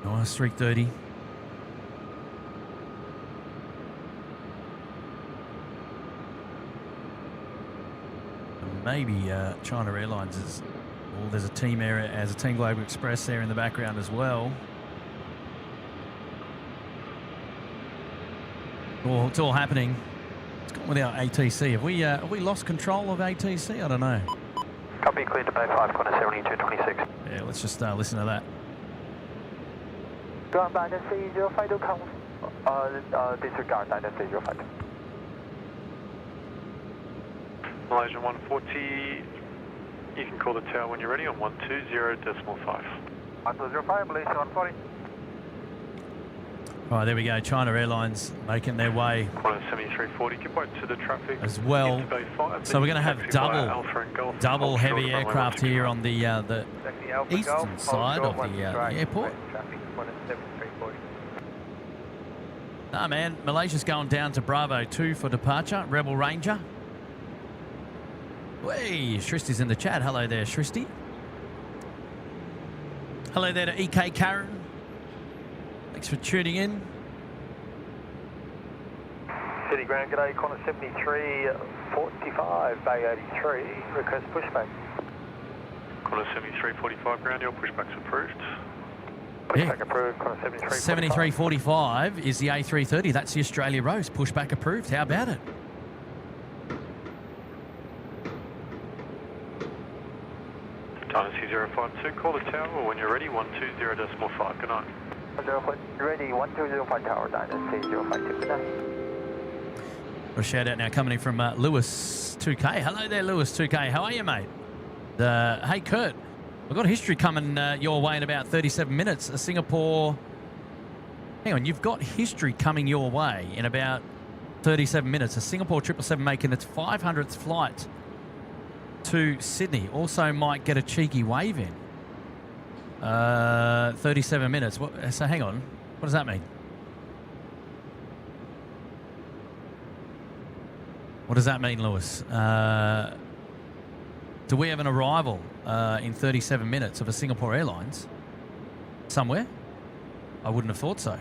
Nice 330. Maybe China Airlines is... Well, there's a team area as a Team Global Express there in the background as well. Oh, it's all happening. What's going with our ATC? Have we lost control of ATC? I don't know. Copy, cleared to Bay 5, Qantas 7226. Yeah, let's just listen to that. Ground Dynasty 052 count. Disregard Dynasty 052. Malaysia 140, you can call the tower when you're ready on 120.5. 1205, Malaysia 140. All right, there we go. China Airlines making their way Qantas 7340, keep right to the traffic. as well. Into Bay 5, So we're going to have double heavy short aircraft here on the eastern side of the airport. Traffic 7340. Ah, man, Malaysia's going down to Bravo 2 for departure. Rebel Ranger. Hey, Shristi's in the chat. Hello there, Shristi. Hello there to EK Karen. Thanks for tuning in. City Ground, g'day, Qantas 7345, Bay 83, request pushback. Qantas 7345 ground, your pushback's approved. Pushback approved, Qantas 7345 is the A330. That's the Australia Roast. Pushback approved. How about it? 12, call the tower when you're ready, 120.5, good night. Ready, 1205 tower, Dynasty 052, good night. A shout out now coming in from Lewis 2K. Hello there, Lewis 2K. How are you, mate? Hey, Kurt. I've got history coming your way in about 37 minutes. A Singapore... Hang on, you've got history coming your way in about 37 minutes. A Singapore 777 making its 500th flight to Sydney. Also might get a cheeky wave in. 37 minutes. So hang on. What does that mean? What does that mean, Lewis? Do we have an arrival in 37 minutes of a Singapore Airlines somewhere? I wouldn't have thought so.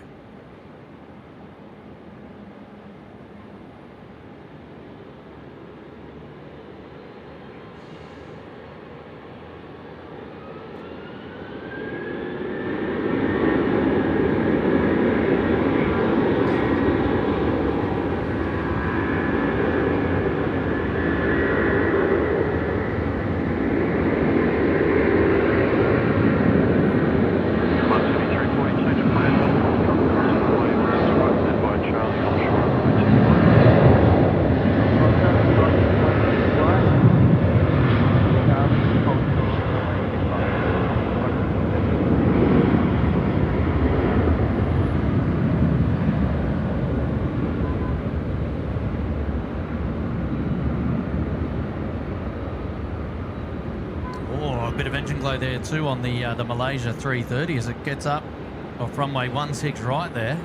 There too on the Malaysia 330 as it gets up off runway 16 right there.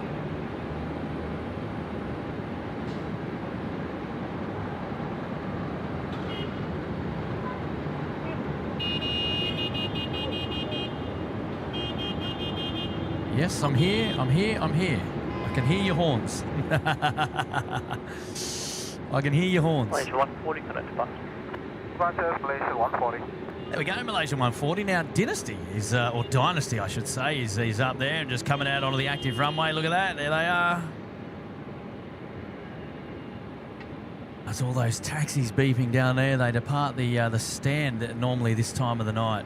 Yes, I'm here. I can hear your horns. I can hear your horns. Malaysia 140, connect to bus. Roger, Malaysia 140. There we go, Malaysia 140. Now, Dynasty is, or Dynasty, I should say, is up there and just coming out onto the active runway. Look at that. There they are. That's all those taxis beeping down there. They depart the stand at normally this time of the night.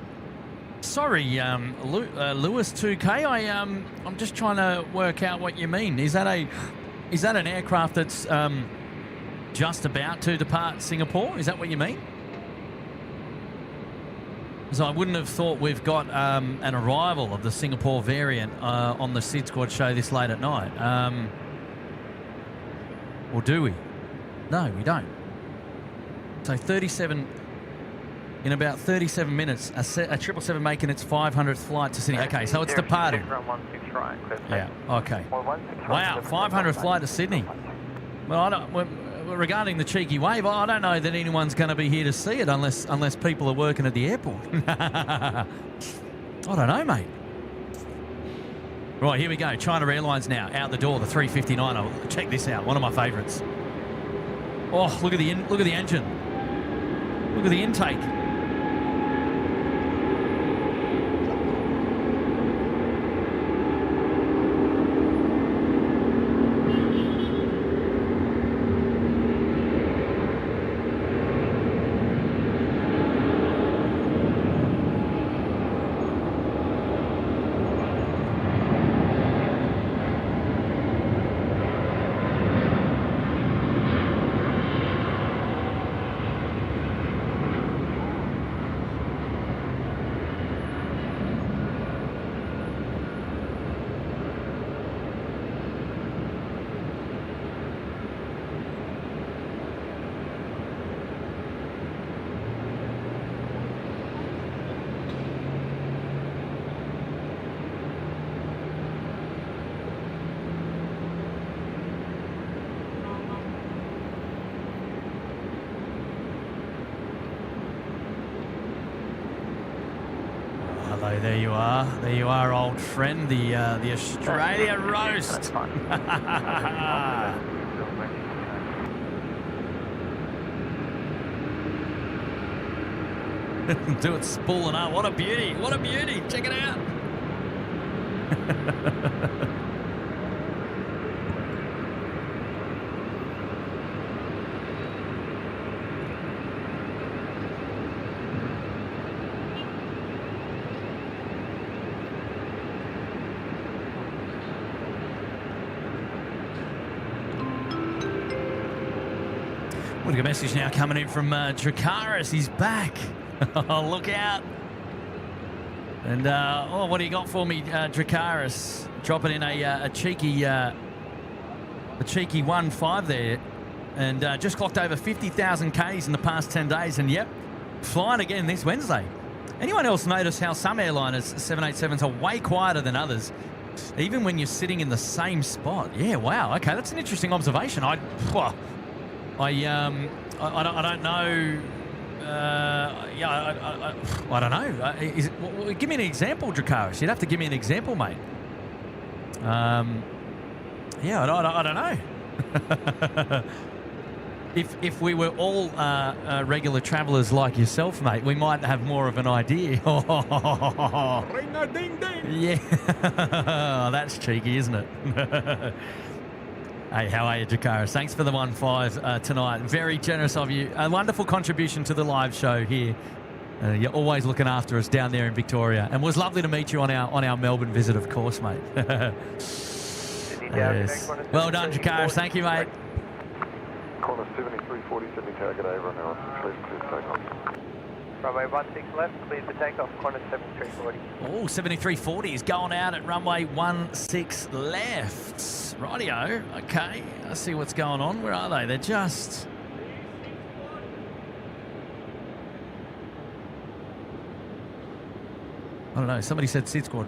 Sorry, Lewis 2K. I'm just trying to work out what you mean. Is that an aircraft that's just about to depart Singapore? Is that what you mean? So I wouldn't have thought we've got an arrival of the Singapore variant on the SydSquad show this late at night. Or do we? No, we don't. So 37... In about 37 minutes, a 777 making its 500th flight to Sydney. Okay, so it's departed. Yeah, okay. Wow, 500th flight to Sydney. Well, regarding the cheeky wave, I don't know that anyone's going to be here to see it unless people are working at the airport. I don't know, mate. Right, here we go. China Airlines now out the door. The 359. Oh, check this out. One of my favourites. Oh, look at the engine. Look at the intake. There you are. There you are, old friend. The Australia roast. Do it spooling up. What a beauty. What a beauty. Check it out. Look at a message now coming in from Dracaris. He's back. Oh, look out. And, what do you got for me, Dracaris? Dropping in a cheeky 1.5 there. And just clocked over 50,000 Ks in the past 10 days. And, yep, flying again this Wednesday. Anyone else notice how some airliners, 787s, are way quieter than others, even when you're sitting in the same spot? Yeah, wow. Okay, that's an interesting observation. I don't know. I don't know. Give me an example, Dracaris. You'd have to give me an example, mate. I don't know. If we were all regular travellers like yourself, mate, we might have more of an idea. Ring-a-ding-ding. Yeah, that's cheeky, isn't it? Hey, how are you, Dracaris? Thanks for the 1.5 tonight. Very generous of you. A wonderful contribution to the live show here. You're always looking after us down there in Victoria. And it was lovely to meet you on our Melbourne visit, of course, mate. Yes. Well done, Dracaris. Thank you, mate. Corner 7340, Sydney target over an hour. Please clear takeoff. Runway 16 left, cleared for takeoff, corner 7340. Oh, 7340 is going out at runway 16 left. Rightio. Okay, I see what's going on. Where are they? They're just... I don't know. Somebody said SydSquad.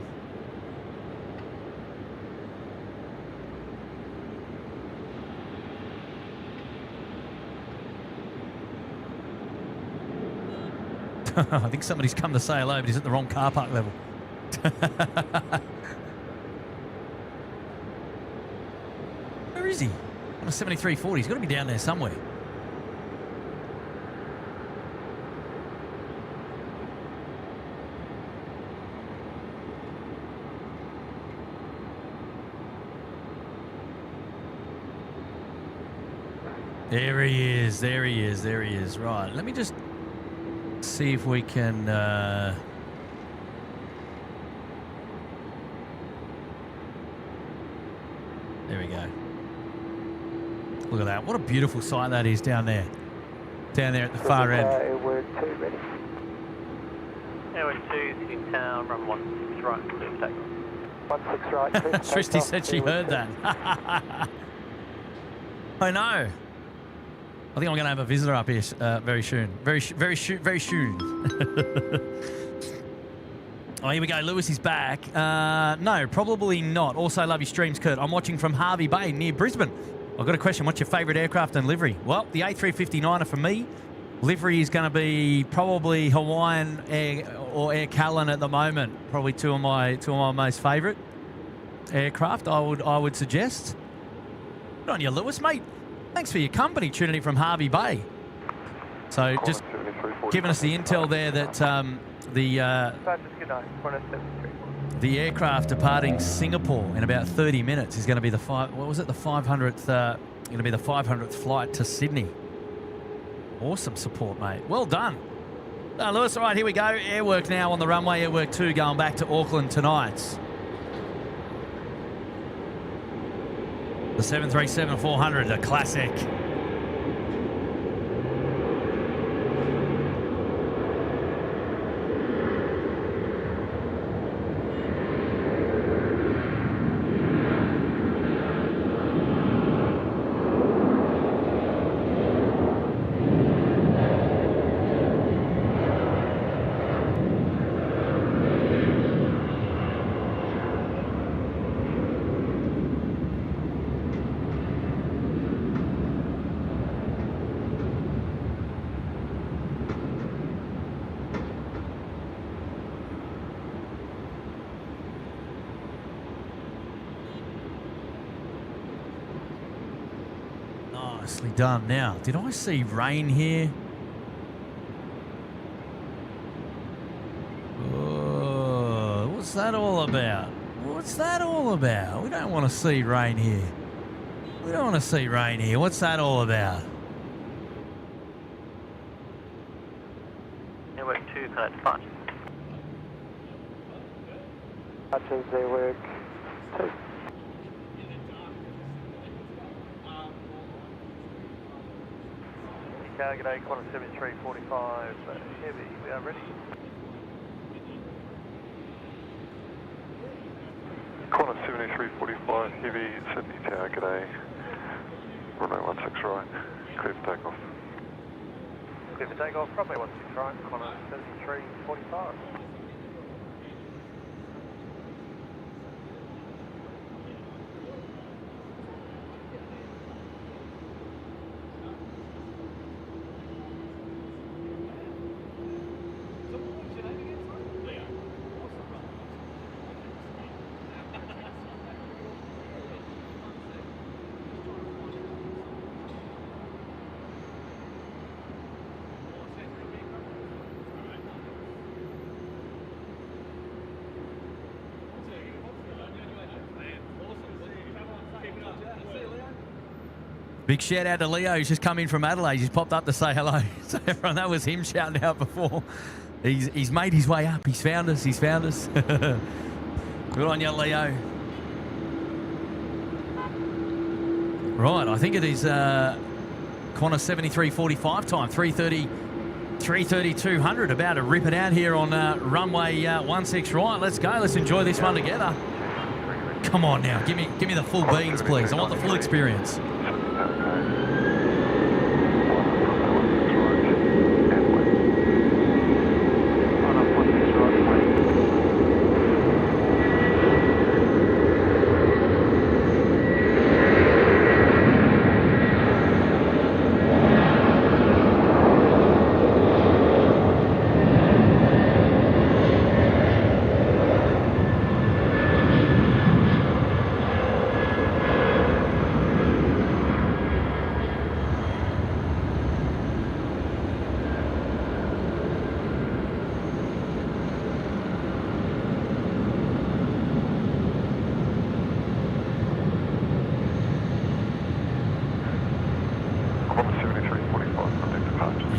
I think somebody's come to say hello, but he's at the wrong car park level. Where is he? On a 7340. He's got to be down there somewhere. There he is. There he is. There he is. Right. Let me just see if we can... There we go. Look at that. What a beautiful sight that is down there. Down there at the far end. Airwork 2 ready. Airwork 2, sit down, run 16 right, clear for takeoff. 16 right, clear for Tristy takeoff, said she heard that. I know. I think I'm going to have a visitor up here very soon. Very soon. Oh, here we go. Lewis is back. No, probably not. Also, love your streams, Kurt. I'm watching from Hervey Bay near Brisbane. I've got a question. What's your favourite aircraft and livery? Well, the A350-9er for me. Livery is going to be probably Hawaiian or Air Callan at the moment. Probably two of my most favourite aircraft. I would suggest. Good on you, Lewis, mate. Thanks for your company, tuning in from Hervey Bay. So just giving us the intel there that the aircraft departing Singapore in about 30 minutes is going to be the 500th going to be the 500th flight to Sydney. Awesome support, mate. Well done. Lewis, all right, here we go. Airwork now on the runway. Airwork 2 going back to Auckland tonight. The 737-400, a classic. Nicely done. Now, did I see rain here? Oh, what's that all about? What's that all about? We don't want to see rain here. We don't want to see rain here. What's that all about? Airwork 2, connect to 5. Archers, Airwork 2. Tower, g'day, Qantas 7345 Heavy, we are ready. Qantas 7345 Heavy, Sydney Tower, g'day. Runway 16 right, clear for takeoff. Clear for takeoff, runway 16 right, Qantas 7345. Big shout out to Leo. He's just come in from Adelaide. He's popped up to say hello. So everyone, that was him shouting out before. He's made his way up. He's found us. He's found us. Good on you, Leo. Right, I think it is Qantas 7345 time, 3:30, 200. About to rip it out here on runway 16 right. Let's go. Let's enjoy this one together. Come on now, give me the full beans, please. I want the full experience.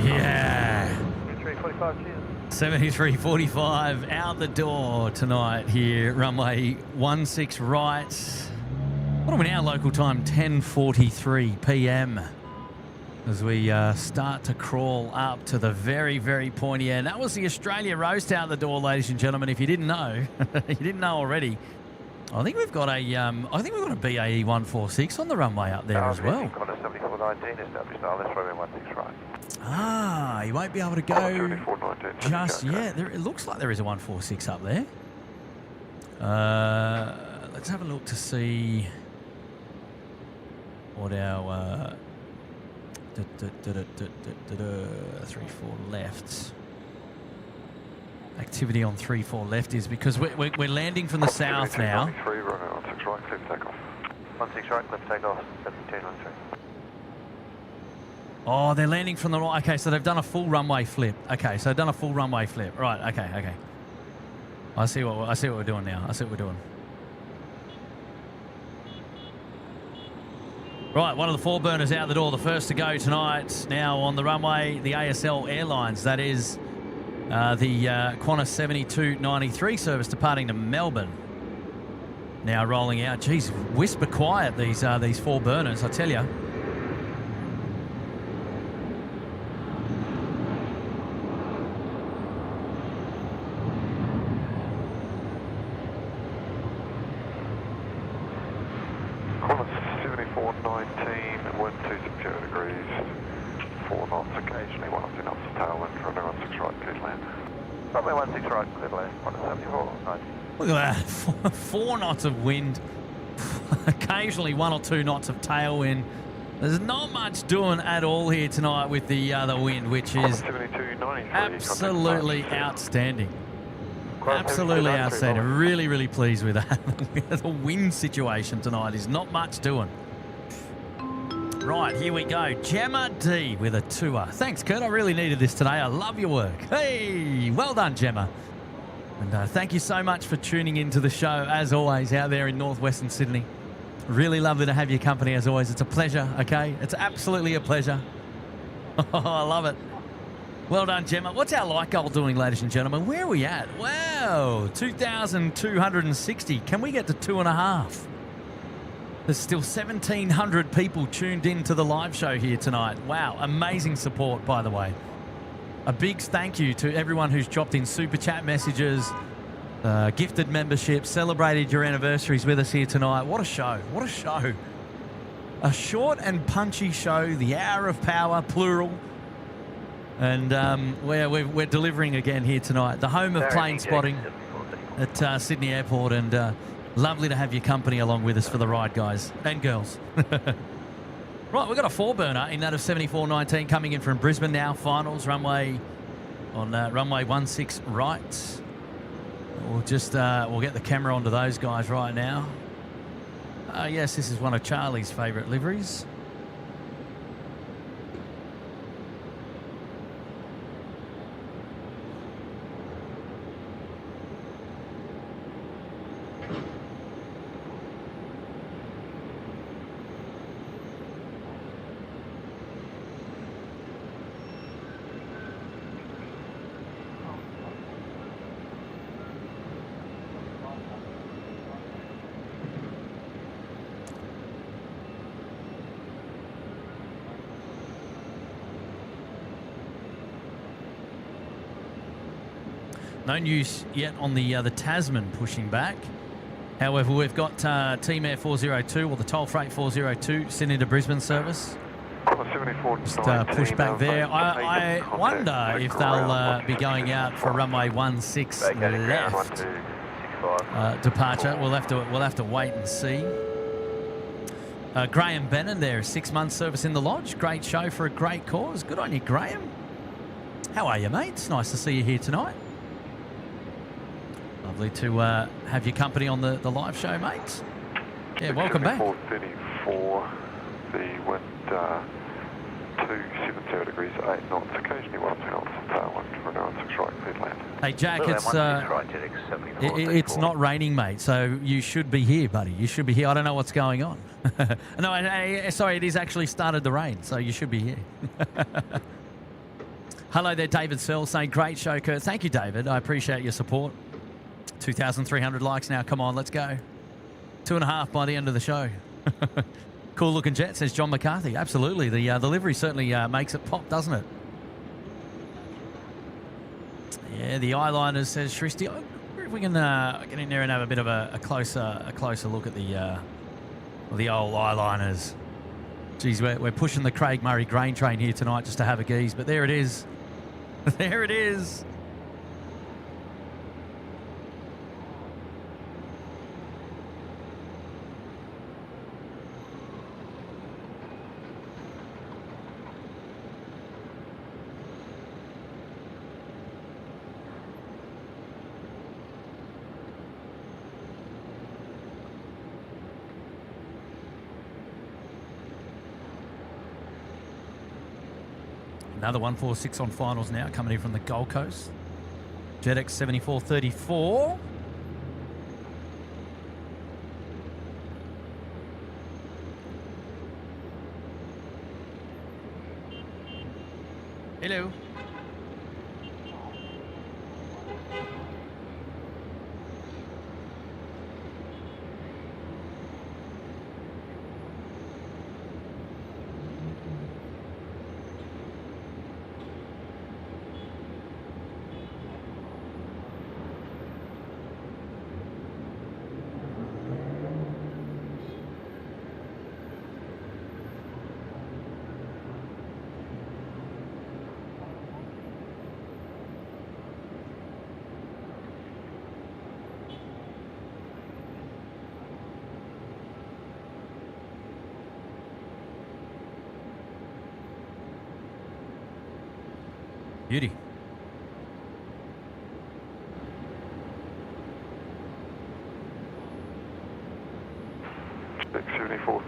Yeah. 7345 out the door tonight here, runway 16 right. What are we now, local time? 10:43 p.m. as we start to crawl up to the very, very pointy end. That was the Australia roast out the door, ladies and gentlemen. If you didn't know, you didn't know already. I think we've got a BAE 146 on the runway up there as well. Qantas 7419 established now, let's runway 16 right. Ah, you won't be able to go just yet. It looks like there is a 146 up there. Let's have a look to see what our 3-4 left activity on 3-4 left is, because we're landing from the south now. 16 right, clear for takeoff. 16 right, clear for takeoff, 1713. Oh, they're landing from the right. Okay, so they've done a full runway flip. Okay, so they've done a full runway flip. Right. Okay. I see what we're doing now. I see what we're doing. Right, one of the four burners out the door, the first to go tonight. Now on the runway, the ASL Airlines. That is the Qantas 7293 service departing to Melbourne. Now rolling out. Geez, whisper quiet these four burners, I tell you. Qantas 7419, wind 260 degrees, 4 knots, occasionally 1 or 2 knots of tailwind, runway 16 right, clear to land. Runway 16 right, clear to land, Qantas 7419. Look at that, 4 knots of wind, occasionally 1 or 2 knots of tailwind. There's not much doing at all here tonight with the wind, which is absolutely outstanding. Absolutely outstanding. Really, really pleased with that. The wind situation tonight is not much doing. Right, here we go. Gemma D with a tour. Thanks, Kurt. I really needed this today. I love your work. Hey, well done, Gemma. And thank you so much for tuning into the show, as always, out there in northwestern Sydney. Really lovely to have your company, as always. It's a pleasure, okay? It's absolutely a pleasure. I love it. Well done, Gemma. What's our light goal doing, ladies and gentlemen? Where are we at? Wow, 2,260. Can we get to 2.5? There's still 1,700 people tuned in to the live show here tonight. Wow, amazing support, by the way. A big thank you to everyone who's dropped in super chat messages, gifted memberships, celebrated your anniversaries with us here tonight. What a show. What a show. A short and punchy show, the hour of power, plural. And we're delivering again here tonight. The home of plane spotting at Sydney Airport. And lovely to have your company along with us for the ride, guys and girls. Right, we've got a 4-burner in that of 7419 coming in from Brisbane now. Finals runway on runway 16 right. We'll just we'll get the camera onto those guys right now. Yes, this is one of Charlie's favourite liveries. No news yet on the Tasman pushing back. However, we've got Team Air 402 or the Toll Freight 402 sent into Brisbane service. Just push back there. I wonder if they'll be going out for runway 16 left departure. We'll have to wait and see. Graham Bennon there, 6 months service in the lodge. Great show for a great cause. Good on you, Graham. How are you, mate? It's nice to see you here tonight. Lovely to have your company on the live show, mate. Yeah, welcome back. 34, the wind 270 degrees, 8 knots, occasionally 1 knots, tailwind, runway 16 right, cleared land. Hey, Jack, it's not raining, mate, so you should be here, buddy. You should be here. I don't know what's going on. No, sorry, it is actually started to rain, so you should be here. Hello there, David Searle, saying great show, Kurt. Thank you, David. I appreciate your support. 2,300 likes now. Come on, let's go. 2.5 by the end of the show. Cool looking jet, says John McCarthy. Absolutely. The livery certainly makes it pop, doesn't it? Yeah, the eyeliners, says Shristi. I wonder if we can get in there and have a bit of a closer look at the old eyeliners. Geez, we're pushing the Craig Murray grain train here tonight just to have a geeze, but there it is. There it is. Another 146 on finals now, coming in from the Gold Coast. JetX 7434. Hello. Beauty. Six 74,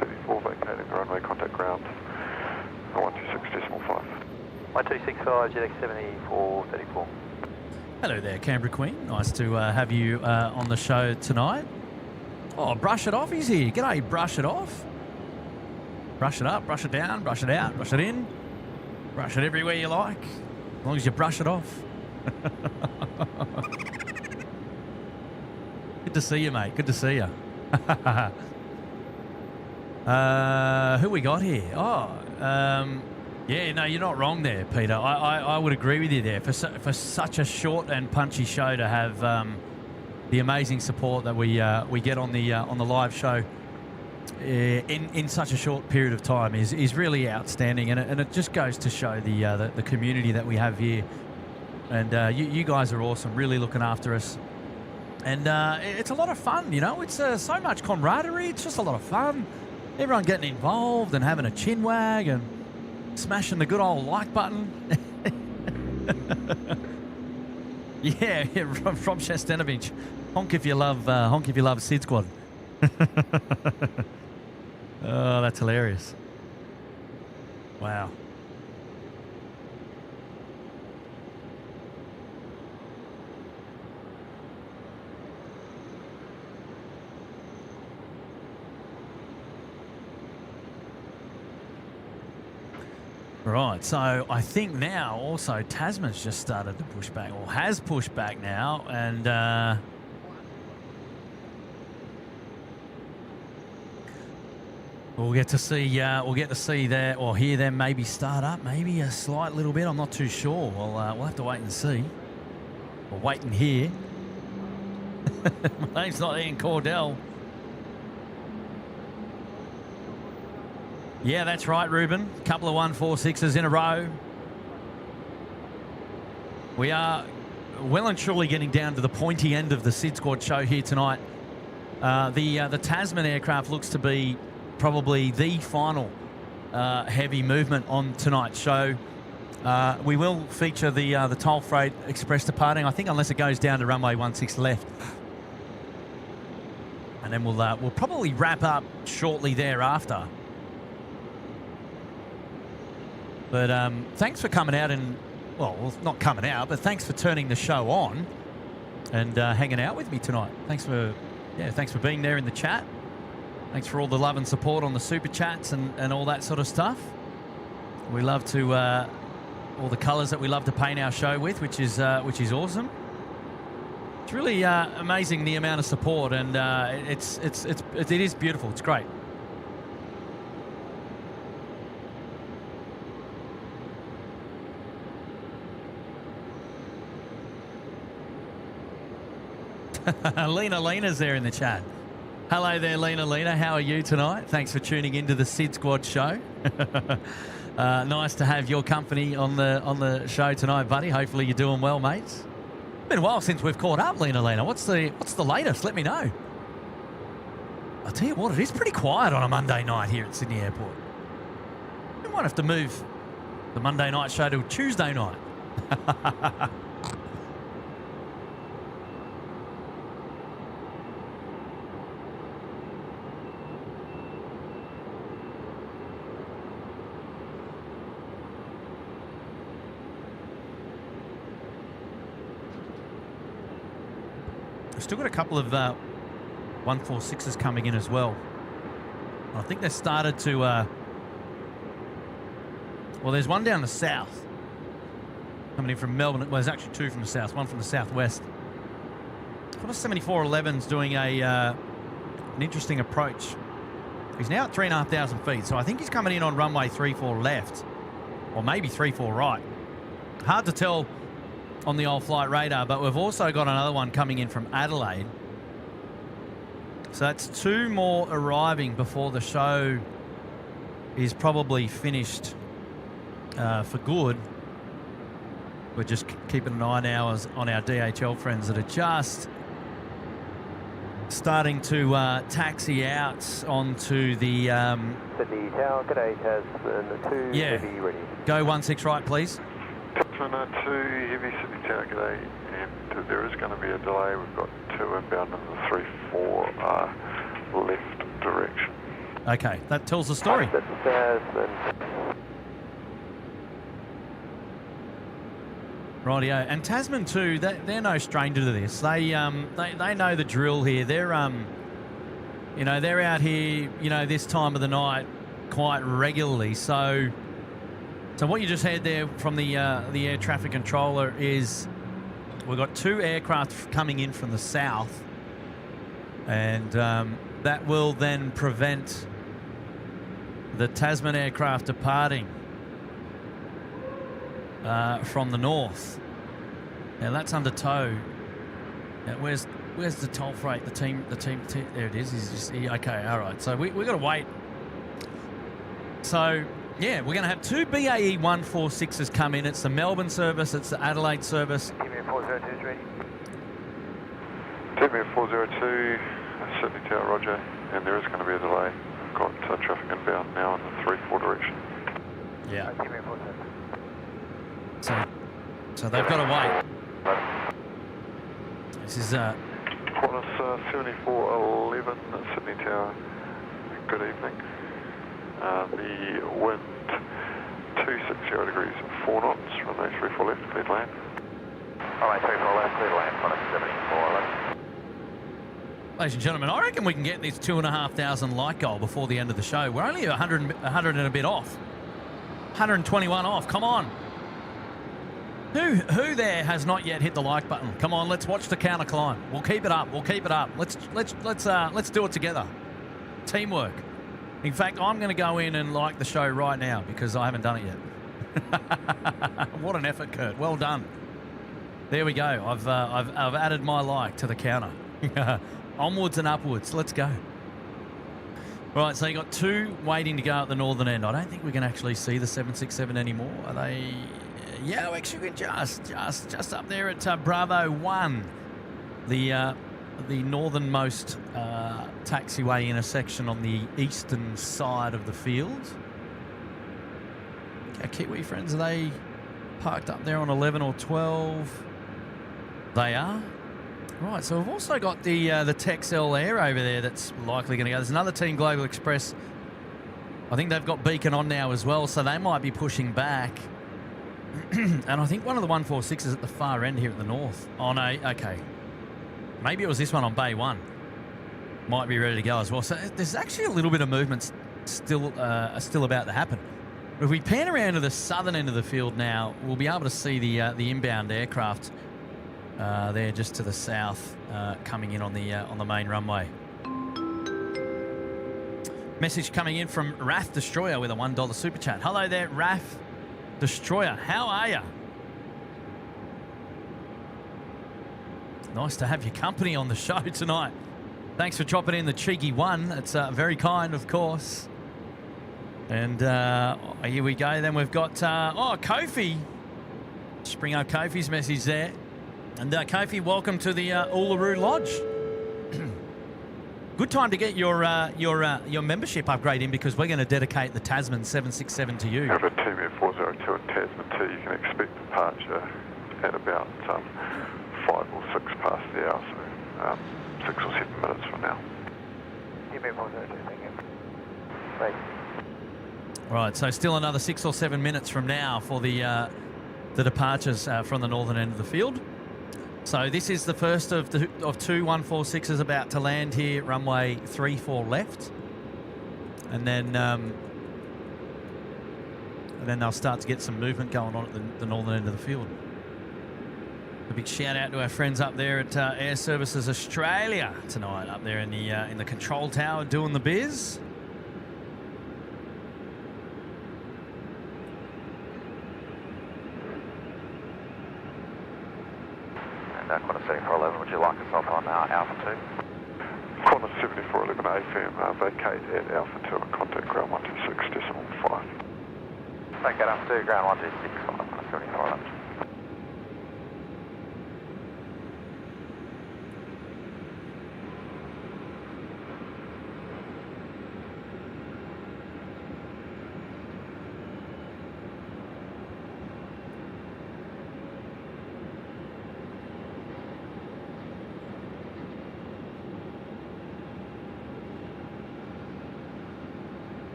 34 vacating the runway, contact ground, 126.5. 1265, JetX 7434. Hello there, Canberra Queen. Nice to have you on the show tonight. Oh, brush it off, he's here. G'day, brush it off. Brush it up, brush it down, brush it out, brush it in. Brush it everywhere you like, as long as you brush it off. Good to see you, mate. Good to see you. Who we got here? Yeah, no, you're not wrong there, Peter. I would agree with you there. For such a short and punchy show to have the amazing support that we get on the live show in such a short period of time is really outstanding, and it just goes to show the community that we have here. And you guys are awesome, really looking after us. And it's a lot of fun, you know. It's so much camaraderie. It's just a lot of fun. Everyone getting involved and having a chin wag and smashing the good old like button. yeah, from Shestanovich. Honk if you love SydSquad. Oh, that's hilarious. Wow. Right, so I think now also Tasman's just started to push back, or has pushed back now, and we'll get to see that or hear them maybe start up, maybe a slight little bit. I'm not too sure. We'll have to wait and see. We'll wait and hear. My name's not Ian Cordell. Yeah, that's right, Ruben. Couple of 146s in a row. We are well and truly getting down to the pointy end of the SydSquad show here tonight. The Tasman aircraft looks to be probably the final heavy movement on tonight's show. We will feature the Toll Freight Express departing, I think, unless it goes down to runway 16 left. And then we'll probably wrap up shortly thereafter. But thanks for coming out and, well, not coming out, but thanks for turning the show on and hanging out with me tonight. Thanks for being there in the chat. Thanks for all the love and support on the super chats and all that sort of stuff. We love to all the colours that we love to paint our show with, which is awesome. It's really amazing the amount of support, and it is beautiful. It's great. Lena's there in the chat. Hello there, Lena. How are you tonight? Thanks for tuning into the SydSquad show. Nice to have your company on the show tonight, buddy. Hopefully you're doing well, mates. Been a while since we've caught up, Lena. What's the latest? Let me know. I'll tell you what, it is pretty quiet on a Monday night here at Sydney Airport. We might have to move the Monday night show to Tuesday night. Still got a couple of 146s coming in as well. I think they started to... well, there's one down the south coming in from Melbourne. Well, there's actually two from the south, one from the southwest. Got a 7411's doing an interesting approach. He's now at 3,500 feet, so I think he's coming in on runway 34 left, or maybe 34 right. Hard to tell on the old flight radar, but we've also got another one coming in from Adelaide. So that's two more arriving before the show is probably finished for good. We're just keeping an eye now on our DHL friends that are just starting to taxi out onto the... Sydney Tower, g'day, Tasman 2, heavy ready. Go 16 right, please. Tasman 2, heavy Sydney Tower, g'day, and there is going to be a delay. We've got two inbound in the 34 left direction. Okay, that tells the story. Rightio, and Tasman too. They're no stranger to this. They know the drill here. They're they're out here this time of the night quite regularly. So what you just heard there from the air traffic controller is we've got two aircraft coming in from the south, and that will then prevent the Tasman aircraft departing from the north. Now that's under tow. Now where's the toll freight? The team. There it is. He's just okay. All right. So we got to wait. So yeah, we're going to have two BAE 146s come in. It's the Melbourne service. It's the Adelaide service. Give me a 402 is ready. Take me a 402, Sydney Tower, roger, and there is going to be a delay. I've got traffic inbound now in the 3-4 direction. Yeah. Give me a 402. So they've got to wait. This is Qantas 7411, Sydney Tower. Good evening. The wind 260 degrees, 4 knots, runway 34 left, clear to land. Runway 34 left, clear to land, Qantas 7411. Ladies and gentlemen, I reckon we can get this 2,500 light goal before the end of the show. We're only 100 and a bit off. 121 off. Come on. Who there has not yet hit the like button? Come on, let's watch the counter climb. We'll keep it up. We'll keep it up. Let's do it together. Teamwork. In fact, I'm going to go in and like the show right now because I haven't done it yet. What an effort, Kurt. Well done. There we go. I've added my like to the counter. Onwards and upwards. Let's go. Right, so you got two waiting to go at the northern end. I don't think we can actually see the 767 anymore. Are they? Yeah, actually, we can just up there at Bravo 1, the northernmost taxiway intersection on the eastern side of the field. Our Kiwi friends, are they parked up there on 11 or 12? They are. Right, so we've also got the Texel Air over there that's likely going to go. There's another Team Global Express. I think they've got Beacon on now as well, so they might be pushing back. And I think one of the 146 is at the far end here at the north. Oh, no, okay. Maybe it was this one on Bay 1. Might be ready to go as well. So there's actually a little bit of movement still about to happen. But if we pan around to the southern end of the field now, we'll be able to see the inbound aircraft there just to the south coming in on the main runway. Message coming in from Raph Destroyer with a $1 super chat. Hello there, Raph Destroyer. How are you? Nice to have your company on the show tonight. Thanks for dropping in the cheeky one. It's very kind, of course. And here we go. Then we've got Kofi. Just bring up Kofi's message there. And Kofi, welcome to the Uluru Lodge. Good time to get your membership upgrade in because we're going to dedicate the Tasman 767 to you. Have a team at 402 and Tasman 2. You can expect departure at about 5 or 6 past the hour, so 6 or 7 minutes from now. Give me a 402, thank you. Right. Right, so still another 6 or 7 minutes from now for the departures from the northern end of the field. So this is the first of two 146s about to land here, runway 34 left, and then they'll start to get some movement going on at the northern end of the field. A big shout out to our friends up there at Air Services Australia tonight, up there in the control tower doing the biz. Qantas 7411, would you like us off on Alpha 2? Qantas 7411 AFM, vacate at Alpha 2 and contact ground 126.5. Vacate Alpha 2, ground 126 on Qantas 7411.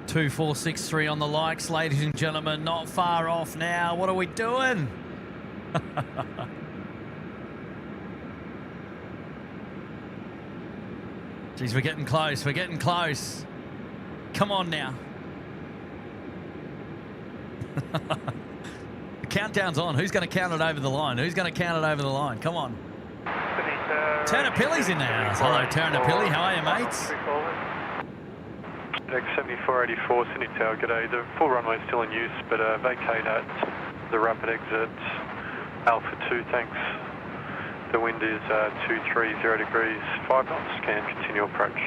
2463 on the likes, ladies and gentlemen. Not far off now. What are we doing? Geez, we're getting close. We're getting close. Come on now. The countdown's on. Who's going to count it over the line? Who's going to count it over the line? Come on. Turnapilly's in the house. Hello, Turnapilly. How are you, mates? X7484 Sydney Tower, g'day. The full runway is still in use, but vacate at the rapid exit Alpha 2, thanks. The wind is 230 degrees, 5 knots, can continue approach.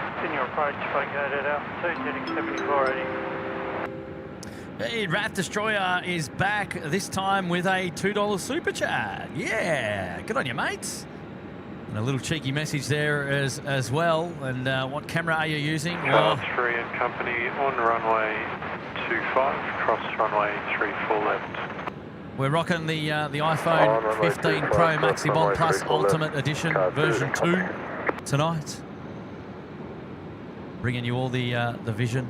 Continue approach, vacate at Alpha 2, heading 7480. Hey, Rat Destroyer is back, this time with a $2 super chat. Yeah, good on you, mates. And a little cheeky message there as well. And what camera are you using? Well, 3 and company on runway 25, cross runway 34 left. We're rocking the iPhone 15 Pro Maxi Bond Plus Ultimate Edition version 2 tonight. Bringing you all the vision.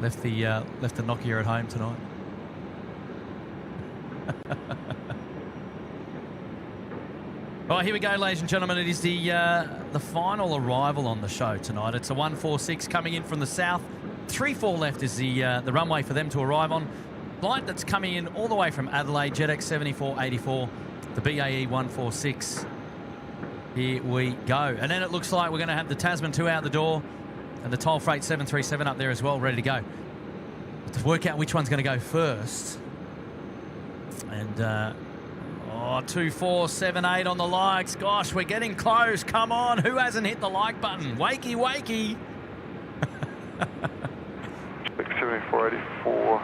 Left the Nokia at home tonight. All right, here we go, ladies and gentlemen. It is the final arrival on the show tonight. It's a 146 coming in from the south. 34 left is the runway for them to arrive on. Flight that's coming in all the way from Adelaide, JetX 7484, the BAE 146. Here we go. And then it looks like we're going to have the Tasman 2 out the door and the Toll Freight 737 up there as well, ready to go. To work out which one's going to go first. And 2478 on the likes. Gosh, we're getting close. Come on. Who hasn't hit the like button? Wakey, wakey. 7484,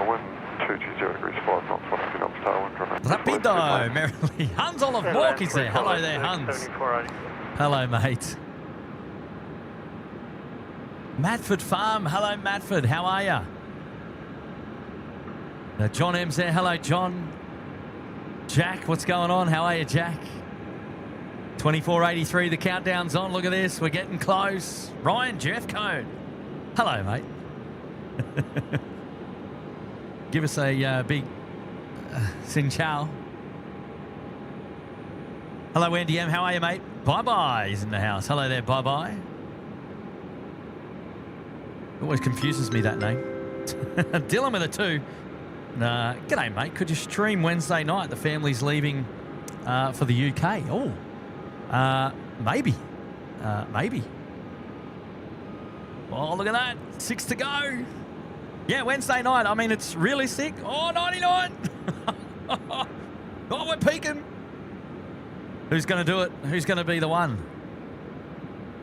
wind 220 degrees, 5 knots, 1 knots, tailwind, Rapido, merrily. Hans Olaf Mork is there. Hello there, Hans. Hello, mate. Matford Farm. Hello, Matford. How are you? John M's there. Hello, John. Jack, what's going on? How are you, Jack? 2483, the countdown's on. Look at this. We're getting close. Ryan Jeff Cone. Hello, mate. Give us a big Xin Chao. Hello, Andy M. How are you, mate? Bye-bye is in the house. Hello there, bye-bye. Always confuses me, that name. Dylan with a 2. G'day, mate. Could you stream Wednesday night? The family's leaving for the UK. Oh, maybe. Maybe. Oh, look at that. 6 to go. Yeah, Wednesday night. I mean, it's realistic. Oh, 99. Oh, we're peaking. Who's going to do it? Who's going to be the one?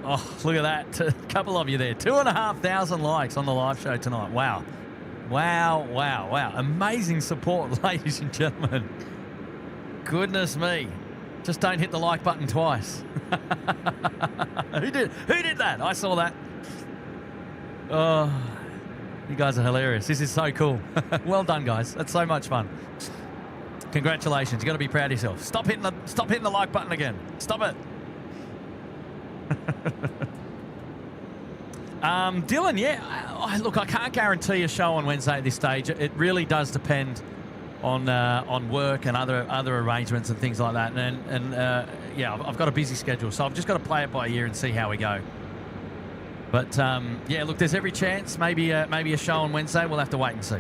Oh, look at that. A couple of you there. 2,500 likes on the live show tonight. Wow. Wow, wow, wow. Amazing support, ladies and gentlemen. Goodness me. Just don't hit the like button twice. Who did that? I saw that. Oh, you guys are hilarious. This is so cool. Well done, guys. That's so much fun. Congratulations. You've got to be proud of yourself. Stop hitting the like button again. Stop it. Dylan, yeah. Look, I can't guarantee a show on Wednesday at this stage. It really does depend on work and other arrangements and things like that. And yeah, I've got a busy schedule, so I've just got to play it by ear and see how we go. But yeah, look, there's every chance. Maybe a show on Wednesday. We'll have to wait and see.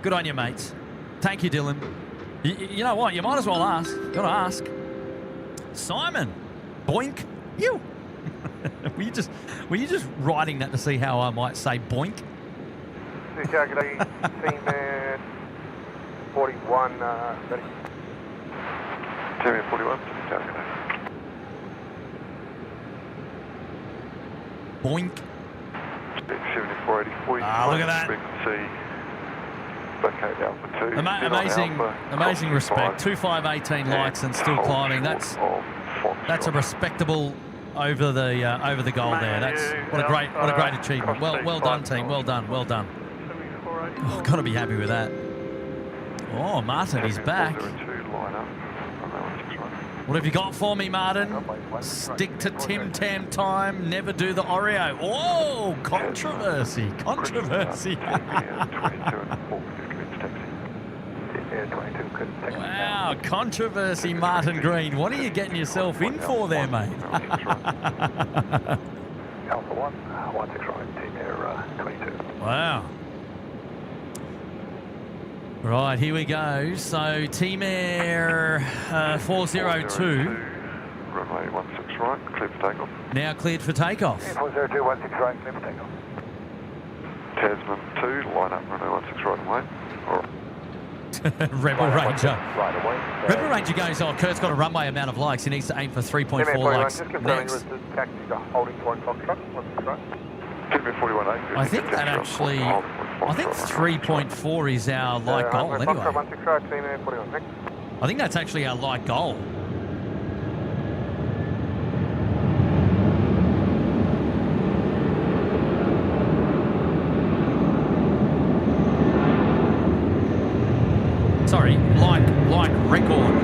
Good on you, mates. Thank you, Dylan. You know what? You might as well ask. Got to ask. Simon, boink, you. Were you just writing that to see how I might say boink? Team 41, ready. Team 41, Boink. 7484. Look at that. Frequency. Vacate Alpha 2. Amazing respect. 2518 likes and still climbing. That's a respectable over the goal there. That's what a great achievement. Well done, team. Well done. Oh, got to be happy with that. Oh, Martin, he's back. What have you got for me, Martin? Stick to Tim Tam time, never do the Oreo. Whoa, controversy, controversy. Wow, controversy, Martin Green. What are you getting yourself in for there, mate? Alpha 1, 16 right, Team Air 22. Wow. Right, here we go. So, Team Air 402. Runway 16 right, cleared for takeoff. Now cleared for takeoff. 402, 16 right, clear for takeoff. Tasman 2, line up runway 16 right and wait. Rebel Ranger. Right away. Rebel Ranger goes, oh, Kurt's got a runway amount of likes. He needs to aim for 3.4 likes next. Holding point Foxtrot, 16 right. I think that actually, I think 3.4 is our like goal anyway. I think that's actually our like goal. Sorry, like record.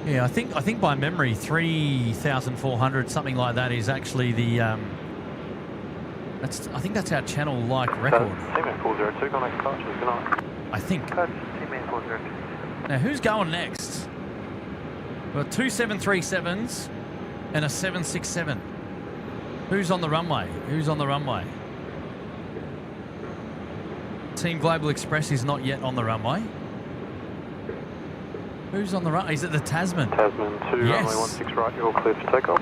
Yeah, I think by memory 3,400 something like that is actually the I think that's our channel like record. Team 402, contact departures, good night. I think. Team 402. Now who's going next? We've got two 737s and a 767. Who's on the runway? Who's on the runway? Team Global Express is not yet on the runway. Who's on the runway? Is it the Tasman? Tasman 2, yes. runway 16 right, you're clear for takeoff.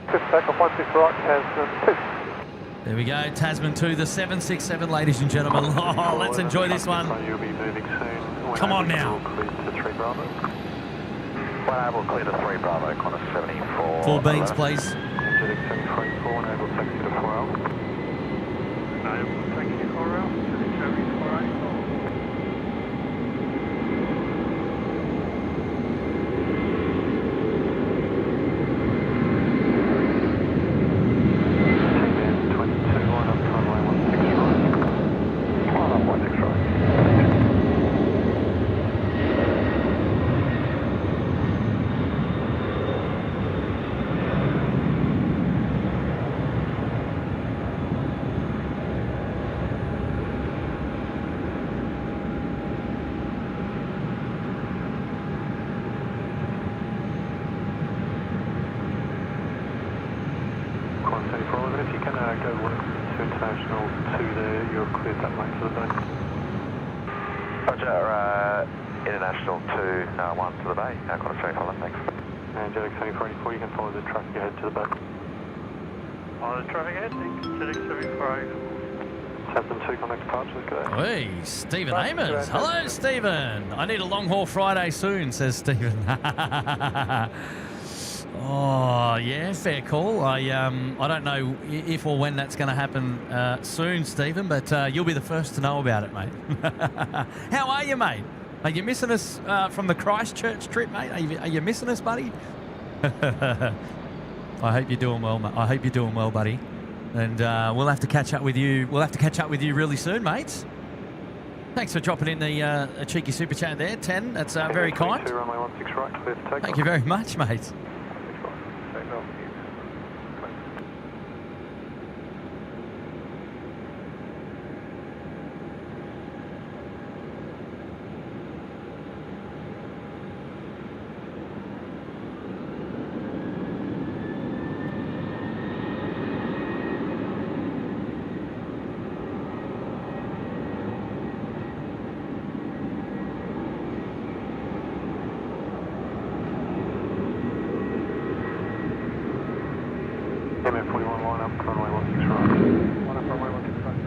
Clear for takeoff, 16 right, Tasman 2. There we go, Tasman 2, the 767, ladies and gentlemen. Oh, let's enjoy this one. You'll be moving soon. Come on now. Clear to 3 Bravo. When able, clear to 3 Bravo, Connor 74. Four beans, please. Energetic 734, and able taxi to 4 hours. Able taxi to 4 hours, 484. International 2, 1 to the bay. Connor 3 thanks. Energetic 7484, you can follow the traffic ahead to the bay. On the traffic ahead, Energetic 7484. Tasman 2, contact departures, go ahead. Hey, Stephen Amons. Hello, Stephen. I need a long haul Friday soon, says Stephen. Oh, yeah, fair call. I don't know if or when that's going to happen soon, Stephen, but you'll be the first to know about it, mate. How are you, mate? Are you missing us from the Christchurch trip, mate? Are you missing us, buddy? I hope you're doing well, mate. I hope you're doing well, buddy. And we'll have to catch up with you. We'll have to catch up with you really soon, mates. Thanks for dropping in the a cheeky super chat there, 10. That's very kind. 22, runway 16 right, clear for takeoff. Thank you very much, mate. M41 line up, runway 16 right. Line up, runway 16 right.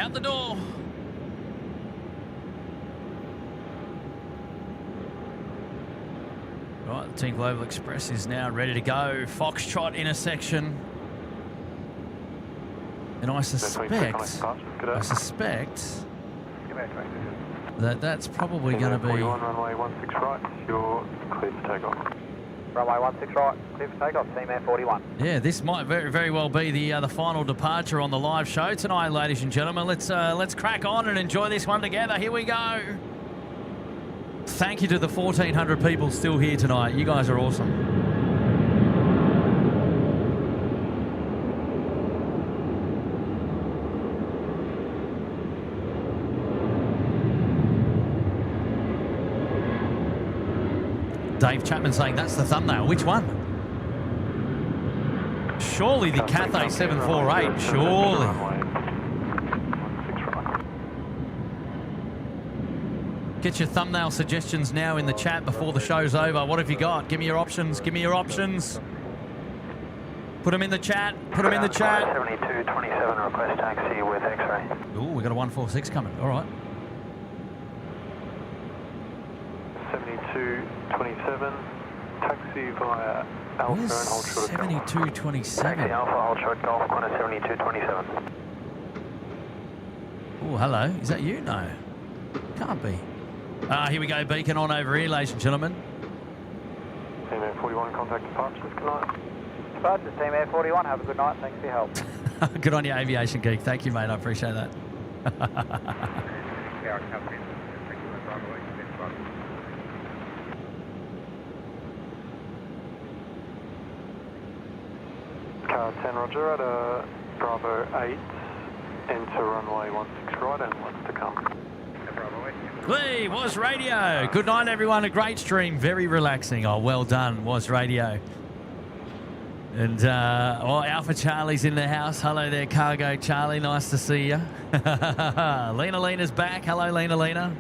Out the door. Right, the Team Global Express is now ready to go. Foxtrot intersection. And I suspect that that's probably going to be... Runway 16 right, you're clear for takeoff. Runway 16 right, clear for takeoff, Team Air 41. Yeah, this might very well be the final departure on the live show tonight, ladies and gentlemen. Let's crack on and enjoy this one together. Here we go. Thank you to the 1,400 people still here tonight. You guys are awesome. Dave Chapman saying that's the thumbnail. Which one? Surely the Cathay 748. Surely. Get your thumbnail suggestions now in the chat before the show's over. What have you got? Give me your options. Give me your options. Put them in the chat. Put them in the chat. 7227, request taxi with X-ray. Ooh, we got a 146 coming. All right. 7227, taxi via Alpha and hold short of 7227. Taxi Alpha, hold short Golf, corner 7227. Oh, hello. Is that you? No. Can't be. Here we go. Beacon on over here, ladies and gentlemen. Team Air 41, contact departures. Good night. Departures, Team Air 41. Have a good night. Thanks for your help. Good on you, Aviation Geek. Thank you, mate. I appreciate that. Car 10 Roger at a Bravo 8, enter runway 16 right and what's to come. Hey, Was Radio. Good night, everyone. A great stream. Very relaxing. Oh, well done, Was Radio. And Alpha Charlie's in the house. Hello there, Cargo Charlie. Nice to see you. Lena's back. Hello, Lena.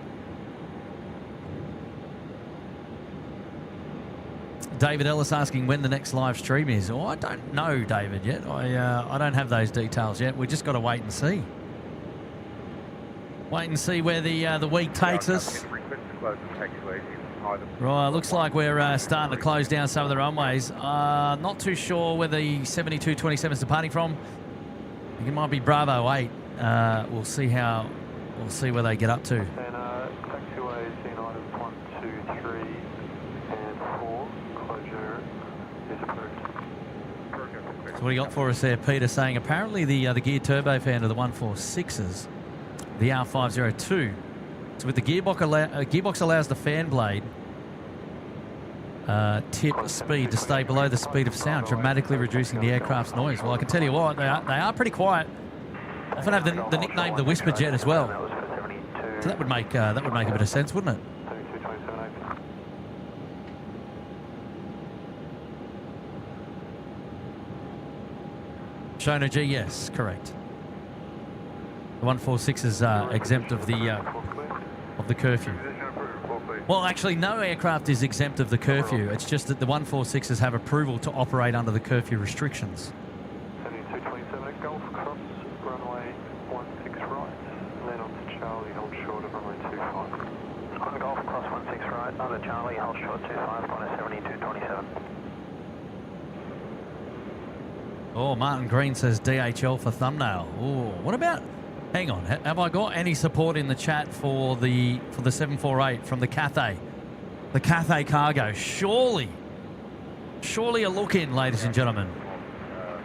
David Ellis asking when the next live stream is. Oh, I don't know, David, yet. I don't have those details yet. We've just got to wait and see. Wait and see where the week takes us. Right, looks like we're starting to close down some of the runways. Not too sure where the 7227 is departing from. I think it might be Bravo 8. We'll see where they get up to. And taxiway scene items 1, 2, 3, and 4. Closure is approved. So what do you got for us there, Peter? Saying apparently the geared turbofan of the 146s, the R502. So with the gearbox allows the fan blade tip speed to stay below the speed of sound, dramatically reducing the aircraft's noise. Well, I can tell you what, they are pretty quiet. Often have the nickname the Whisper Jet as well. So that would make a bit of sense, wouldn't it? Shona G, yes, correct. The 146 is exempt of the curfew. Well, actually, no aircraft is exempt of the curfew. It's just that the 146s have approval to operate under the curfew restrictions. 7227 at Golf, cross runway 16 right, then on to Charlie, hold short of runway 25. On Golf, cross 16 right, on to Charlie, hold short 25, corner 7227. Oh, Martin Green says DHL for thumbnail. Oh, what about... Hang on, have I got any support in the chat for the 748 from the Cathay? The Cathay Cargo. Surely a look in, ladies and gentlemen.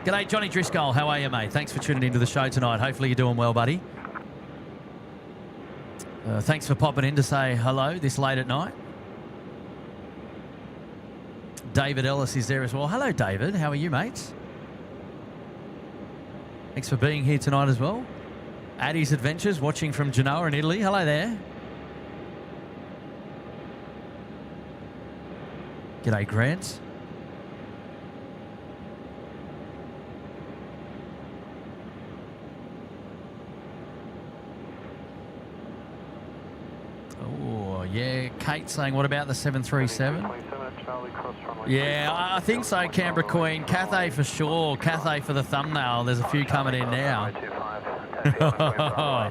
G'day, Johnny Driscoll. How are you, mate? Thanks for tuning into the show tonight. Hopefully you're doing well, buddy. Thanks for popping in to say hello this late at night. David Ellis is there as well. Hello, David. How are you, mates? Thanks for being here tonight as well. Addie's Adventures, watching from Genoa in Italy. Hello there. G'day, Grant. Oh, yeah. Kate saying, what about the 737? Yeah, I think so, Canberra Queen. Cathay for sure. Cathay for the thumbnail. There's a few coming in now. I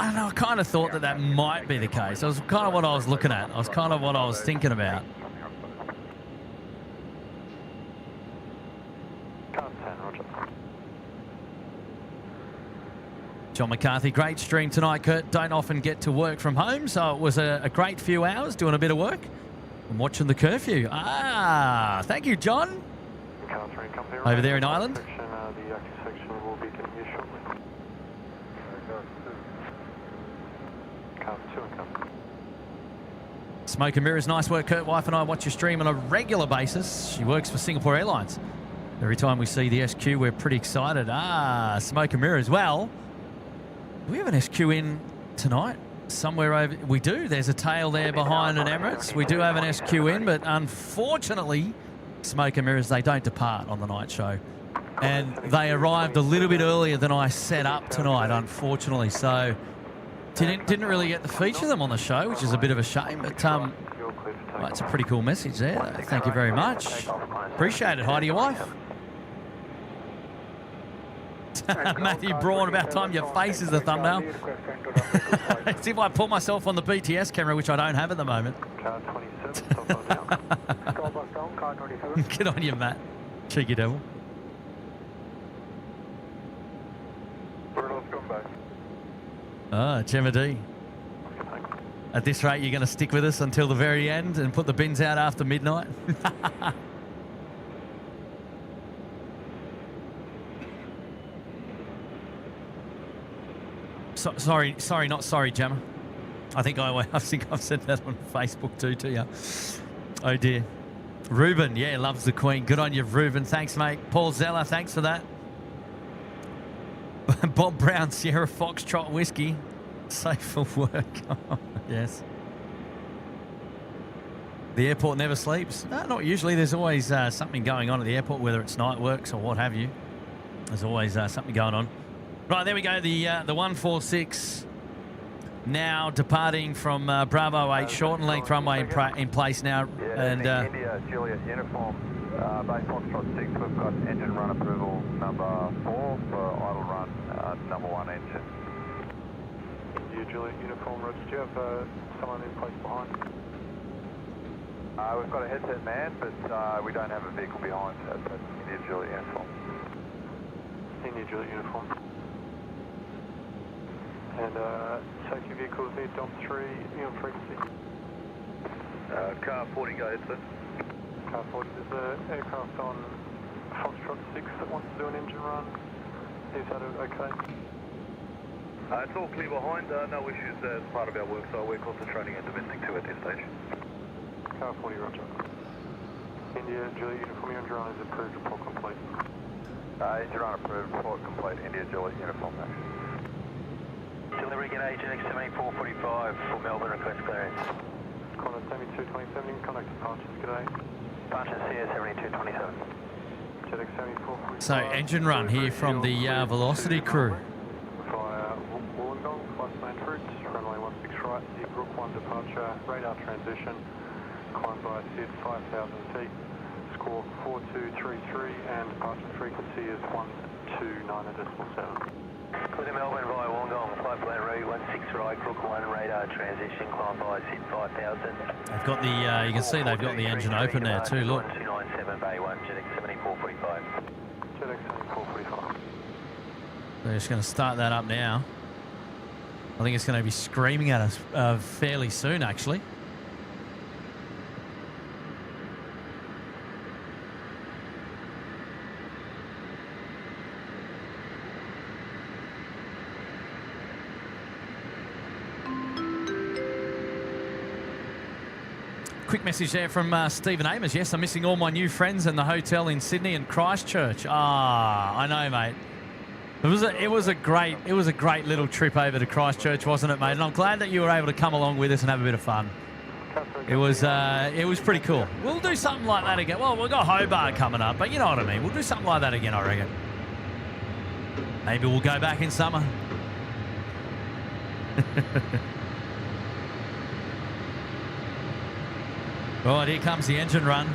don't know. I kind of thought that might be the case. That was kind of what I was looking at. It was kind of what I was thinking about. John McCarthy, great stream tonight, Kurt. Don't often get to work from home, so it was a great few hours doing a bit of work and watching the curfew. Ah, thank you, John. Over there in Ireland. Smoke and Mirrors, nice work, Kurt. Wife and I watch your stream on a regular basis. She works for Singapore Airlines. Every time we see the SQ, we're pretty excited. Ah, Smoke and Mirrors. Well, do we have an SQ in tonight? Somewhere over... We do. There's a tail there behind an Emirates. We do have an SQ in, but unfortunately, Smoke and Mirrors, they don't depart on the night show. And they arrived a little bit earlier than I set up tonight, unfortunately. So didn't really get to feature them on the show, which is a bit of a shame. But well, that's a pretty cool message there. Thank you very much. Appreciate it. Hi to your wife. Matthew Braun, about time your face is the thumbnail. See if I put myself on the BTS camera, which I don't have at the moment. Get on you, Matt. Cheeky devil. Ah, Gemma D. At this rate, you're going to stick with us until the very end and put the bins out after midnight? Sorry, not sorry, Gemma. I think I've said that on Facebook too to you. Oh dear. Ruben, yeah, loves the Queen. Good on you, Ruben. Thanks, mate. Paul Zeller, thanks for that. Bob Brown, Sierra Foxtrot Whiskey. Safe for work. Yes. The airport never sleeps. No, not usually. There's always something going on at the airport, whether it's night works or what have you. There's always something going on. Right, there we go. The 146 now departing from Bravo 8, short and length runway in place now. Yeah, and India, Juliet uniform, base Foxtrot 6, we've got engine run approval number 4 for idle run number 1 engine. India, Juliet uniform, Roger. Do you have someone in place behind? We've got a headset man, but we don't have a vehicle behind. That's India, Juliet uniform. India, Juliet uniform. And safety vehicles near Dom 3, on frequency. Car 40, go ahead, sir. Car 40, there's an aircraft on Foxtrot 6 that wants to do an engine run. Is that okay? It's all clear behind, no issues as part of our work, so we're concentrating on domestic 2 at this stage. Car 40, roger. India, Juliet uniform, engine run is approved, report complete. Engine run approved, report complete, India, Juliet uniform, action. Delivery get agent X7445 for Melbourne, request clearance. Contact 7227, contact departures, g'day. Departures here 7227. Jet X7445. so engine run here from the Velocity crew. Via Wollongong, flight planned route, runway 16 right, the Brook 1 departure, radar transition, climb by SID 5000 feet, score 4233, and departure frequency is 129.7. Clear to Melbourne via Wollongong, flight plan route 16 right, Brook 1, radar transition, climb by SID 5000. They've got the, you can see they've got the engine open there too, look. 1297 Bay 1, Jet X7445. Jet X7445. They're just going to start that up now. I think it's going to be screaming at us fairly soon, actually. Quick message there from Stephen Amos. Yes, I'm missing all my new friends in the hotel in Sydney and Christchurch. Ah, I know, mate. It was a great little trip over to Christchurch, wasn't it, mate? And I'm glad that you were able to come along with us and have a bit of fun. It was pretty cool. We'll do something like that again. Well, we've got Hobart coming up, but you know what I mean. We'll do something like that again, I reckon. Maybe we'll go back in summer. Right, here comes the engine run.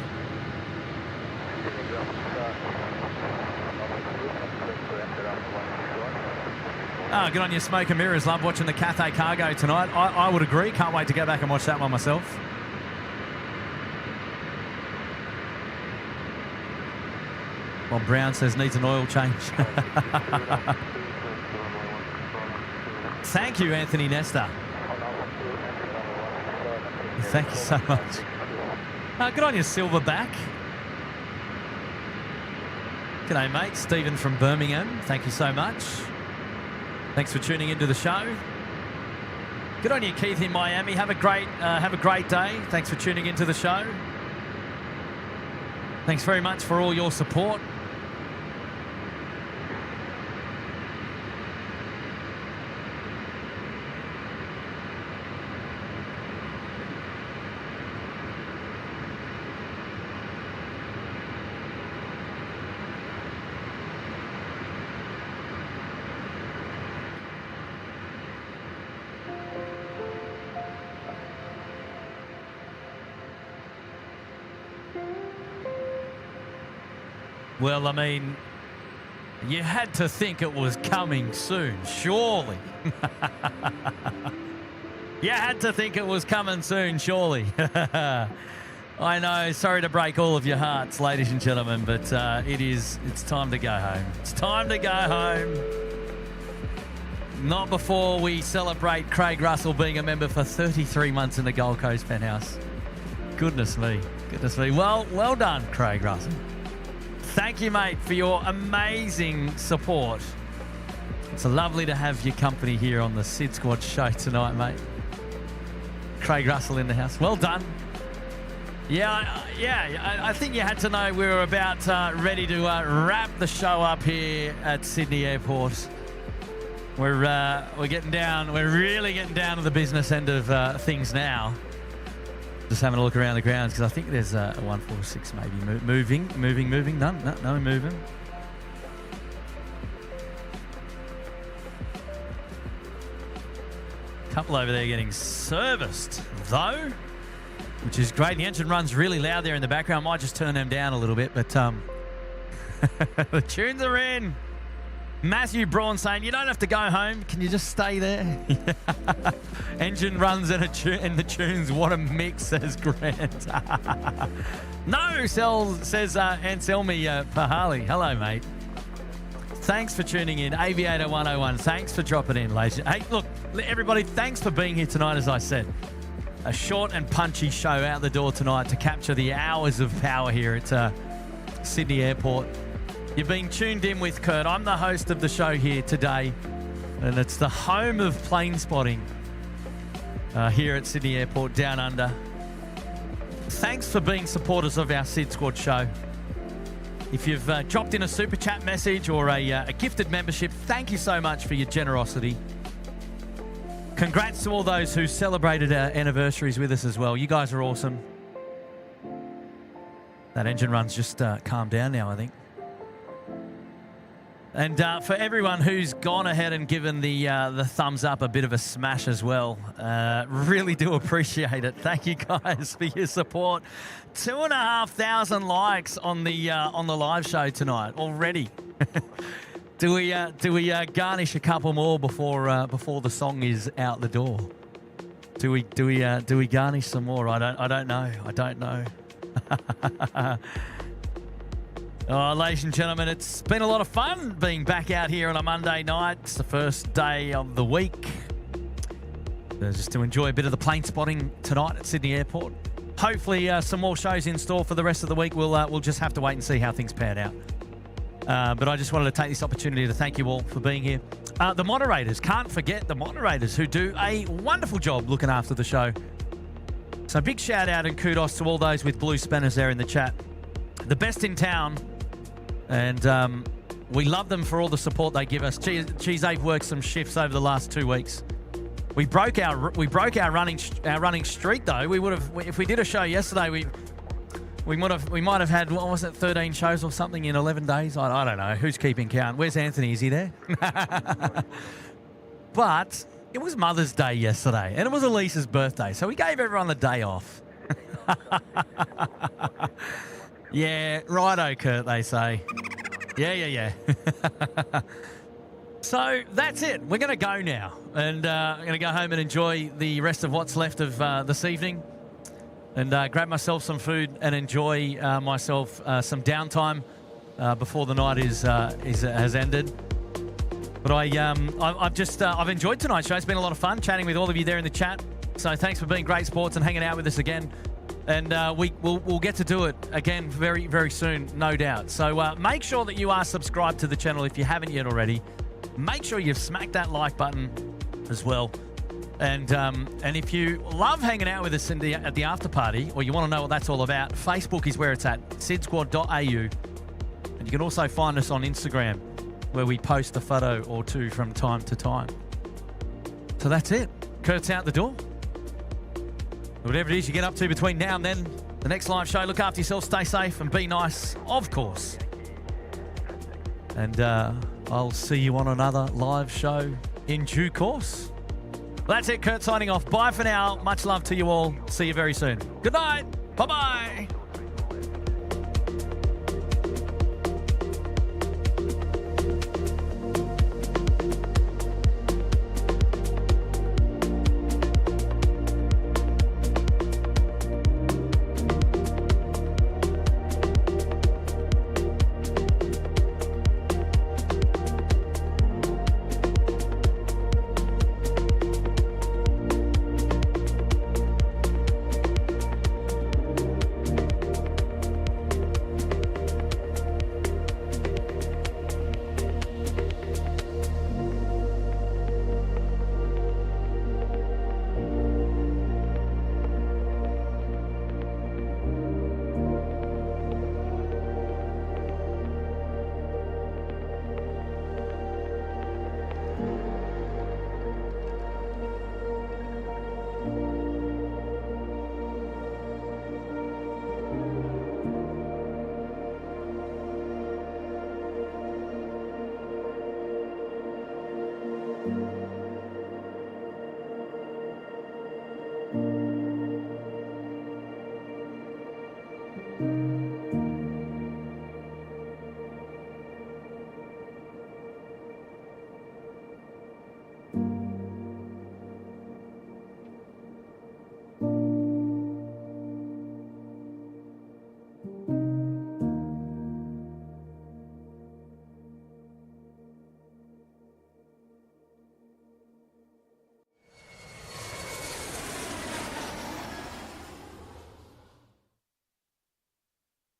Oh, good on you, Smoke and Mirrors. Love watching the Cathay Cargo tonight. I would agree. Can't wait to go back and watch that one myself. Bob Brown says needs an oil change. Thank you, Anthony Nesta. Thank you so much. Good on you, Silverback. G'day, mate. Stephen from Birmingham. Thank you so much. Thanks for tuning into the show. Good on you, Keith in Miami. Have a great day. Thanks for tuning into the show. Thanks very much for all your support. Well, I mean, you had to think it was coming soon, surely. You had to think it was coming soon, surely. I know, sorry to break all of your hearts, ladies and gentlemen, but it's time to go home. It's time to go home. Not before we celebrate Craig Russell being a member for 33 months in the Gold Coast penthouse. Goodness me. Well done, Craig Russell. Thank you, mate, for your amazing support. It's lovely to have your company here on the SydSquad show tonight, mate. Craig Russell in the house. Well done. I think you had to know we were about ready to wrap the show up here at Sydney Airport. We're getting down. We're really getting down to the business end of things now. Just having a look around the grounds because I think there's a 146 maybe moving. No moving. Couple over there getting serviced though, which is great. The engine runs really loud there in the background. Might just turn them down a little bit, but the tunes are in. Matthew Braun saying, you don't have to go home. Can you just stay there? Engine runs and the tunes. What a mix, says Grant. No, says Anselmi Pahali. Hello, mate. Thanks for tuning in. Aviator 101. Thanks for dropping in, ladies. Hey, look, everybody, thanks for being here tonight, as I said. A short and punchy show out the door tonight to capture the hours of power here at Sydney Airport. You've been tuned in with Kurt. I'm the host of the show here today, and it's the home of plane spotting here at Sydney Airport Down Under. Thanks for being supporters of our SydSquad show. If you've dropped in a super chat message or a gifted membership, thank you so much for your generosity. Congrats to all those who celebrated our anniversaries with us as well. You guys are awesome. That engine run's just calmed down now, I think. And for everyone who's gone ahead and given the thumbs up a bit of a smash as well, really do appreciate it. Thank you guys for your support. 2,500 likes on the live show tonight already. Do we garnish a couple more before the song is out the door? Do we garnish some more? I don't know. Oh, ladies and gentlemen, it's been a lot of fun being back out here on a Monday night. It's the first day of the week. Just to enjoy a bit of the plane spotting tonight at Sydney Airport. Hopefully some more shows in store for the rest of the week. We'll just have to wait and see how things pan out. But I just wanted to take this opportunity to thank you all for being here. The moderators, can't forget the moderators who do a wonderful job looking after the show. So big shout out and kudos to all those with blue spanners there in the chat. The best in town. And we love them for all the support they give us. Geez, they've worked some shifts over the last 2 weeks. We broke our running streak though. We would have, if we did a show yesterday, we might have had, what was it, 13 shows or something in 11 days. I don't know. Who's keeping count? Where's Anthony? Is he there? But it was Mother's Day yesterday, and it was Elisa's birthday, so we gave everyone the day off. Yeah, righto, Kurt, they say. Yeah. So that's it. We're going to go now. And I'm going to go home and enjoy the rest of what's left of this evening. And grab myself some food and enjoy myself some downtime before the night has ended. But I've enjoyed tonight's show. It's been a lot of fun chatting with all of you there in the chat. So thanks for being great sports and hanging out with us again. And we'll get to do it again very, very soon, no doubt. So make sure that you are subscribed to the channel if you haven't yet already. Make sure you've smacked that like button as well. And if you love hanging out with us at the after party, or you want to know what that's all about, Facebook is where it's at, SydSquad.au. And you can also find us on Instagram, where we post a photo or two from time to time. So that's it. Kurt's out the door. Whatever it is you get up to between now and then, the next live show, look after yourself, stay safe, and be nice, of course. And I'll see you on another live show in due course. That's it, Kurt signing off. Bye for now. Much love to you all. See you very soon. Good night. Bye-bye.